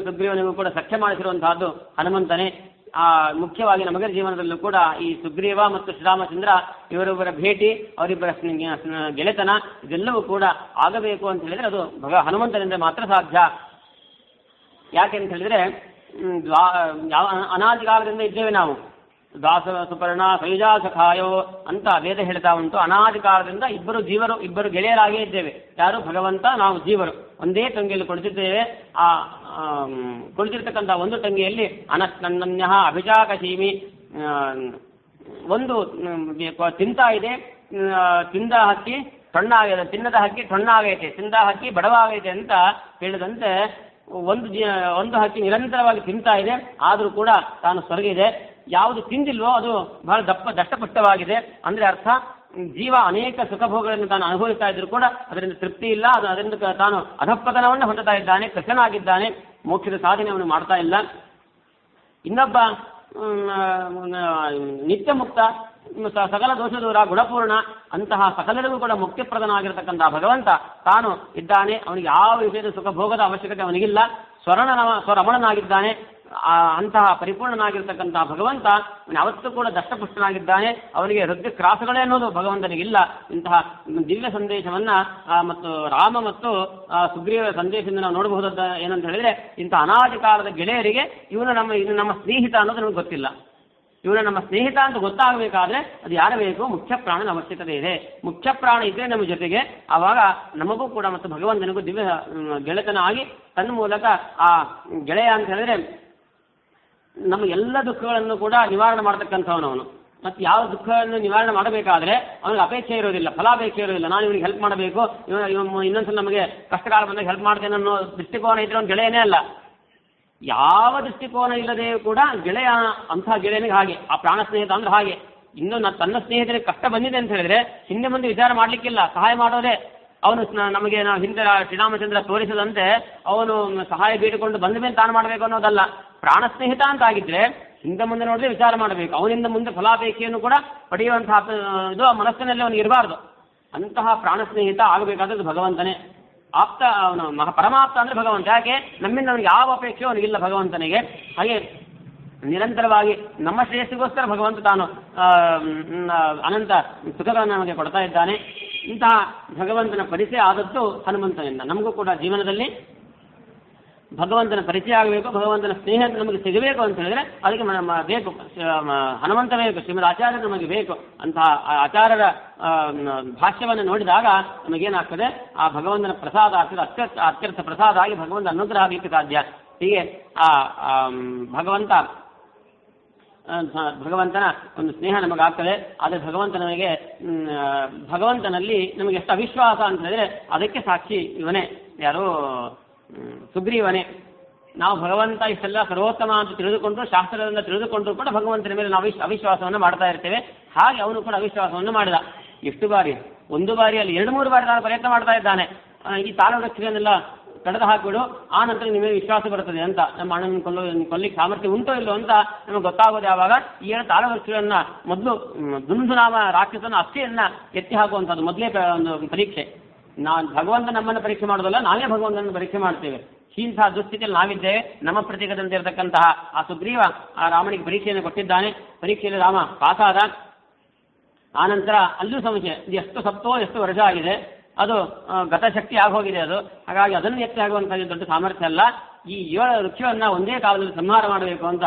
ಸುಗ್ರೀವನಿಗೂ ಕೂಡ ಸಖ್ಯ ಮಾಡಿಸಿರುವಂತಹದ್ದು ಹನುಮಂತನೇ. ಮುಖ್ಯವಾಗಿ ನಮಗರ ಜೀವನದಲ್ಲೂ ಕೂಡ ಈ ಸುಗ್ರೀವ ಮತ್ತು ಶ್ರೀರಾಮಚಂದ್ರ ಇವರೊಬ್ಬರ ಭೇಟಿ, ಅವರಿಬ್ಬರ ಗೆಳೆತನ ಇದೆಲ್ಲವೂ ಕೂಡ ಆಗಬೇಕು ಅಂತ ಹೇಳಿದ್ರೆ ಅದು ಹನುಮಂತನಿಂದ ಮಾತ್ರ ಸಾಧ್ಯ. ಯಾಕೆಂತ ಹೇಳಿದ್ರೆ ಅನಾದಿ ಕಾಲದಿಂದ ಇದ್ದೇವೆ ನಾವು. ದಾಸ ಸುಪರ್ಣ ಸಯುಜಾ ಸಖಾಯೋ ಅಂತ ವೇದ ಹೇಳ್ತಾ ಉಂಟು. ಅನಾದಿ ಕಾಲದಿಂದ ಇಬ್ಬರು ಗೆಳೆಯರಾಗೇ ಇದ್ದೇವೆ. ಯಾರು? ಭಗವಂತ, ನಾವು ಜೀವರು ಒಂದೇ ತಂಗಿಯಲ್ಲಿ ಕೊಡ್ತಿದ್ದೇವೆ. ಆ ಕೊಡ್ತಿರ್ತಕ್ಕಂಥ ಒಂದು ತಂಗಿಯಲ್ಲಿ ಅನನ್ಯ ಅಭಿಜಾಕಶೀಮಿ ಒಂದು ತಿಂತಾ ಇದೆ. ತಿಂದ ಹಕ್ಕಿ ಟೊಣ್ಣಾಗಿದೆ, ತಿನ್ನದ ಹಕ್ಕಿ ಟೊಣ್ಣಾಗೈತೆ, ತಿಂದ ಹಕ್ಕಿ ಬಡವಾಗೈತೆ ಅಂತ ಹೇಳಿದಂತೆ ಒಂದು ಹಕ್ಕಿ ನಿರಂತರವಾಗಿ ತಿಂತಾ ಇದೆ, ಆದರೂ ಕೂಡ ತಾನು ಸ್ವರ್ಗಿದೆ. ಯಾವುದು ತಿಂದಿಲ್ವೋ ಅದು ಬಹಳ ದಷ್ಟಪುಷ್ಟವಾಗಿದೆ. ಅಂದ್ರೆ ಅರ್ಥ ಜೀವ ಅನೇಕ ಸುಖಭೋಗಗಳನ್ನು ತಾನು ಅನುಭವಿಸ್ತಾ ಇದ್ರು ಕೂಡ ಅದರಿಂದ ತೃಪ್ತಿ ಇಲ್ಲ. ಅದರಿಂದ ತಾನು ಅಧಃಪತನವನ್ನು ಹೊಂದುತ್ತಾ ಇದ್ದಾನೆ, ಕೃಷ್ಣನಾಗಿದ್ದಾನೆ, ಮೋಕ್ಷದ ಸಾಧನೆಯನ್ನು ಮಾಡ್ತಾ ಇಲ್ಲ. ಇನ್ನೊಬ್ಬ ನಿತ್ಯ ಮುಕ್ತ, ಸಕಲ ದೋಷ ದೂರ, ಗುಣಪೂರ್ಣ ಅಂತಹ ಸಕಲರಿಗೂ ಕೂಡ ಮುಕ್ತಿಪ್ರದನಾಗಿರತಕ್ಕಂತಹ ಭಗವಂತ ತಾನು ಇದ್ದಾನೆ. ಅವನಿಗೆ ಯಾವ ವಿಷಯದ ಸುಖ ಭೋಗದ ಅವಶ್ಯಕತೆ ಅವನಿಗಿಲ್ಲ. ಸ್ವರಮಣನಾಗಿದ್ದಾನೆ. ಅಂತಹ ಪರಿಪೂರ್ಣನಾಗಿರ್ತಕ್ಕಂತಹ ಭಗವಂತ ಯಾವತ್ತೂ ಕೂಡ ದಷ್ಟಪುಷ್ಟನಾಗಿದ್ದಾನೆ. ಅವನಿಗೆ ಹೃದಯ ಕ್ರಾಸಗಳೇ ಅನ್ನೋದು ಭಗವಂತನಿಗಿಲ್ಲ. ಇಂತಹ ದಿವ್ಯ ಸಂದೇಶವನ್ನ ಮತ್ತು ರಾಮ ಮತ್ತು ಸುಗ್ರೀವ ಸಂದೇಶದಿಂದ ನಾವು ನೋಡಬಹುದಾದ ಏನಂತ ಹೇಳಿದ್ರೆ, ಇಂತಹ ಅನಾದಿ ಕಾಲದ ಗೆಳೆಯರಿಗೆ ಇವನು ನಮ್ಮ ಸ್ನೇಹಿತ ಅನ್ನೋದು ನಮ್ಗೆ ಗೊತ್ತಿಲ್ಲ. ಇವನು ನಮ್ಮ ಸ್ನೇಹಿತ ಅಂತ ಗೊತ್ತಾಗಬೇಕಾದ್ರೆ ಅದು ಯಾರು ಬೇಕು? ಮುಖ್ಯ ಪ್ರಾಣನ ಅವಶ್ಯಕತೆ ಇದೆ. ಮುಖ್ಯ ಪ್ರಾಣ ಇದ್ರೆ ನಮ್ಮ ಜೊತೆಗೆ, ಆವಾಗ ನಮಗೂ ಕೂಡ ಮತ್ತು ಭಗವಂತನಿಗೂ ದಿವ್ಯ ಗೆಳೆತನ ಆಗಿ ತನ್ನ ಮೂಲಕ ಆ ಗೆಳೆಯ ಅಂತ ಹೇಳಿದ್ರೆ ನಮ್ಮ ಎಲ್ಲ ದುಃಖಗಳನ್ನು ಕೂಡ ನಿವಾರಣೆ ಮಾಡತಕ್ಕಂಥವನವನು. ಮತ್ತು ಯಾವ ದುಃಖವನ್ನು ನಿವಾರಣೆ ಮಾಡಬೇಕಾದ್ರೆ ಅವನಿಗೆ ಅಪೇಕ್ಷೆ ಇರೋದಿಲ್ಲ, ಫಲಾಪೇಕ್ಷೆ ಇರೋದಿಲ್ಲ. ನಾನು ಇವನಿಗೆ ಹೆಲ್ಪ್ ಮಾಡಬೇಕು, ಇನ್ನೊಂದ್ಸಲ ನಮಗೆ ಕಷ್ಟಕಾಲ ಬಂದಾಗ ಹೆಲ್ಪ್ ಮಾಡ್ತೇನೆ ಅನ್ನೋ ದೃಷ್ಟಿಕೋನ ಇದ್ರೆ ಅವ್ನು ಗೆಳೆಯನೇ ಅಲ್ಲ. ಯಾವ ದೃಷ್ಟಿಕೋನ ಇಲ್ಲದೆ ಕೂಡ ಗೆಳೆಯ ಅಂತಹ ಗೆಳೆಯನಿಗೆ ಹಾಗೆ. ಆ ಪ್ರಾಣ ಸ್ನೇಹಿತ ಅಂದ್ರೆ ಹಾಗೆ. ಇನ್ನು ತನ್ನ ಸ್ನೇಹಿತರಿಗೆ ಕಷ್ಟ ಬಂದಿದೆ ಅಂತ ಹೇಳಿದ್ರೆ ಹಿಂದೆ ಮುಂದೆ ವಿಚಾರ ಮಾಡ್ಲಿಕ್ಕಿಲ್ಲ, ಸಹಾಯ ಮಾಡೋದೇ. ಅವನು ನಮಗೆ ನಾವು ಹಿಂದೆ ಶ್ರೀರಾಮಚಂದ್ರ ತೋರಿಸದಂತೆ ಅವನು ಸಹಾಯ ಬೇಡಿಕೊಂಡು ಬಂದ ಮೇಲೆ ತಾನು ಮಾಡಬೇಕು ಅನ್ನೋದಲ್ಲ. ಪ್ರಾಣ ಸ್ನೇಹಿತ ಅಂತ ಆಗಿದ್ರೆ ಹಿಂದೆ ಮುಂದೆ ನೋಡಿದ್ರೆ ವಿಚಾರ ಮಾಡಬೇಕು. ಅವನಿಂದ ಮುಂದೆ ಫಲಾಪೇಕ್ಷೆಯನ್ನು ಕೂಡ ಪಡೆಯುವಂತಹ ಇದು ಮನಸ್ಸಿನಲ್ಲಿ ಅವನಿಗೆ ಇರಬಾರ್ದು. ಅಂತಹ ಪ್ರಾಣ ಸ್ನೇಹಿತ ಆಗಬೇಕಾದದ್ದು ಭಗವಂತನೇ. ಆಪ್ತ ಅವನು ಪರಮಾಪ್ತ ಅಂದ್ರೆ ಭಗವಂತ. ಯಾಕೆ? ನಮ್ಮಿಂದ ಅವನಿಗೆ ಯಾವ ಅಪೇಕ್ಷೆ ಅವನಿಗಿಲ್ಲ ಭಗವಂತನಿಗೆ. ಹಾಗೆ ನಿರಂತರವಾಗಿ ನಮ್ಮ ಶ್ರೇಯಸ್ಸಿಗೋಸ್ಕರ ಭಗವಂತ ತಾನು ಅನಂತ ಸುಖಗಳನ್ನು ನಮಗೆ ಕೊಡ್ತಾ ಇದ್ದಾನೆ. ಇಂತಹ ಭಗವಂತನ ಪರಿಚಯ ಆದದ್ದು ಹನುಮಂತನಿಂದ. ನಮಗೂ ಕೂಡ ಜೀವನದಲ್ಲಿ ಭಗವಂತನ ಪರಿಚಯ ಆಗಬೇಕು, ಭಗವಂತನ ಸ್ನೇಹ ನಮಗೆ ಸಿಗಬೇಕು ಅಂತ ಹೇಳಿದ್ರೆ ಅದಕ್ಕೆ ಬೇಕು ಹನುಮಂತ ಬೇಕು, ಶ್ರೀಮದ್ ಆಚಾರ್ಯರು ನಮಗೆ ಬೇಕು. ಅಂತಹ ಆಚಾರ್ಯರ ಭಾಷ್ಯವನ್ನು ನೋಡಿದಾಗ ನಮಗೇನಾಗ್ತದೆ? ಆ ಭಗವಂತನ ಪ್ರಸಾದ ಆಗ್ತದೆ, ಅತ್ಯರ್ಥ ಪ್ರಸಾದ ಆಗಿ ಭಗವಂತ ಅನುಗ್ರಹ ಆಗಲಿಕ್ಕೆ ಸಾಧ್ಯ. ಹೀಗೆ ಆ ಭಗವಂತನ ಒಂದು ಸ್ನೇಹ ನಮಗಾಗ್ತದೆ. ಆದರೆ ಭಗವಂತನಲ್ಲಿ ನಮಗೆ ಎಷ್ಟು ಅವಿಶ್ವಾಸ ಅಂತ ಹೇಳಿದ್ರೆ ಅದಕ್ಕೆ ಸಾಕ್ಷಿ ಇವನೇ, ಯಾರು? ಸುಗ್ರೀವನೇ. ನಾವು ಭಗವಂತ ಇಷ್ಟೆಲ್ಲ ಸರ್ವೋತ್ತಮ ಅಂತ ತಿಳಿದುಕೊಂಡು, ಶಾಸ್ತ್ರದಿಂದ ತಿಳಿದುಕೊಂಡ್ರು ಕೂಡ ಭಗವಂತನ ಮೇಲೆ ನಾವು ಅವಿಶ್ವಾಸವನ್ನು ಮಾಡ್ತಾ ಇರ್ತೇವೆ. ಹಾಗೆ ಅವನು ಕೂಡ ಅವಿಶ್ವಾಸವನ್ನು ಮಾಡಿದ. ಎಷ್ಟು ಬಾರಿ? ಒಂದು ಬಾರಿ ಅಲ್ಲಿ 2-3 ಬಾರಿ ನಾನು ಪ್ರಯತ್ನ ಮಾಡ್ತಾ ಇದ್ದಾನೆ. ಈ ತಾಳವೃಕ್ಷಗಳನ್ನೆಲ್ಲ ಕಳೆದು ಹಾಕಿಬಿಡು, ಆ ನಂತರ ನಿಮಗೆ ವಿಶ್ವಾಸ ಬರ್ತದೆ ಅಂತ. ನಮ್ಮ ಅಣ್ಣನ ಕೊಲ್ಲಿಕ್ಕೆ ಸಾಮರ್ಥ್ಯ ಉಂಟೋ ಇಲ್ಲೋ ಅಂತ ನಮಗೆ ಗೊತ್ತಾಗೋದು ಯಾವಾಗ ಈ 7 ತಾಳವರ್ಷಗಳನ್ನ ಮೊದಲು ದುಂದುನಾಮ ರಾಕ್ಷಸನ ಅಸ್ಥಿಯನ್ನ ಎತ್ತಿ ಹಾಕುವಂಥದ್ದು ಮೊದಲೇ ಒಂದು ಪರೀಕ್ಷೆ. ಭಗವಂತ ನಮ್ಮನ್ನು ಪರೀಕ್ಷೆ ಮಾಡೋದಲ್ಲ, ನಾವೇ ಭಗವಂತನನ್ನು ಪರೀಕ್ಷೆ ಮಾಡ್ತೇವೆ. ಇಂತಹ ದುಸ್ಥಿತಿಯಲ್ಲಿ ನಾವಿದ್ದೇವೆ. ನಮ್ಮ ಪ್ರತೀಕದಂತೆ ಇರತಕ್ಕಂತಹ ಆ ಸುಗ್ರೀವ ಆ ರಾಮನಿಗೆ ಪರೀಕ್ಷೆಯನ್ನು ಕೊಟ್ಟಿದ್ದಾನೆ. ಪರೀಕ್ಷೆಯಲ್ಲಿ ರಾಮ ಪಾಸಾದ. ಆನಂತರ ಅಲ್ಲೂ ಸಮಸ್ಯೆ, ಎಷ್ಟು ಸತ್ತೋ ಎಷ್ಟು ವರ್ಷ ಆಗಿದೆ, ಅದು ಗತಶಕ್ತಿ ಆಗೋಗಿದೆ ಅದು. ಹಾಗಾಗಿ ಅದನ್ನು ಎತ್ತಿ ಆಗುವಂತಹ ದೊಡ್ಡ ಸಾಮರ್ಥ್ಯ ಅಲ್ಲ. ಈ 7 ವೃಕ್ಷವನ್ನು ಒಂದೇ ಕಾಲದಲ್ಲಿ ಸಂಹಾರ ಮಾಡಬೇಕು ಅಂತ,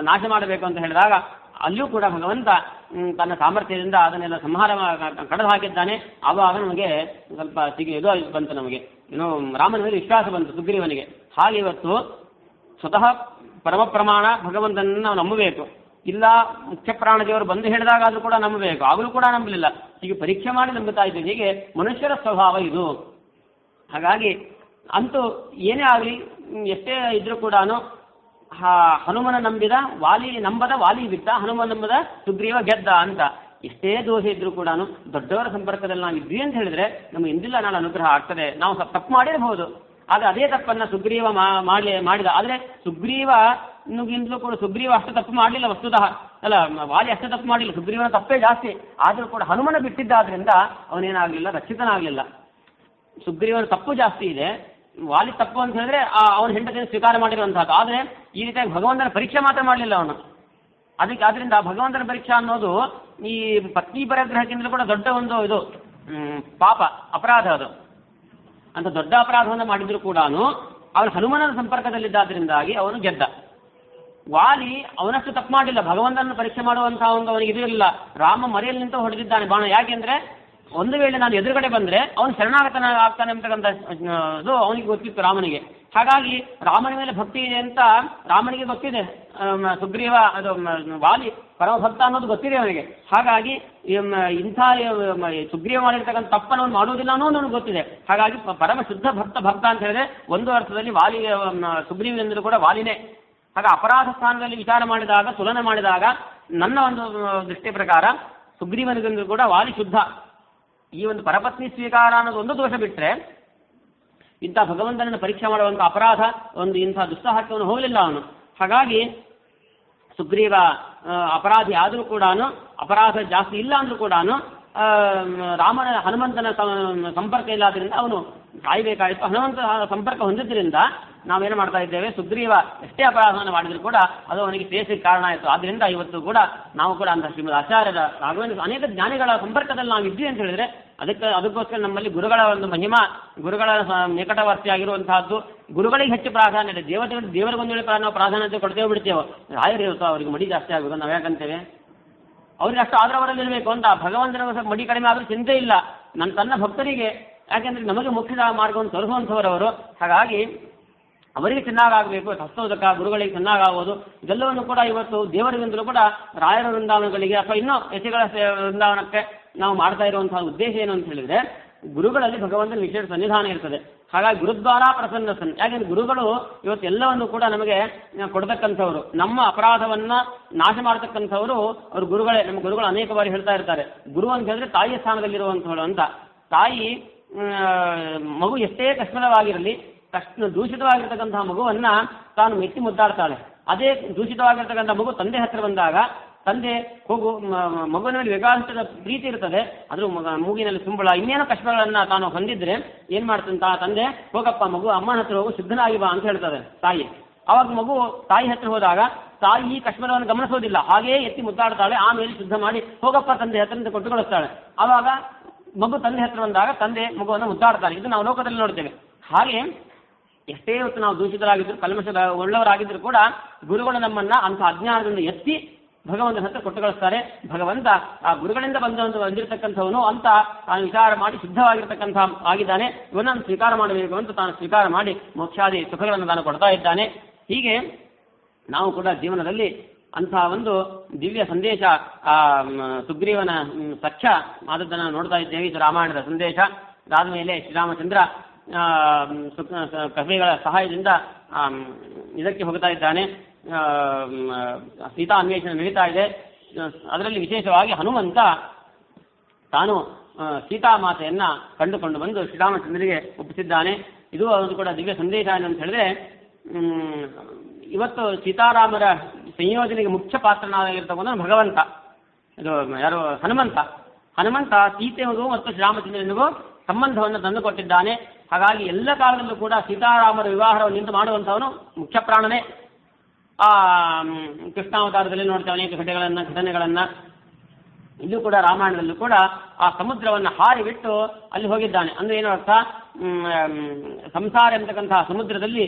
ನಾಶ ಮಾಡಬೇಕು ಅಂತ ಹೇಳಿದಾಗ ಅಲ್ಲಿಯೂ ಕೂಡ ಭಗವಂತ ತನ್ನ ಸಾಮರ್ಥ್ಯದಿಂದ ಅದನ್ನೆಲ್ಲ ಸಂಹಾರ ಕಳೆದು ಹಾಕಿದ್ದಾನೆ. ಆವಾಗ ನಮಗೆ ಸ್ವಲ್ಪ ಇದು ಬಂತು, ನಮಗೆ ಏನು ರಾಮನ ಮೇಲೆ ವಿಶ್ವಾಸ ಬಂತು ಸುಗ್ರೀವನಿಗೆ. ಹಾಗೆ ಇವತ್ತು ಸ್ವತಃ ಪರಮ ಪ್ರಮಾಣ ಭಗವಂತನನ್ನು ನಾವು ನಂಬಬೇಕು. ಇಲ್ಲ ಮುಖ್ಯ ಪ್ರಾಣದೇವರು ಬಂದು ಹೇಳಿದಾಗಾದರೂ ಕೂಡ ನಂಬಬೇಕು, ಆಗಲೂ ಕೂಡ ನಂಬಲಿಲ್ಲ. ಹೀಗೆ ಪರೀಕ್ಷೆ ಮಾಡಿ ನಂಬುತ್ತಾ ಇದ್ದೇವೆ. ಹೀಗೆ ಮನುಷ್ಯರ ಸ್ವಭಾವ ಇದು. ಹಾಗಾಗಿ ಅಂತೂ ಏನೇ ಆಗಲಿ, ಎಷ್ಟೇ ಇದ್ರೂ ಕೂಡ ಹನುಮನ ನಂಬದ ವಾಲಿ ಬಿದ್ದ, ಹನುಮನ ನಂಬದ ಸುಗ್ರೀವ ಗೆದ್ದ ಅಂತ. ಎಷ್ಟೇ ದೋಷ ಇದ್ರೂ ಕೂಡ ದೊಡ್ಡವರ ಸಂಪರ್ಕದಲ್ಲಿ ನಾವು ಇದ್ವಿ ಅಂತ ಹೇಳಿದ್ರೆ ನಮಗೆ ಇಂದಿಲ್ಲ ನಾಳೆ ಅನುಗ್ರಹ ಆಗ್ತದೆ. ನಾವು ತಪ್ಪು ಮಾಡಿರಬಹುದು, ಆದರೆ ಅದೇ ತಪ್ಪನ್ನು ಸುಗ್ರೀವ ಮಾಡಿದ. ಆದರೆ ಸುಗ್ರೀವನಿಗಿಂತಲೂ ಕೂಡ ಸುಗ್ರೀವ ಅಷ್ಟು ತಪ್ಪು ಮಾಡಲಿಲ್ಲ ವಸ್ತುತಃ, ಅಲ್ಲ ವಾಲಿ ಅಷ್ಟು ತಪ್ಪು ಮಾಡಲಿಲ್ಲ, ಸುಗ್ರೀವನ ತಪ್ಪೇ ಜಾಸ್ತಿ. ಆದರೂ ಕೂಡ ಹನುಮನ ಬಿಟ್ಟಿದ್ದಾದ್ರಿಂದ ಅವನೇನಾಗಲಿಲ್ಲ, ರಕ್ಷಿತನಾಗಲಿಲ್ಲ. ಸುಗ್ರೀವನ ತಪ್ಪು ಜಾಸ್ತಿ ಇದೆ, ವಾಲಿ ತಪ್ಪು ಅಂತ ಹೇಳಿದ್ರೆ ಅವನ ಹೆಂಡತಿಯನ್ನು ಸ್ವೀಕಾರ ಮಾಡಿರುವಂತಹದ್ದು. ಆದರೆ ಈ ರೀತಿಯಾಗಿ ಭಗವಂತನ ಪರೀಕ್ಷೆ ಮಾತ್ರ ಮಾಡಲಿಲ್ಲ ಅವನು. ಆದ್ರಿಂದ ಭಗವಂತನ ಪರೀಕ್ಷೆ ಅನ್ನೋದು ಈ ಪತ್ನಿ ಪರಗ್ರಹಕ್ಕಿಂತಲೂ ಕೂಡ ದೊಡ್ಡ ಒಂದು ಇದು ಪಾಪ, ಅಪರಾಧ ಅದು. ಅಂತ ದೊಡ್ಡ ಅಪರಾಧವನ್ನು ಮಾಡಿದ್ರು ಕೂಡ ಅವನು ಹನುಮನ ಸಂಪರ್ಕದಲ್ಲಿದ್ದಾದ್ರಿಂದಾಗಿ ಅವನು ಗೆದ್ದ. ವಾಲಿ ಅವನಷ್ಟು ತಪ್ಪು ಮಾಡಲಿಲ್ಲ, ಭಗವಂತನ ಪರೀಕ್ಷೆ ಮಾಡುವಂತಹ ಒಂದು ಅವನಿಗೆ ಇದು ಇಲ್ಲ. ರಾಮ ಮರೆಯಲ್ಲಿ ನಿಂತು ಹೊಡೆದಿದ್ದಾನೆ ಬಾಣ. ಯಾಕೆಂದ್ರೆ ಒಂದು ವೇಳೆ ನಾನು ಎದುರುಗಡೆ ಬಂದರೆ ಅವನು ಶರಣಾಗತನಾಗ್ತಾನೆ ಅಂತಕ್ಕಂಥ ಇದು ಅವನಿಗೆ ಗೊತ್ತಿತ್ತು ರಾಮನಿಗೆ. ಹಾಗಾಗಿ ರಾಮನ ಮೇಲೆ ಭಕ್ತಿ ಇದೆ ಅಂತ ರಾಮನಿಗೆ ಗೊತ್ತಿದೆ. ಸುಗ್ರೀವ ಅದು ವಾಲಿ ಪರಮಭಕ್ತ ಅನ್ನೋದು ಗೊತ್ತಿದೆ ಅವನಿಗೆ. ಹಾಗಾಗಿ ಇಂಥ ಸುಗ್ರೀವ ಮಾಡಿರ್ತಕ್ಕಂಥ ತಪ್ಪನ್ನು ಅವನು ಮಾಡುವುದಿಲ್ಲ ಅನ್ನೋದು ನನಗೆ ಗೊತ್ತಿದೆ. ಹಾಗಾಗಿ ಪರಮ ಶುದ್ಧ ಭಕ್ತ ಅಂತ ಹೇಳಿದ್ರೆ ಒಂದು ಅರ್ಥದಲ್ಲಿ ವಾಲಿ ಸುಗ್ರೀವನೆಂದರೂ ಕೂಡ ವಾಲಿನೇ. ಹಾಗೆ ಅಪರಾಧ ಸ್ಥಾನದಲ್ಲಿ ವಿಚಾರ ಮಾಡಿದಾಗ, ತುಲನೆ ಮಾಡಿದಾಗ ನನ್ನ ಒಂದು ದೃಷ್ಟಿ ಪ್ರಕಾರ ಸುಗ್ರೀವನಿಗೆಂದರೂ ಕೂಡ ವಾಲಿ ಶುದ್ಧ. ಈ ಒಂದು ಪರಪತ್ನಿ ಸ್ವೀಕಾರ ಅನ್ನೋದು ಒಂದು ದೋಷ ಬಿಟ್ಟರೆ ಇಂಥ ಭಗವಂತನನ್ನು ಪರೀಕ್ಷೆ ಮಾಡುವಂಥ ಅಪರಾಧ ಒಂದು ಇಂಥ ದುಸ್ಸಾಹಸವನ್ನು ಹೋಗಲಿಲ್ಲ ಅವನು. ಹಾಗಾಗಿ ಸುಗ್ರೀವ ಅಪರಾಧಿ ಆದರೂ ಕೂಡ, ಅಪರಾಧ ಜಾಸ್ತಿ ಇಲ್ಲ ಅಂದರೂ ಕೂಡ ಹನುಮಂತನ ಸಂಪರ್ಕ ಇಲ್ಲದ್ರಿಂದ ಅವನು ಸಾಯಬೇಕಾಯಿತು. ಹನುಮಂತ ಸಂಪರ್ಕ ಹೊಂದಿದ್ದರಿಂದ ನಾವೇನು ಮಾಡ್ತಾ ಇದ್ದೇವೆ, ಸುಗ್ರೀವ ಎಷ್ಟೇ ಅಪರಾಧವನ್ನು ಮಾಡಿದರೂ ಕೂಡ ಅದು ಅವನಿಗೆ ಶ್ರೇಯಸ್ಸಿಗೆ ಕಾರಣ ಆಯಿತು. ಆದ್ದರಿಂದ ಇವತ್ತು ಕೂಡ ನಾವು ಕೂಡ ಅಂತ ಶ್ರೀಮದ್ ಆಚಾರ್ಯರ ರಾಘವೇಂದ್ರ ಅನೇಕ ಜ್ಞಾನಿಗಳ ಸಂಪರ್ಕದಲ್ಲಿ ನಾವು ಇದ್ವಿ ಅಂತ ಹೇಳಿದ್ರೆ ಅದಕ್ಕೋಸ್ಕರ ನಮ್ಮಲ್ಲಿ ಗುರುಗಳ ಒಂದು ಮಹಿಮಾ, ಗುರುಗಳ ನಿಕಟವರ್ತಿ ಆಗಿರುವಂತಹದ್ದು, ಗುರುಗಳಿಗೆ ಹೆಚ್ಚು ಪ್ರಾಧಾನ್ಯತೆ. ದೇವರಿಗೊಂದು ವೇಳೆ ನಾವು ಪ್ರಾಧಾನ್ಯತೆ ಕೊಡ್ತೇವೆ ಬಿಡ್ತೇವೆ, ರಾಯರು ಇವತ್ತು ಅವರಿಗೆ ಮಡಿ ಜಾಸ್ತಿ ಆಗಬೇಕು ನಾವು ಯಾಕಂತೇವೆ, ಅವ್ರಿಗೆ ಅಷ್ಟು ಆದರವರಲ್ಲಿ ಇರಬೇಕು ಅಂತ. ಭಗವಂತನ ಮಡಿ ಕಡಿಮೆ ಆದರೂ ಚಿಂತೆ ಇಲ್ಲ ತನ್ನ ಭಕ್ತರಿಗೆ, ಯಾಕೆಂದ್ರೆ ನಮಗೆ ಮುಖ್ಯ ಮಾರ್ಗವನ್ನು ತೋರಿಸುವಂಥವರವರು. ಹಾಗಾಗಿ ಅವರಿಗೆ ಚೆನ್ನಾಗಬೇಕು, ಹಸ್ತೋದಕ ಗುರುಗಳಿಗೆ ಚೆನ್ನಾಗಾಗುವುದು, ಇದೆಲ್ಲವನ್ನು ಕೂಡ ಇವತ್ತು ದೇವರಿಗಿಂತಲೂ ಕೂಡ ರಾಯರ ವೃಂದಾವನಗಳಿಗೆ ಅಥವಾ ಇನ್ನೂ ಯತಿಗಳ ವೃಂದಾವನಕ್ಕೆ ನಾವು ಮಾಡ್ತಾ ಇರುವಂತಹ ಉದ್ದೇಶ ಏನು ಅಂತ ಹೇಳಿದ್ರೆ, ಗುರುಗಳಲ್ಲಿ ಭಗವಂತನ ವಿಶೇಷ ಸನ್ನಿಧಾನ ಇರ್ತದೆ. ಹಾಗಾಗಿ ಗುರುದ್ವಾರ ಪ್ರಸನ್ನಸನ್, ಯಾಕೆಂದ್ರೆ ಗುರುಗಳು ಇವತ್ತು ಎಲ್ಲವನ್ನು ಕೂಡ ನಮಗೆ ಕೊಡ್ತಕ್ಕಂಥವ್ರು, ನಮ್ಮ ಅಪರಾಧವನ್ನ ನಾಶ ಮಾಡತಕ್ಕಂಥವರು ಅವರು ಗುರುಗಳೇ. ನಮ್ಮ ಗುರುಗಳು ಅನೇಕ ಬಾರಿ ಹೇಳ್ತಾ ಇರ್ತಾರೆ, ಗುರು ಅಂತ ಹೇಳಿದ್ರೆ ತಾಯಿಯ ಸ್ಥಾನದಲ್ಲಿರುವಂಥವಳು ಅಂತ. ತಾಯಿ ಮಗು ಎಷ್ಟೇ ಕಷ್ಟವಾಗಿರಲಿ, ದೂಷಿತವಾಗಿರ್ತಕ್ಕಂತಹ ಮಗುವನ್ನ ತಾನು ಮೆಚ್ಚಿ ಮುದ್ದಾಡ್ತಾಳೆ. ಅದೇ ದೂಷಿತವಾಗಿರ್ತಕ್ಕಂಥ ಮಗು ತಂದೆ ಹತ್ರ ಬಂದಾಗ ತಂದೆ ಹೋಗು, ಮಗುವಿನ ಮೇಲೆ ಬೇಕಾದಷ್ಟು ಪ್ರೀತಿ ಇರ್ತದೆ, ಅದ್ರ ಮೂಗಿನಲ್ಲಿ ಸುಂಬಳ ಇನ್ನೇನೋ ಕಷ್ಟಗಳನ್ನ ತಾನು ಹೊಂದಿದ್ರೆ ಏನ್ ಮಾಡ್ತಂತ ತಂದೆ, ಹೋಗಪ್ಪ ಮಗು ಅಮ್ಮನ ಹತ್ರ ಹೋಗು, ಸಿದ್ಧನಾಗಿ ಬಾ ಅಂತ ಹೇಳ್ತಾರೆ ತಾಯಿ. ಆವಾಗ ಮಗು ತಾಯಿ ಹತ್ರ ಹೋದಾಗ ತಾಯಿ ಈ ಕಶ್ಮೀರವನ್ನು ಗಮನಿಸೋದಿಲ್ಲ, ಹಾಗೇ ಎತ್ತಿ ಮುದ್ದಾಡ್ತಾಳೆ. ಆಮೇಲೆ ಶುದ್ಧ ಮಾಡಿ ಹೋಗಪ್ಪ ತಂದೆ ಹತ್ರ ಕೊಟ್ಟು ಕಳಿಸ್ತಾಳೆ. ಆವಾಗ ಮಗು ತಂದೆ ಹತ್ರ ಬಂದಾಗ ತಂದೆ ಮಗುವನ್ನು ಮುದ್ದಾಡ್ತಾನೆ. ಇದು ನಾವು ಲೋಕದಲ್ಲಿ ನೋಡ್ತೇವೆ. ಹಾಗೆ ಎಷ್ಟೇ ಹೊತ್ತು ನಾವು ದೂಷಿತರಾಗಿದ್ರು, ಕಲ್ಮಶದ ಒಳ್ಳೆಯವರಾಗಿದ್ರು ಕೂಡ ಗುರುಗಳು ನಮ್ಮನ್ನ ಅಂಥ ಅಜ್ಞಾನದಿಂದ ಎತ್ತಿ ಭಗವಂತನ ಹತ್ರ ಕೊಟ್ಟು ಕಳಿಸ್ತಾರೆ. ಭಗವಂತ ಆ ಗುರುಗಳಿಂದ ಬಂದಿರತಕ್ಕಂಥವನು ಅಂತ ತಾನು ವಿಚಾರ ಮಾಡಿ ಶುದ್ಧವಾಗಿರ್ತಕ್ಕಂಥ ಆಗಿದ್ದಾನೆ, ಇವನನ್ನು ಸ್ವೀಕಾರ ಮಾಡಬೇಕು ಅಂತ ತಾನು ಸ್ವೀಕಾರ ಮಾಡಿ ಮೋಕ್ಷಾದಿ ಸುಖಗಳನ್ನು ತಾನು ಕೊಡ್ತಾ ಇದ್ದಾನೆ. ಹೀಗೆ ನಾವು ಕೂಡ ಜೀವನದಲ್ಲಿ ಅಂತಹ ಒಂದು ದಿವ್ಯ ಸಂದೇಶ ಸುಗ್ರೀವನ ಸಖ್ಯ ಆದದ್ದನ್ನು ನೋಡ್ತಾ ಇದ್ದೇವೆ. ಇದು ರಾಮಾಯಣದ ಸಂದೇಶ. ಅದಾದ ಮೇಲೆ ಶ್ರೀರಾಮಚಂದ್ರ ಕವಿಗಳ ಸಹಾಯದಿಂದ ಇದಕ್ಕೆ ಹೋಗ್ತಾ ಇದ್ದಾನೆ. ಸೀತಾ ಅನ್ವೇಷಣೆ ನಡೀತಾ ಇದೆ. ಅದರಲ್ಲಿ ವಿಶೇಷವಾಗಿ ಹನುಮಂತ ತಾನು ಸೀತಾಮಾತೆಯನ್ನ ಕಂಡುಕೊಂಡು ಬಂದು ಶ್ರೀರಾಮಚಂದ್ರನಿಗೆ ಒಪ್ಪಿಸಿದ್ದಾನೆ. ಇದು ಅದು ಕೂಡ ದಿವ್ಯ ಸಂದೇಶ ಅಂತ ಹೇಳಿದ್ರೆ, ಇವತ್ತು ಸೀತಾರಾಮರ ಸಂಯೋಜನೆಗೆ ಮುಖ್ಯ ಪಾತ್ರನಾಗಿರ್ತಕ್ಕಂಥ ಭಗವಂತ, ಇದು ಯಾರು ಹನುಮಂತ ಸೀತೆಗೂ ಮತ್ತು ಶ್ರೀರಾಮಚಂದ್ರನಿಗೂ ಸಂಬಂಧವನ್ನು ತಂದುಕೊಟ್ಟಿದ್ದಾನೆ. ಹಾಗಾಗಿ ಎಲ್ಲ ಕಾಲದಲ್ಲೂ ಕೂಡ ಸೀತಾರಾಮರ ವಿವಾಹವನ್ನು ನಿಂತು ಮಾಡುವಂಥವನು ಮುಖ್ಯ ಪ್ರಾಣನೇ. ಆ ಕೃಷ್ಣಾವತಾರದಲ್ಲಿ ನೋಡ್ತೇವೆ ಅನೇಕ ಘಟನೆಗಳನ್ನು. ಇಲ್ಲೂ ಕೂಡ ರಾಮಾಯಣದಲ್ಲೂ ಕೂಡ ಆ ಸಮುದ್ರವನ್ನು ಹಾರಿ ಬಿಟ್ಟು ಅಲ್ಲಿ ಹೋಗಿದ್ದಾನೆ. ಅಂದ್ರೆ ಏನೋ ಅರ್ಥ, ಸಂಸಾರ ಎಂಬತಕ್ಕಂತಹ ಸಮುದ್ರದಲ್ಲಿ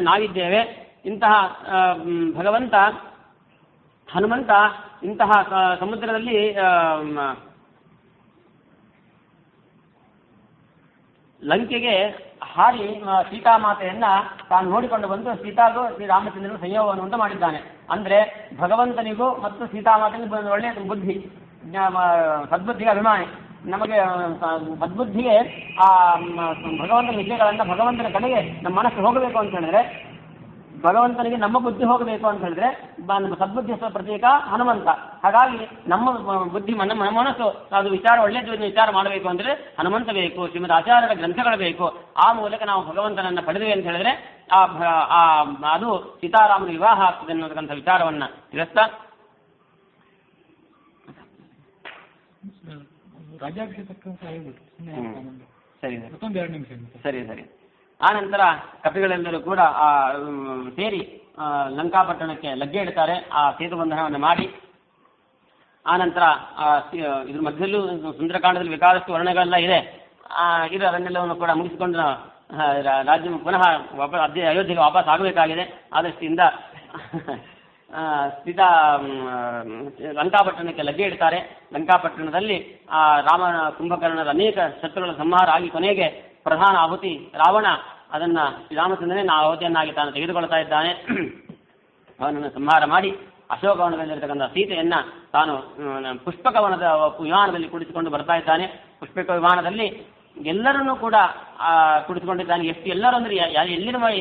ನಾವಿದ್ದೇವೆ. ಇಂತಹ ಭಗವಂತ ಹನುಮಂತ ಇಂತಹ ಸಮುದ್ರದಲ್ಲಿ ಲಂಕೆಗೆ ಹಾರಿ ಸೀತಾಮಾತೆಯನ್ನ ತಾನು ನೋಡಿಕೊಂಡು ಬಂದು ಸೀತಾಗೂ ಶ್ರೀರಾಮಚಂದ್ರನ ಸಂಯೋಗವನ್ನು ಉಂಟು ಮಾಡಿದ್ದಾನೆ. ಅಂದ್ರೆ ಭಗವಂತನಿಗೂ ಮತ್ತು ಸೀತಾಮಾತೆಗೂ ಒಳ್ಳೆಯ ಬುದ್ಧಿ, ಸದ್ಬುದ್ಧಿಗೆ ಅಭಿಮಾನಿ. ನಮಗೆ ಸದ್ಬುದ್ಧಿಗೆ ಆ ಭಗವಂತನ ವಿಷಯಗಳನ್ನ ಭಗವಂತನ ಕಡೆಗೆ ನಮ್ಮ ಮನಸ್ಸು ಹೋಗಬೇಕು ಅಂತ ಹೇಳಿದ್ರೆ, ಭಗವಂತನಿಗೆ ನಮ್ಮ ಬುದ್ಧಿ ಹೋಗಬೇಕು ಅಂತ ಹೇಳಿದ್ರೆ ಸದ್ಬುದ್ಧಿ ಪ್ರತೀಕ ಹನುಮಂತ. ಹಾಗಾಗಿ ನಮ್ಮ ಬುದ್ಧಿ ನಮ್ಮ ಮನಸ್ಸು ಅದು ಒಳ್ಳೆಯ ವಿಚಾರ ಮಾಡಬೇಕು ಅಂದರೆ ಹನುಮಂತ ಬೇಕು, ಶ್ರೀಮದ್ ಆಚಾರ್ಯರ ಗ್ರಂಥಗಳು ಬೇಕು. ಆ ಮೂಲಕ ನಾವು ಭಗವಂತನನ್ನ ಪಡೆದ್ವಿ ಅಂತ ಹೇಳಿದ್ರೆ ಅದು ಸೀತಾರಾಮನ ವಿವಾಹ ಆಗ್ತದೆ ಅನ್ನೋದಕ್ಕಂಥ ವಿಚಾರವನ್ನ ತಿಳಿಸ್ತಾ, ಸರಿ. ಆ ನಂತರ ಕಪಿಗಳೆಲ್ಲರೂ ಕೂಡ ಸೇರಿ ಲಂಕಾಪಟ್ಟಣಕ್ಕೆ ಲಗ್ಗೆ ಇಡ್ತಾರೆ. ಆ ಸೇತುಬಂಧನವನ್ನು ಮಾಡಿ ಆ ನಂತರ ಇದ್ರ ಮಧ್ಯದಲ್ಲೂ ಸುಂದರಕಾಂಡದಲ್ಲಿ ಬೇಕಾದಷ್ಟು ವರ್ಣಗಳೆಲ್ಲ ಇದೆ. ಇದು ಅದನ್ನೆಲ್ಲವನ್ನು ಕೂಡ ಮುಗಿಸಿಕೊಂಡು ರಾಜ್ಯ ಪುನಃ ಅಯೋಧ್ಯೆಗೆ ವಾಪಸ್ ಆಗಬೇಕಾಗಿದೆ. ಆ ದೃಷ್ಟಿಯಿಂದ ಸೀತಾ ಲಂಕಾಪಟ್ಟಣಕ್ಕೆ ಲಗ್ಗೆ ಇಡ್ತಾರೆ. ಲಂಕಾಪಟ್ಟಣದಲ್ಲಿ ರಾಮನ ಕುಂಭಕರ್ಣದ ಅನೇಕ ಶತ್ರುಗಳ ಸಂಹಾರ ಆಗಿ ಕೊನೆಗೆ ಪ್ರಧಾನ ಆಹುತಿ ರಾವಣ ಅದನ್ನ ಶ್ರೀರಾಮಚಂದ್ರನೇ ಆಹುತಿಯನ್ನಾಗಿ ತಾನು ತೆಗೆದುಕೊಳ್ತಾ ಇದ್ದಾನೆ. ಅವನನ್ನು ಸಂಹಾರ ಮಾಡಿ ಅಶೋಕವನದಲ್ಲಿರ್ತಕ್ಕಂಥ ಸೀತೆಯನ್ನ ತಾನು ಪುಷ್ಪಕವನದ ವಿಮಾನದಲ್ಲಿ ಕುಳಿತುಕೊಂಡು ಬರ್ತಾ ಇದ್ದಾನೆ. ಪುಷ್ಪಕ ವಿಮಾನದಲ್ಲಿ ಎಲ್ಲರನ್ನೂ ಕೂಡ ಕುಳಿತುಕೊಂಡಿದ್ದಾನೆ. ಎಲ್ಲರೂ ಅಂದ್ರೆ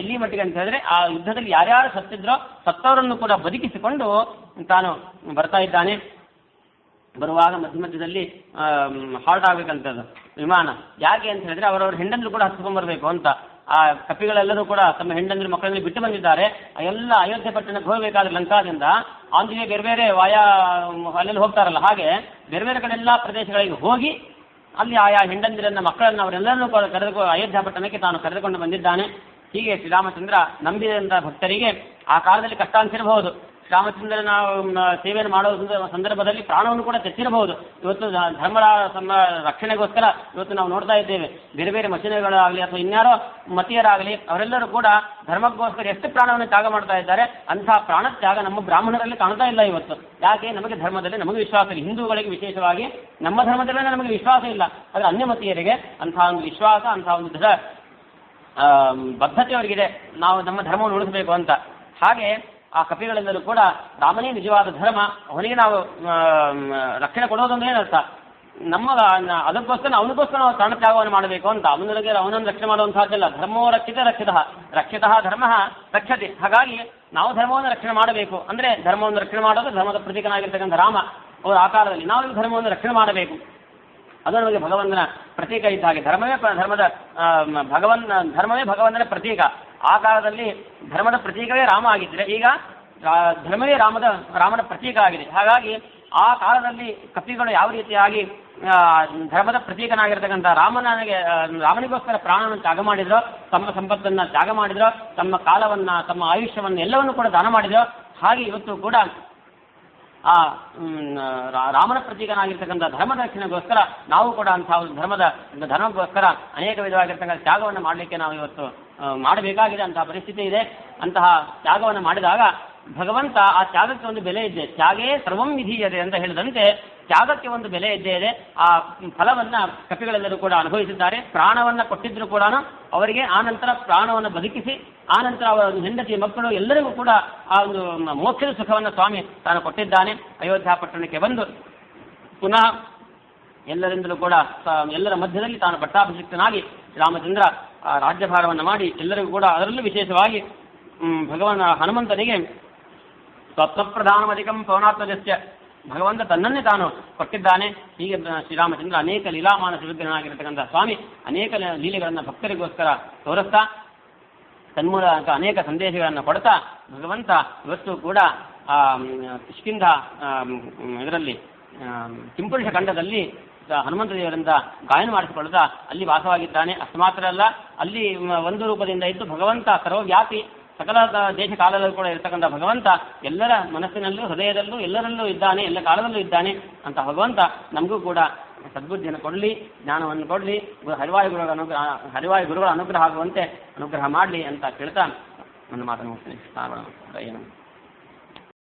ಎಲ್ಲಿ ಮಟ್ಟಿಗೆ ಅಂತ ಹೇಳಿದ್ರೆ, ಆ ಯುದ್ಧದಲ್ಲಿ ಯಾರ್ಯಾರು ಸತ್ತಿದ್ರೋ ಸತ್ತವರನ್ನು ಕೂಡ ಬದುಕಿಸಿಕೊಂಡು ತಾನು ಬರ್ತಾ ಇದ್ದಾನೆ. ಬರುವಾಗ ಮಧ್ಯದಲ್ಲಿ ಹಾಲ್ಟ್ ಆಗ್ಬೇಕಂತದ್ದು ವಿಮಾನ. ಯಾಕೆ ಅಂತ ಹೇಳಿದ್ರೆ ಅವರವ್ರ ಹೆಂಡಂದ್ರು ಕೂಡ ಹತ್ಕೊಂಡ್ಬರ್ಬೇಕು ಅಂತ. ಆ ಕಪಿಗಳೆಲ್ಲರೂ ಕೂಡ ತಮ್ಮ ಹೆಂಡಂದ್ರು ಮಕ್ಕಳಲ್ಲಿ ಬಿಟ್ಟು ಬಂದಿದ್ದಾರೆ. ಎಲ್ಲ ಅಯೋಧ್ಯೆ ಪಟ್ಟಣಕ್ಕೆ ಹೋಗಬೇಕಾದ್ರೆ ಲಂಕಾದಿಂದ ಆಂಜನೇಯ ಬೇರೆ ಬೇರೆ ಅಲ್ಲೆಲ್ಲಿ ಹೋಗ್ತಾರಲ್ಲ, ಹಾಗೆ ಬೇರೆ ಬೇರೆ ಕಡೆ ಎಲ್ಲ ಪ್ರದೇಶಗಳಿಗೆ ಹೋಗಿ ಅಲ್ಲಿ ಆಯಾ ಹೆಂಡಂದಿರನ್ನ ಮಕ್ಕಳನ್ನ ಅವರೆಲ್ಲರನ್ನೂ ಅಯೋಧ್ಯ ಪಟ್ಟಣಕ್ಕೆ ತಾನು ಕರೆದುಕೊಂಡು ಬಂದಿದ್ದಾನೆ. ಹೀಗೆ ಶ್ರೀರಾಮಚಂದ್ರ ನಂಬಿದಂಥ ಭಕ್ತರಿಗೆ ಆ ಕಾಲದಲ್ಲಿ ಕಷ್ಟ ಅನಿಸಿರಬಹುದು. ಶ್ರೀರಾಮಚಂದ್ರನ ಸೇವೆಯನ್ನು ಮಾಡೋ ಸಂದರ್ಭದಲ್ಲಿ ಪ್ರಾಣವನ್ನು ಕೂಡ ತೆಚ್ಚಿರಬಹುದು. ಇವತ್ತು ಧರ್ಮದ ರಕ್ಷಣೆಗೋಸ್ಕರ ಇವತ್ತು ನಾವು ನೋಡ್ತಾ ಇದ್ದೇವೆ. ಬೇರೆ ಬೇರೆ ಮಸೀದಿಗಳಾಗಲಿ ಅಥವಾ ಇನ್ಯಾರೋ ಮತೀಯರಾಗಲಿ ಅವರೆಲ್ಲರೂ ಕೂಡ ಧರ್ಮಕ್ಕೋಸ್ಕರ ಎಷ್ಟು ಪ್ರಾಣವನ್ನು ತ್ಯಾಗ ಮಾಡ್ತಾ ಇದ್ದಾರೆ. ಅಂತಹ ಪ್ರಾಣ ತ್ಯಾಗ ನಮ್ಮ ಬ್ರಾಹ್ಮಣರಲ್ಲಿ ಕಾಣ್ತಾ ಇಲ್ಲ ಇವತ್ತು. ಯಾಕೆ? ನಮಗೆ ಧರ್ಮದಲ್ಲಿ ನಮಗೆ ವಿಶ್ವಾಸ ಇಲ್ಲ. ಹಿಂದೂಗಳಿಗೆ ವಿಶೇಷವಾಗಿ ನಮ್ಮ ಧರ್ಮದಲ್ಲೇ ನಮಗೆ ವಿಶ್ವಾಸ ಇಲ್ಲ. ಆದರೆ ಅನ್ಯಮತೀಯರಿಗೆ ಅಂತಹ ಒಂದು ವಿಶ್ವಾಸ, ಅಂತಹ ಒಂದು ದೃಢ ಬದ್ಧತೆ ಅವರಿಗಿದೆ, ನಾವು ನಮ್ಮ ಧರ್ಮವನ್ನು ಉಳಿಸಬೇಕು ಅಂತ. ಹಾಗೆ ಆ ಕಪಿಗಳೆಲ್ಲರೂ ಕೂಡ ರಾಮನೇ ನಿಜವಾದ ಧರ್ಮ, ಅವನಿಗೆ ನಾವು ರಕ್ಷಣೆ ಕೊಡೋದಂದ್ರೆ ಏನರ್ಥ, ಅದಕ್ಕೋಸ್ಕರ ಅವನಿಗೋಸ್ಕರ ನಾವು ಪ್ರಾಣತ್ಯಾಗವನ್ನು ಮಾಡಬೇಕು ಅಂತ. ಅವನನ್ನು ರಕ್ಷಣೆ ಮಾಡುವಂತಹದ್ದಲ್ಲ. ಧರ್ಮೋ ರಕ್ಷಿತ ಧರ್ಮ ರಕ್ಷತೆ. ಹಾಗಾಗಿ ನಾವು ಧರ್ಮವನ್ನು ರಕ್ಷಣೆ ಮಾಡಬೇಕು. ಅಂದ್ರೆ ಧರ್ಮವನ್ನು ರಕ್ಷಣೆ ಮಾಡೋದು ಧರ್ಮದ ಪ್ರತೀಕನಾಗಿರ್ತಕ್ಕಂಥ ರಾಮ ಅವರ ಆಕಾರದಲ್ಲಿ ನಾವು ಧರ್ಮವನ್ನು ರಕ್ಷಣೆ ಮಾಡಬೇಕು. ಅದು ನಮಗೆ ಭಗವಂತನ ಪ್ರತೀಕ ಇದ್ದ ಹಾಗೆ. ಧರ್ಮವೇ ಭಗವಂತನ ಪ್ರತೀಕ. ಆ ಕಾಲದಲ್ಲಿ ಧರ್ಮದ ಪ್ರತೀಕವೇ ರಾಮ ಆಗಿದ್ರೆ, ಈಗ ಧರ್ಮವೇ ರಾಮನ ಪ್ರತೀಕ ಆಗಿದೆ. ಹಾಗಾಗಿ ಆ ಕಾಲದಲ್ಲಿ ಕಪಿಗಳು ಯಾವ ರೀತಿಯಾಗಿ ಧರ್ಮದ ಪ್ರತೀಕನಾಗಿರ್ತಕ್ಕಂಥ ರಾಮನಿಗೋಸ್ಕರ ಪ್ರಾಣವನ್ನು ತ್ಯಾಗ ಮಾಡಿದ್ರು, ತಮ್ಮ ಸಂಪತ್ತನ್ನು ತ್ಯಾಗ ಮಾಡಿದ್ರು, ತಮ್ಮ ಕಾಲವನ್ನ, ತಮ್ಮ ಆಯುಷ್ಯವನ್ನು ಎಲ್ಲವನ್ನು ಕೂಡ ದಾನ ಮಾಡಿದ್ರು, ಹಾಗೆ ಇವತ್ತು ಕೂಡ ಆ ರಾಮನ ಪ್ರತೀಕನಾಗಿರ್ತಕ್ಕಂಥ ಧರ್ಮದ ರಕ್ಷಣೆಗೋಸ್ಕರ ನಾವು ಕೂಡ ಅಂತಹ ಧರ್ಮಕ್ಕೋಸ್ಕರ ಅನೇಕ ವಿಧವಾಗಿರ್ತಕ್ಕಂಥ ತ್ಯಾಗವನ್ನು ಮಾಡಲಿಕ್ಕೆ ನಾವು ಇವತ್ತು ಮಾಡಬೇಕಾಗಿದೆ. ಅಂತಹ ಪರಿಸ್ಥಿತಿ ಇದೆ. ಅಂತಹ ತ್ಯಾಗವನ್ನು ಮಾಡಿದಾಗ ಭಗವಂತ ಆ ತ್ಯಾಗಕ್ಕೆ ಒಂದು ಬೆಲೆ ಇದೆ. ತ್ಯಾಗೇ ಸರ್ವಂ ವಿಧೀಯತೆ ಅಂತ ಹೇಳಿದಂತೆ ತ್ಯಾಗಕ್ಕೆ ಒಂದು ಬೆಲೆ ಇದ್ದೇ ಇದೆ. ಆ ಫಲವನ್ನ ಕಪಿಗಳೆಲ್ಲರೂ ಕೂಡ ಅನುಭವಿಸಿದ್ದಾರೆ. ಪ್ರಾಣವನ್ನ ಕೊಟ್ಟಿದ್ರು ಕೂಡ ಅವರಿಗೆ ಆನಂತರ ಪ್ರಾಣವನ್ನು ಬದುಕಿಸಿ ಆನಂತರ ಅವರ ಹೆಂಡತಿ ಮಕ್ಕಳು ಎಲ್ಲರಿಗೂ ಕೂಡ ಆ ಒಂದು ಮೋಕ್ಷದ ಸುಖವನ್ನು ಸ್ವಾಮಿ ತಾನು ಕೊಟ್ಟಿದ್ದಾನೆ. ಅಯೋಧ್ಯ ಪಟ್ಟಣಕ್ಕೆ ಬಂದು ಪುನಃ ಎಲ್ಲರಿಂದಲೂ ಕೂಡ ಎಲ್ಲರ ಮಧ್ಯದಲ್ಲಿ ತಾನು ಪಟ್ಟಾಭಿಷಿಕ್ತನಾಗಿ ರಾಮಚಂದ್ರ ರಾಜ್ಯಭಾರವನ್ನು ಮಾಡಿ ಎಲ್ಲರಿಗೂ ಕೂಡ, ಅದರಲ್ಲೂ ವಿಶೇಷವಾಗಿ ಹನುಮಂತನಿಗೆ ತತ್ವಪ್ರಧಾನಮಧಿಕಂ ಪವನಾತ್ಮಜಸ್ಯ ಭಗವಂತ ತನ್ನನ್ನೇ ತಾನು ಕೊಟ್ಟಿದ್ದಾನೆ. ಹೀಗೆ ಶ್ರೀರಾಮಚಂದ್ರ ಅನೇಕ ಲೀಲಾಮಾನ ಸುರುದ್ಧನಾಗಿರತಕ್ಕಂಥ ಸ್ವಾಮಿ ಅನೇಕ ಲೀಲೆಗಳನ್ನು ಭಕ್ತರಿಗೋಸ್ಕರ ತೋರಿಸ್ತಾ ತನ್ಮೂಲಕ ಅನೇಕ ಸಂದೇಶಗಳನ್ನು ಕೊಡ್ತಾ ಭಗವಂತ ಇವತ್ತು ಕೂಡ ಕಿಷ್ಕಿಂಧ ಇದರಲ್ಲಿ ಕಿಂಪುರುಷ ಖಂಡದಲ್ಲಿ ಹನುಮಂತ ದೇವರಿಂದ ಗಾಯನ ಮಾಡಿಸಿಕೊಳ್ಳುತ್ತಾ ಅಲ್ಲಿ ವಾಸವಾಗಿದ್ದಾನೆ. ಅಷ್ಟು ಮಾತ್ರ ಅಲ್ಲ, ಅಲ್ಲಿ ಒಂದು ರೂಪದಿಂದ ಇದ್ದು ಭಗವಂತ ಸರ್ವವ್ಯಾಪಿ ಸಕಲ ದೇಶ ಕಾಲದಲ್ಲೂ ಕೂಡ ಇರತಕ್ಕಂಥ ಭಗವಂತ ಎಲ್ಲರ ಮನಸ್ಸಿನಲ್ಲೂ ಹೃದಯದಲ್ಲೂ ಎಲ್ಲರಲ್ಲೂ ಇದ್ದಾನೆ, ಎಲ್ಲ ಕಾಲದಲ್ಲೂ ಇದ್ದಾನೆ ಅಂತ ಭಗವಂತ ನಮಗೂ ಕೂಡ ಸದ್ಬುದ್ಧಿಯನ್ನು ಕೊಡಲಿ, ಜ್ಞಾನವನ್ನು ಕೊಡಲಿ, ಹರಿವಾಯು ಗುರುಗಳ ಅನುಗ್ರಹ ಆಗುವಂತೆ ಅನುಗ್ರಹ ಮಾಡಲಿ ಅಂತ ಕೇಳ್ತಾ ನನ್ನ ಮಾತನ್ನು ಮುಗಿಸ್ತೀನಿ.